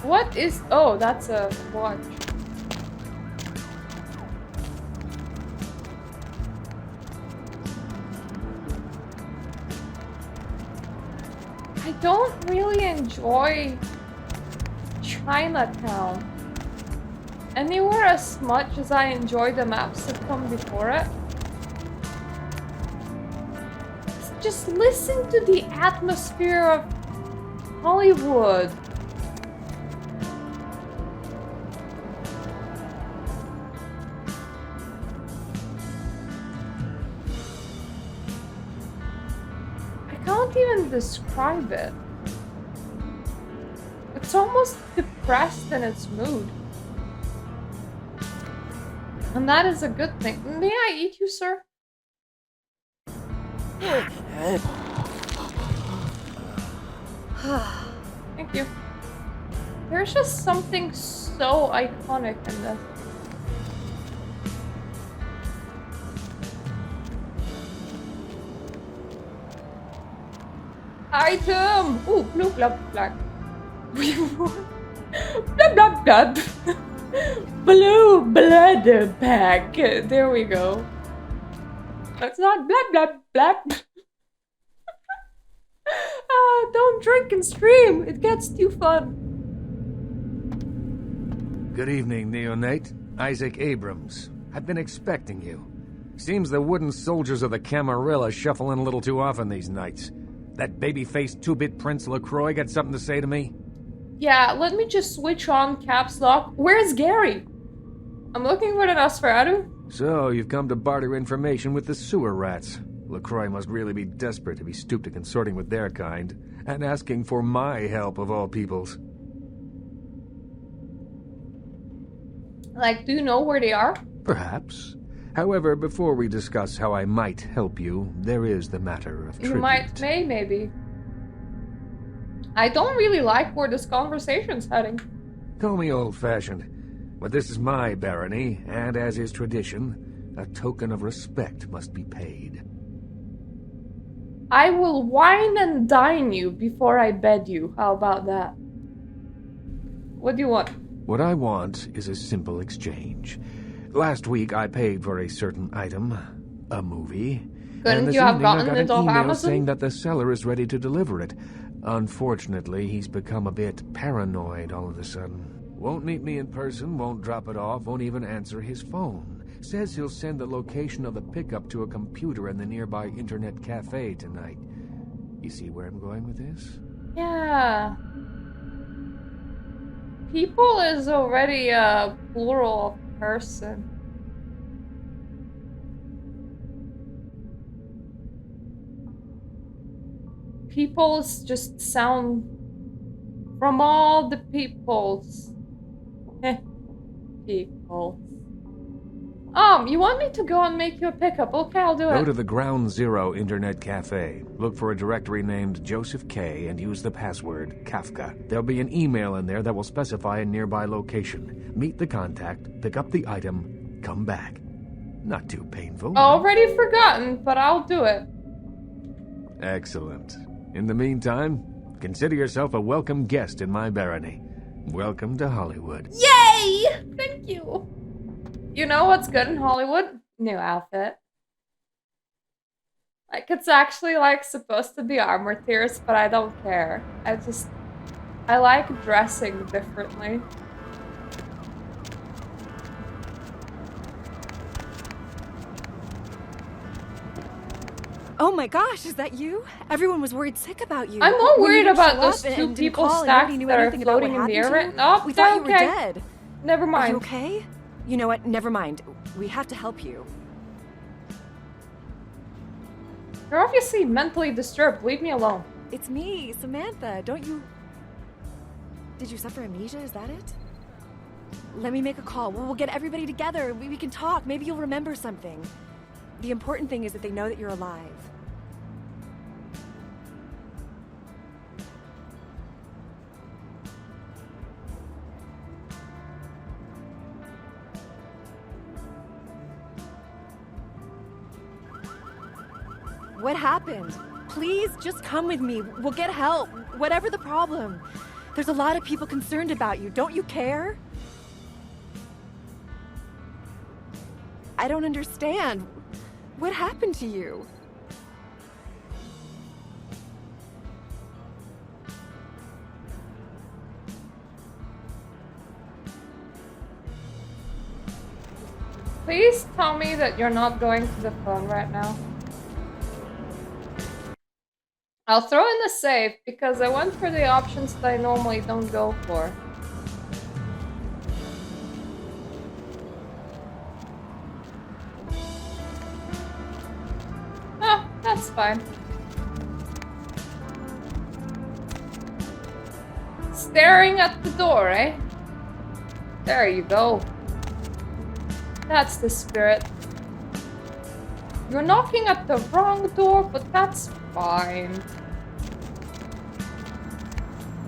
What is... Oh, that's a watch. I don't really enjoy Chinatown anywhere as much as I enjoy the maps that come before it. Just listen to the atmosphere of Hollywood. I can't even describe it. It's almost depressed in its mood. And that is a good thing. May I eat you, sir? Thank you. There's just something so iconic in this. Item! Ooh, blue, blah, black. Blah, blah, blah. Blue blood bag. There we go. It's not blah, blah, blah. Don't drink and stream. It gets too fun. Good evening, neonate. Isaac Abrams. I've been expecting you. Seems the wooden soldiers of the Camarilla shuffle in a little too often these nights. That baby-faced two-bit Prince LaCroix got something to say to me? Yeah, let me just switch on caps lock. Where's Gary? I'm looking for the Nosferatu. So, you've come to barter information with the sewer rats. LaCroix must really be desperate if he stooped to consorting with their kind, and asking for my help of all peoples. Like, do you know where they are? Perhaps. However, before we discuss how I might help you, there is the matter of tribute. You maybe. I don't really like where this conversation's heading. Call me old-fashioned, but this is my barony, and as is tradition, a token of respect must be paid. I will wine and dine you before I bed you. How about that? What do you want? What I want is a simple exchange. Last week I paid for a certain item, a movie. Couldn't you have gotten it off email Amazon? saying that the seller is ready to deliver it. Unfortunately, he's become a bit paranoid all of a sudden. Won't meet me in person, won't drop it off, won't even answer his phone. Says he'll send the location of the pickup to a computer in the nearby internet cafe tonight. You see where I'm going with this? Yeah. People is already a plural of person. Peoples just sound from all the peoples. People. You want me to go and make you a pickup? Okay, I'll do it. Go to the Ground Zero Internet Cafe. Look for a directory named Joseph K. and use the password Kafka. There'll be an email in there that will specify a nearby location. Meet the contact, pick up the item, come back. Not too painful. Already forgotten, but I'll do it. Excellent. In the meantime, consider yourself a welcome guest in my barony. Welcome to Hollywood. Yay! Thank you. You know what's good in Hollywood? New outfit. Like, it's actually, like, supposed to be armor tiers, but I don't care. I like dressing differently. Oh my gosh, is that you? Everyone was worried sick about you. I'm more When you worried didn't about show those up and two didn't people call and stacks nobody knew that are anything about what floating in the air happened right to now. you. We thought you were Okay. dead. Never mind. Are you okay? You know what? Never mind. We have to help you. You're obviously mentally disturbed. Leave me alone. It's me, Samantha. Don't you... Did you suffer amnesia? Is that it? Let me make a call. We'll get everybody together. We can talk. Maybe you'll remember something. The important thing is that they know that you're alive. What happened? Please, just come with me. We'll get help. Whatever the problem. There's a lot of people concerned about you. Don't you care? I don't understand. What happened to you? Please tell me that you're not going to the phone right now. I'll throw in the safe because I went for the options that I normally don't go for. Oh, that's fine. Staring at the door, eh? There you go. That's the spirit. You're knocking at the wrong door, but that's fine.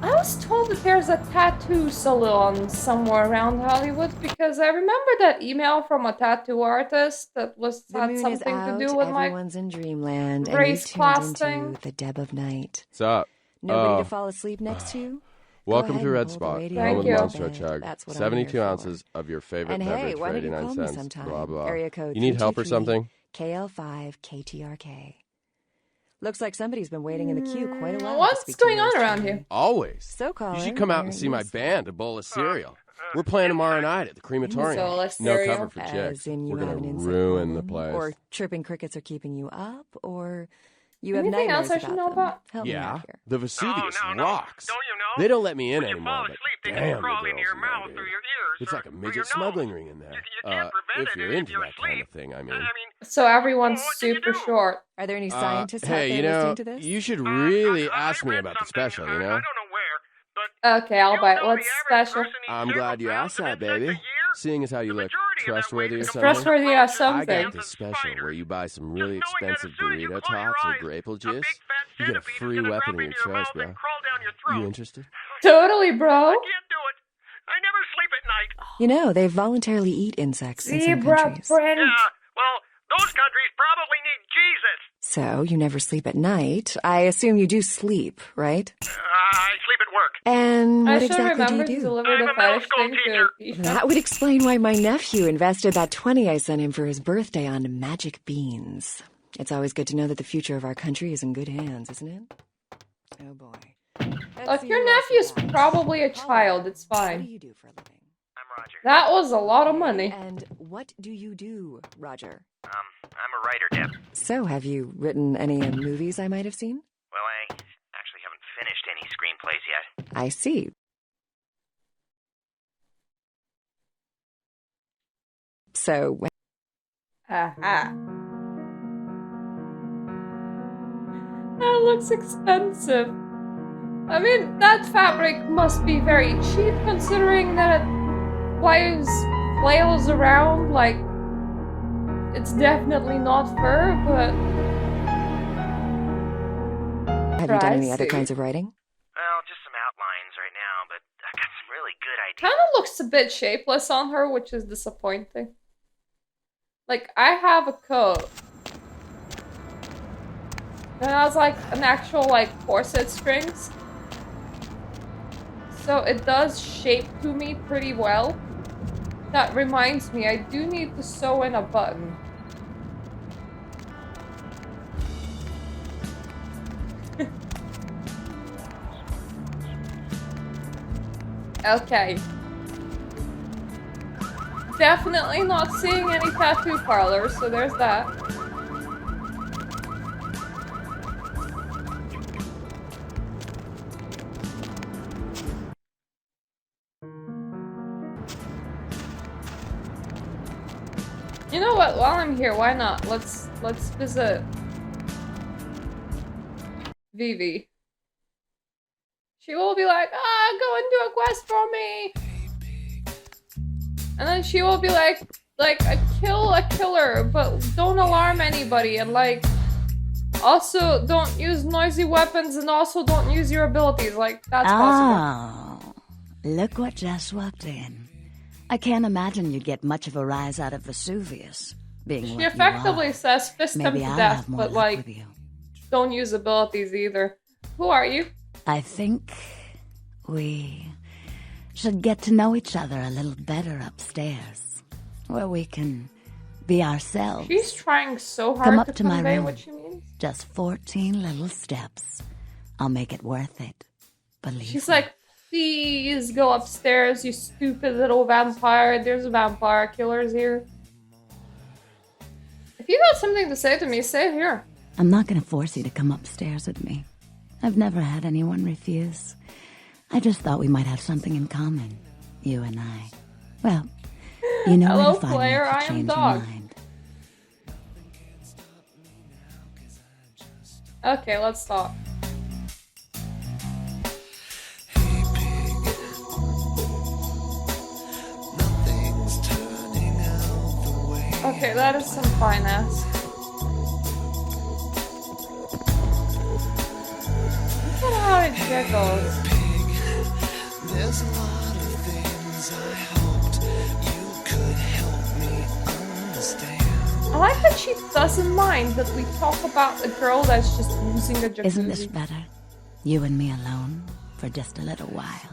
I was told that there's a tattoo salon somewhere around Hollywood because I remember that email from a tattoo artist that had something to do with my everyone's in dreamland, race and class tuned thing. into the Deb of Night. What's up? Nobody to fall asleep next to? Welcome ahead to and Red pull the Spot, radio home of Thank you. Monster Chug. That's what I'm 72 here for. ounces of your favorite And hey, beverage why for don't you 89 call me cents. sometime? Blah, blah. Area code You need help or 323 something? KL5 KTRK. Looks like somebody's been waiting in the queue quite a while. What's to speak to going on yours around truly. here? Always. So, caller, You should come out why and see aren't my you band, A Bowl of Cereal. We're playing tomorrow night at the crematorium. Bowl of No cereal? cover for As chicks. in you We're have gonna an insect ruin the problem? place. Or tripping crickets are keeping you up? Or you have Anything nightmares else I should know them? about? Help me Yeah, out here. the Vesuvius rocks. They don't let me in anymore, but damn, the girls in there, dude. It's like a midget smuggling ring in there. If you're into that kind of thing, I mean. So everyone's super short. Are there any scientists out Hey, there you know, listening to this? you should really ask me about the special, you know? Okay, I'll bite. What's special? I'm glad you asked that, baby. Seeing as how you look trustworthy or something. Trustworthy or I something. got this special where you buy some really expensive burrito tots or grape juice. You get a free weapon of your choice, bro. You interested? Totally, bro. You know, they voluntarily eat insects in some Zebra countries. print. Those countries probably need Jesus. So, you never sleep at night. I assume you do sleep, right? I sleep at work. And I what should exactly do remember you to do? deliver the fetish thing to Isha. That would explain why my nephew invested that 20 I sent him for his birthday on magic beans. It's always good to know that the future of our country is in good hands, isn't it? Oh boy. Look, your nephew's probably a child. It's fine. What do you do for a living? I'm Roger. That was a lot of money. And what do you do, Roger? I'm a writer, Deb. So, have you written any movies I might have seen? Well, I actually haven't finished any screenplays yet. I see. So, Haha. That looks expensive. I mean, that fabric must be very cheap considering that it flails around like it's definitely not fur, but have you done any other pricey. kinds of writing? Well, just some outlines right now, but I got some really good ideas. kind of looks a bit shapeless on her, which is disappointing. Like, I have a coat. And it has, like, an actual, like, corset strings. So it does shape to me pretty well. That reminds me, I do need to sew in a button. Okay. Definitely not seeing any tattoo parlors, so there's that. You know what? While I'm here, why not? Let's visit Vivi. She will be like, go and do a quest for me. And then she will be like, kill a killer, but don't alarm anybody. And like, also don't use noisy weapons and also don't use your abilities. Like, that's possible. Oh, look what just walked in. I can't imagine you'd get much of a rise out of Vesuvius. Being She what you effectively are. says fist him to Maybe I'll death, have more but luck like, with you. don't use abilities either. Who are you? I think we should get to know each other a little better upstairs, where we can be ourselves. She's trying so hard Come up to to my convey room. what she means. Just 14 little steps. I'll make it worth it. Believe She's me. like, please go upstairs, you stupid little vampire. There's vampire killers here. If you got something to say to me, say it here. I'm not going to force you to come upstairs with me. I've never had anyone refuse. I just thought we might have something in common, you and I. Well, you know Hello, where to find player, me if you I am change your dog. mind. Okay, let's talk. Okay, that is some finesse. Look at how it jiggles. There's a lot of things I hoped you could help me understand. I like that she doesn't mind that we talk about a girl that's just using a jacuzzi. Isn't this better? You and me alone for just a little while.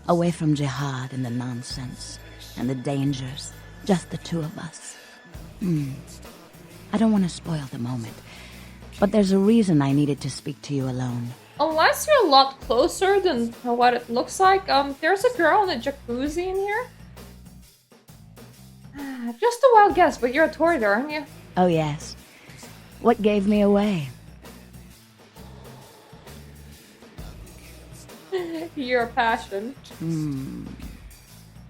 Away from jihad and the nonsense and the dangers. Just the two of us. I don't want to spoil the moment, but there's a reason I needed to speak to you alone. Unless you're a lot closer than what it looks like, there's a girl in a jacuzzi in here. Just a wild guess, but you're a Toreador, aren't you? Oh yes. What gave me away? Your passion.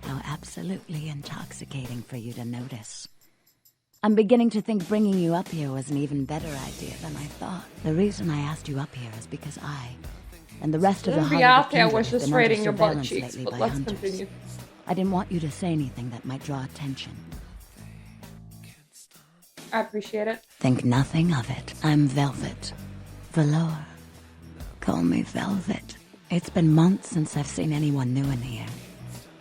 How absolutely intoxicating for you to notice. I'm beginning to think bringing you up here was an even better idea than I thought. The reason I asked you up here is because I and the rest of the In Hollywood reality, I kindred was have just been under rating your butt surveillance cheeks, lately but by let's hunters. continue. I didn't want you to say anything that might draw attention. I appreciate it. Think nothing of it. I'm Velvet. Velour. Call me Velvet. It's been months since I've seen anyone new in here.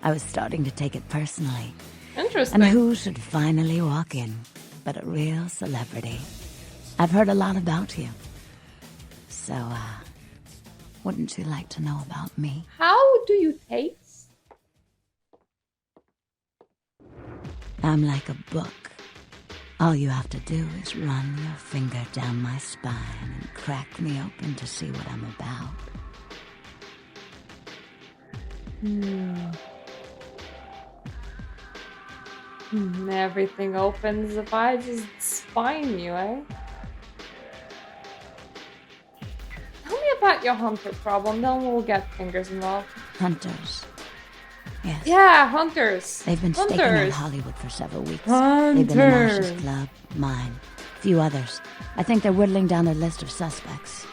I was starting to take it personally. Interesting. And who should finally walk in but a real celebrity? I've heard a lot about you. So, wouldn't you like to know about me? How do you taste? I'm like a book. All you have to do is run your finger down my spine and crack me open to see what I'm about. Everything opens if I just spine you, eh? Tell me about your hunter problem, then we'll get fingers involved. Hunters. Yes. Yeah, hunters. They've been staking out hunters. Hollywood for several weeks. Hunters. They've been in Ash's club, mine, a few others. I think they're whittling down their list of suspects.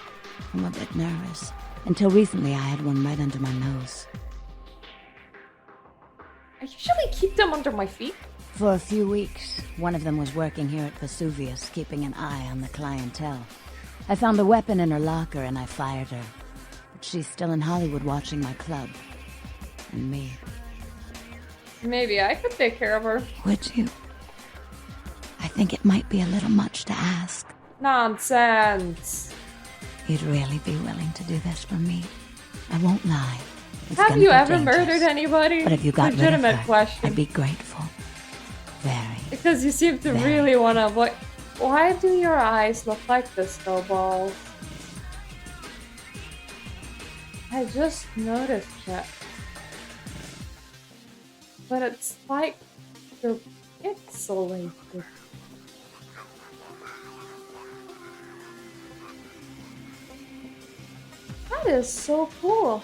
I'm a bit nervous. Until recently, I had one right under my nose. I usually keep them under my feet. For a few weeks, one of them was working here at Vesuvius, keeping an eye on the clientele. I found a weapon in her locker and I fired her. But she's still in Hollywood watching my club. And me. Maybe I could take care of her. Would you? I think it might be a little much to ask. Nonsense. You'd really be willing to do this for me? I won't lie. It's Have gonna you be ever dangerous. murdered anybody? But if you got Legitimate rid of her, question. I'd be grateful. Very. Because you seem to really want to avoid. Why do your eyes look like this, though, balls? I just noticed that. But it's like you're pixelated. That is so cool.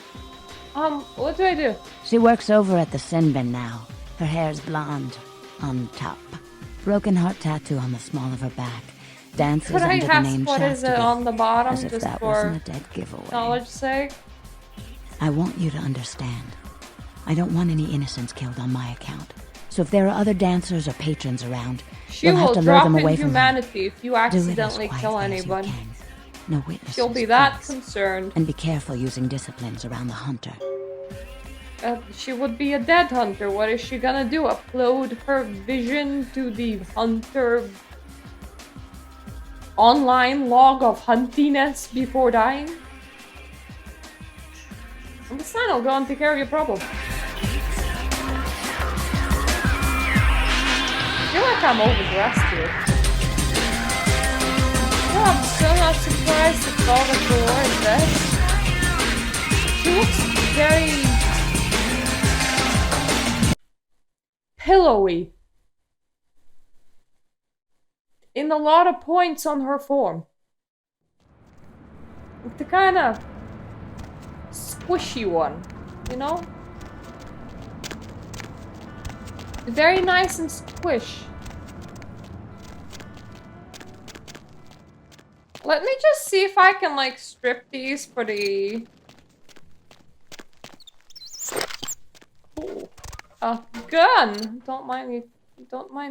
What do I do? She works over at the sin bin now. Her hair's blonde. On top. Broken heart tattoo on the small of her back. Dancers Could I under the ask name what is it Chastity, on the bottom, as if just that for wasn't a dead giveaway. knowledge sake? I want you to understand. I don't want any innocents killed on my account. So if there are other dancers or patrons around, She you'll have will to lure drop them away in from humanity if you Do it as accidentally kill quietly as you anyone. can. No witnesses. She'll be that please. concerned. And be careful using disciplines around the hunter. She would be a dead hunter. What is she gonna do? Upload her vision to the hunter online log of huntiness before dying? And the sign will go and take care of your problem. I feel like I'm overdressed here. No, I'm still not surprised that Velvet Galore is dead. She looks very pillowy in a lot of points on her form. The kind of squishy one, you know? Very nice and squish. Let me just see if I can like strip these for the... Ooh. A gun! Don't mind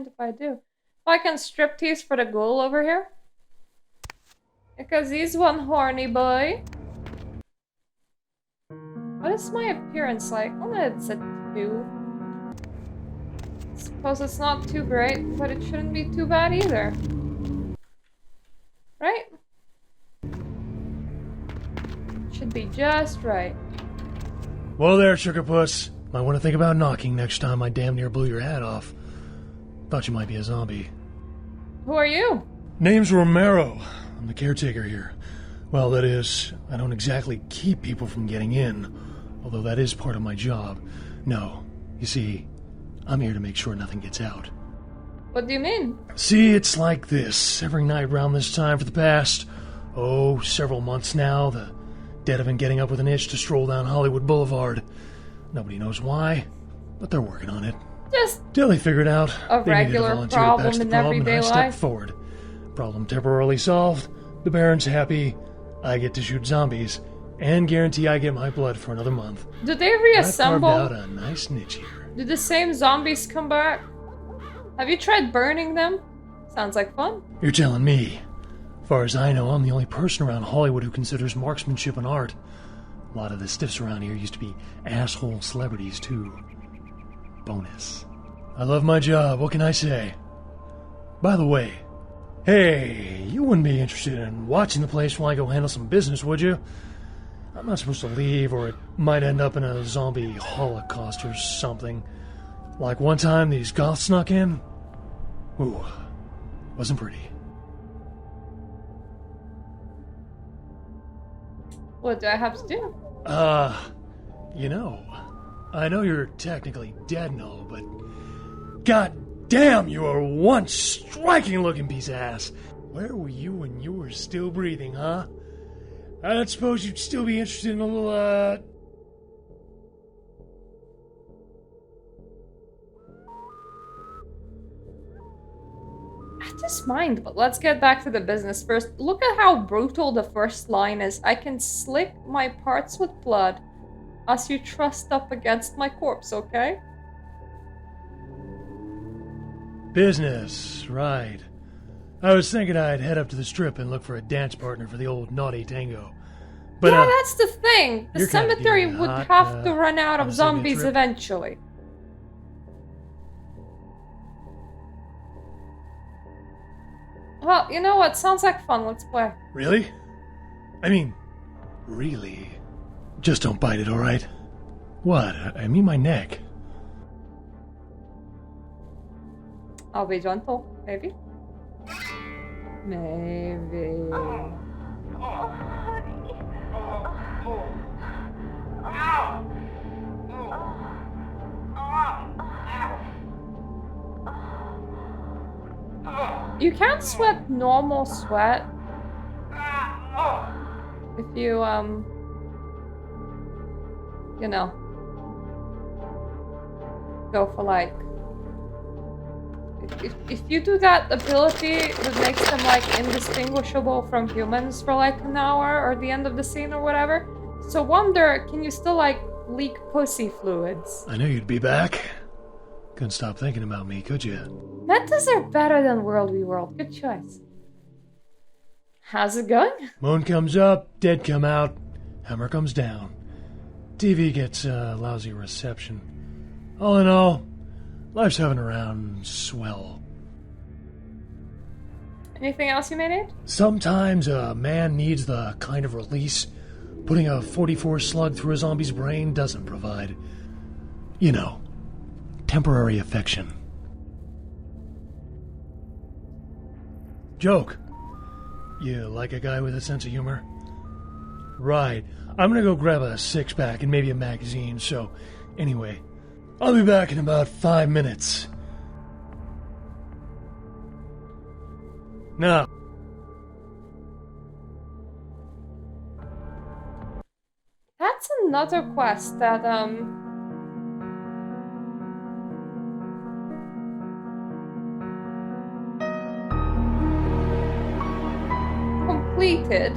if I do. If I can strip these for the ghoul over here. Because he's one horny boy. What is my appearance like? Oh, it's a 2. Suppose it's not too great, but it shouldn't be too bad either. Right? Should be just right. Whoa there, Sugar Puss. Might want to think about knocking next time I damn near blew your hat off. Thought you might be a zombie. Who are you? Name's Romero. I'm the caretaker here. Well, that is, I don't exactly keep people from getting in, although that is part of my job. No, you see, I'm here to make sure nothing gets out. What do you mean? See, it's like this. Every night around this time for the past, several months now, the dead have been getting up with an itch to stroll down Hollywood Boulevard. Nobody knows why, but they're working on it. Just till they figure it out. a They needed regular volunteer to problem patch the in problem, everyday and I life. stepped forward. Problem temporarily solved. The Baron's happy. I get to shoot zombies, and guarantee I get my blood for another month. Do they I reassemble? carved out a nice niche here. Do the same zombies come back? Have you tried burning them? Sounds like fun. You're telling me. As far as I know, I'm the only person around Hollywood who considers marksmanship an art. A lot of the stiffs around here used to be asshole celebrities, too. Bonus. I love my job, what can I say? By the way, hey, you wouldn't be interested in watching the place while I go handle some business, would you? I'm not supposed to leave, or it might end up in a zombie holocaust or something. Like one time these goths snuck in. Ooh, wasn't pretty. What do I have to do? I know you're technically dead and all, but god damn, you are one striking looking piece of ass. Where were you when you were still breathing, huh? I don't suppose you'd still be interested in a little, I just mind, but let's get back to the business first. Look at how brutal the first line is. I can slick my parts with blood as you trust up against my corpse, okay? business, right. I was thinking I'd head up to the strip and look for a dance partner for the old naughty tango. But, yeah, that's the thing. The you're kinda cemetery giving me would a hot, have to run out on of a second zombies trip? eventually. Well, you know what? Sounds like fun. Let's play. Really? I mean, really? Just don't bite it, alright? What? I mean my neck. I'll be gentle. Maybe. Maybe. You can't sweat normal sweat if you, you know, go for like If you do that ability that makes them like indistinguishable from humans for like an hour or the end of the scene or whatever, so wonder, can you still like leak pussy fluids? I knew you'd be back. Couldn't stop thinking about me, could you? Metas are better than World v World. Good choice. How's it going? Moon comes up, dead come out, hammer comes down. TV gets lousy reception. All in all, life's having around swell. Anything else you may need? Sometimes a man needs the kind of release putting a 44 slug through a zombie's brain doesn't provide. You know, temporary affection. Joke. You like a guy with a sense of humor? Right. I'm gonna go grab a six-pack and maybe a magazine, so anyway, I'll be back in about 5 minutes. Now. That's another quest that, completed.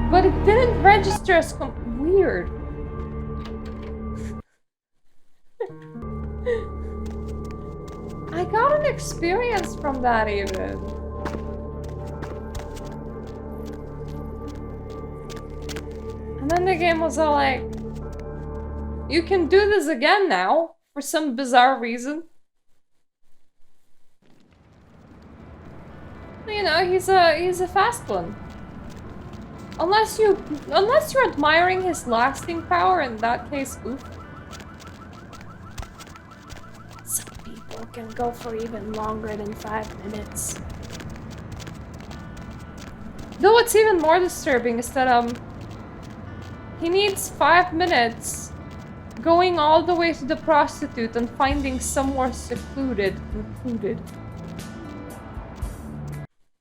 But it didn't register as weird. I got an experience from that even. And then the game was all like, you can do this again now, for some bizarre reason. You know, he's a fast one. Unless you're admiring his lasting power, in that case, oof. Some people can go for even longer than 5 minutes. Though what's even more disturbing is that he needs 5 minutes going all the way to the prostitute and finding somewhere secluded.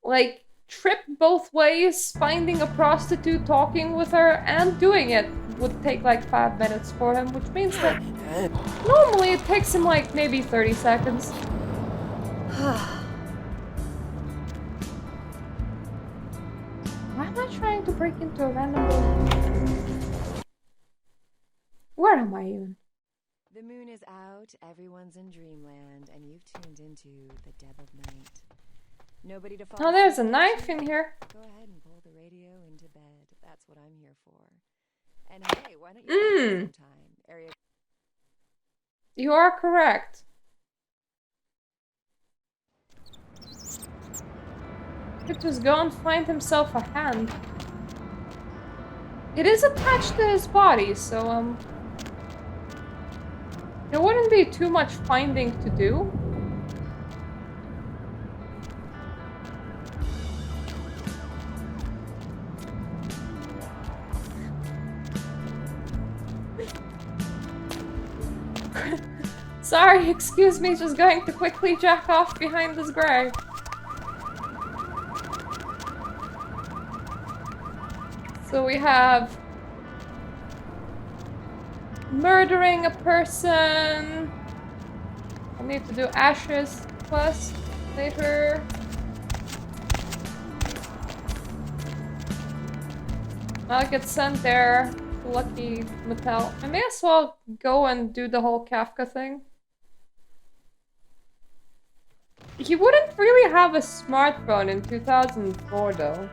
Like, trip both ways, finding a prostitute, talking with her, and doing it would take like 5 minutes for him, which means that normally it takes him like maybe 30 seconds. Why am I trying to break into a random building? Where am I even? The moon is out, everyone's in dreamland, and you've tuned into the dead of night. Nobody to fall Oh, there's a asleep. knife in here. Go ahead and pull the radio into bed. That's what I'm here for. And hey, why don't you sometime? Area. You are correct. Could just go and find himself a hand. It is attached to his body, so there wouldn't be too much finding to do. Sorry, excuse me, just going to quickly jack off behind this grave. So we have murdering a person. I need to do ashes first, later. I'll get sent there. Lucky Mattel. I may as well go and do the whole Kafka thing. He wouldn't really have a smartphone in 2004 though.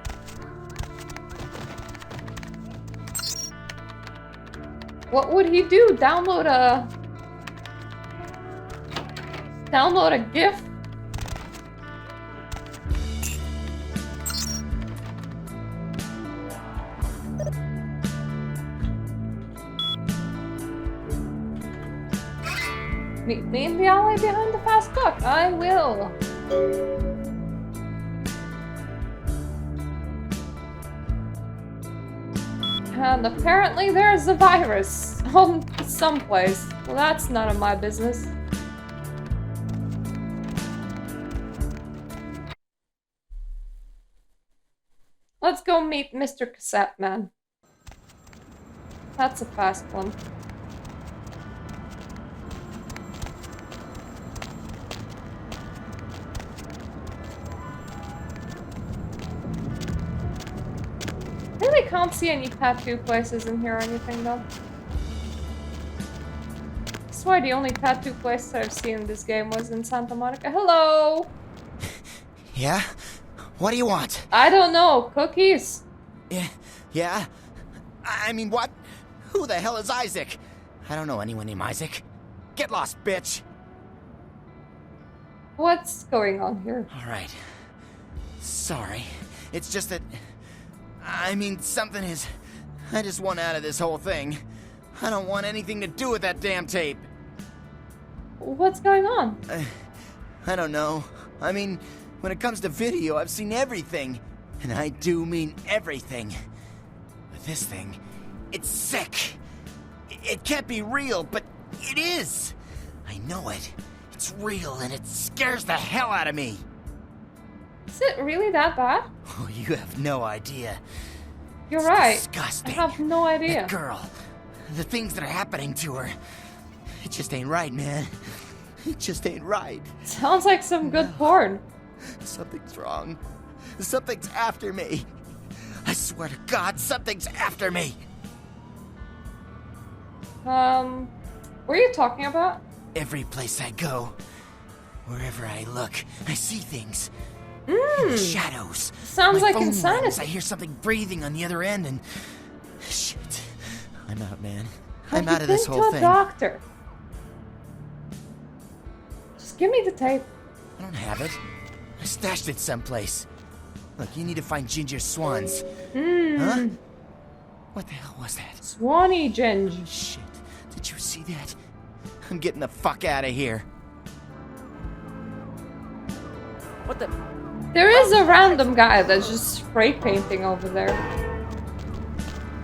What would he do? Download a GIF? Meet me in the alley behind the fast book. I will. And apparently there's a virus on someplace. Well, that's none of my business. Let's go meet Mr. Cassette Man. That's a fast one. can't see any tattoo places in here or anything though. I swear the only tattoo place I've seen in this game was in Santa Monica. Hello! Yeah? What do you want? I don't know. Cookies? Yeah? I mean, what? Who the hell is Isaac? I don't know anyone named Isaac. Get lost, bitch! What's going on here? Alright. Sorry. It's just that... I mean, something is... I just want out of this whole thing. I don't want anything to do with that damn tape. What's going on? I don't know. I mean, when it comes to video, I've seen everything. And I do mean everything. But this thing, it's sick. It can't be real, but it is. I know it. It's real, and it scares the hell out of me. Is it really that bad? Oh, you have no idea. You're It's right. disgusting. I have no idea. That girl, the things that are happening to her, it just ain't right, man. It just ain't right. Sounds like some good porn. Something's wrong. Something's after me. I swear to God, something's after me. What are you talking about? Every place I go, wherever I look, I see things. In the shadows. Sounds My like phone insanity. rings, I hear something breathing on the other end, and shit. I'm out, man. I'm out of this whole to a thing. doctor. Just give me the tape. I don't have it. I stashed it someplace. Look, you need to find Ginger Swans. Huh? What the hell was that? Swanee Ginge. Shit. Did you see that? I'm getting the fuck out of here. What the? There is a random guy that's just spray painting over there.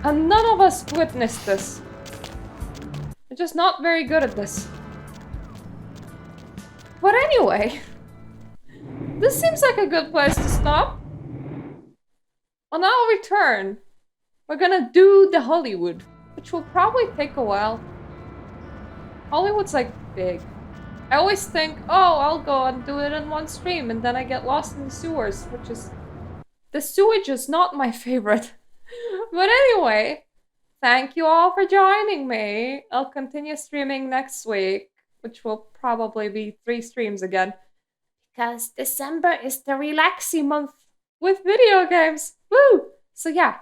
And none of us witnessed this. We're just not very good at this. But anyway, this seems like a good place to stop. On our return, we're gonna do the Hollywood, which will probably take a while. Hollywood's like big. I always think, oh, I'll go and do it in one stream, and then I get lost in the sewers, which is... The sewage is not my favorite. But anyway, thank you all for joining me. I'll continue streaming next week, which will probably be 3 streams again. Because December is the relaxing month with video games. Woo! So yeah.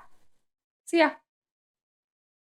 See ya.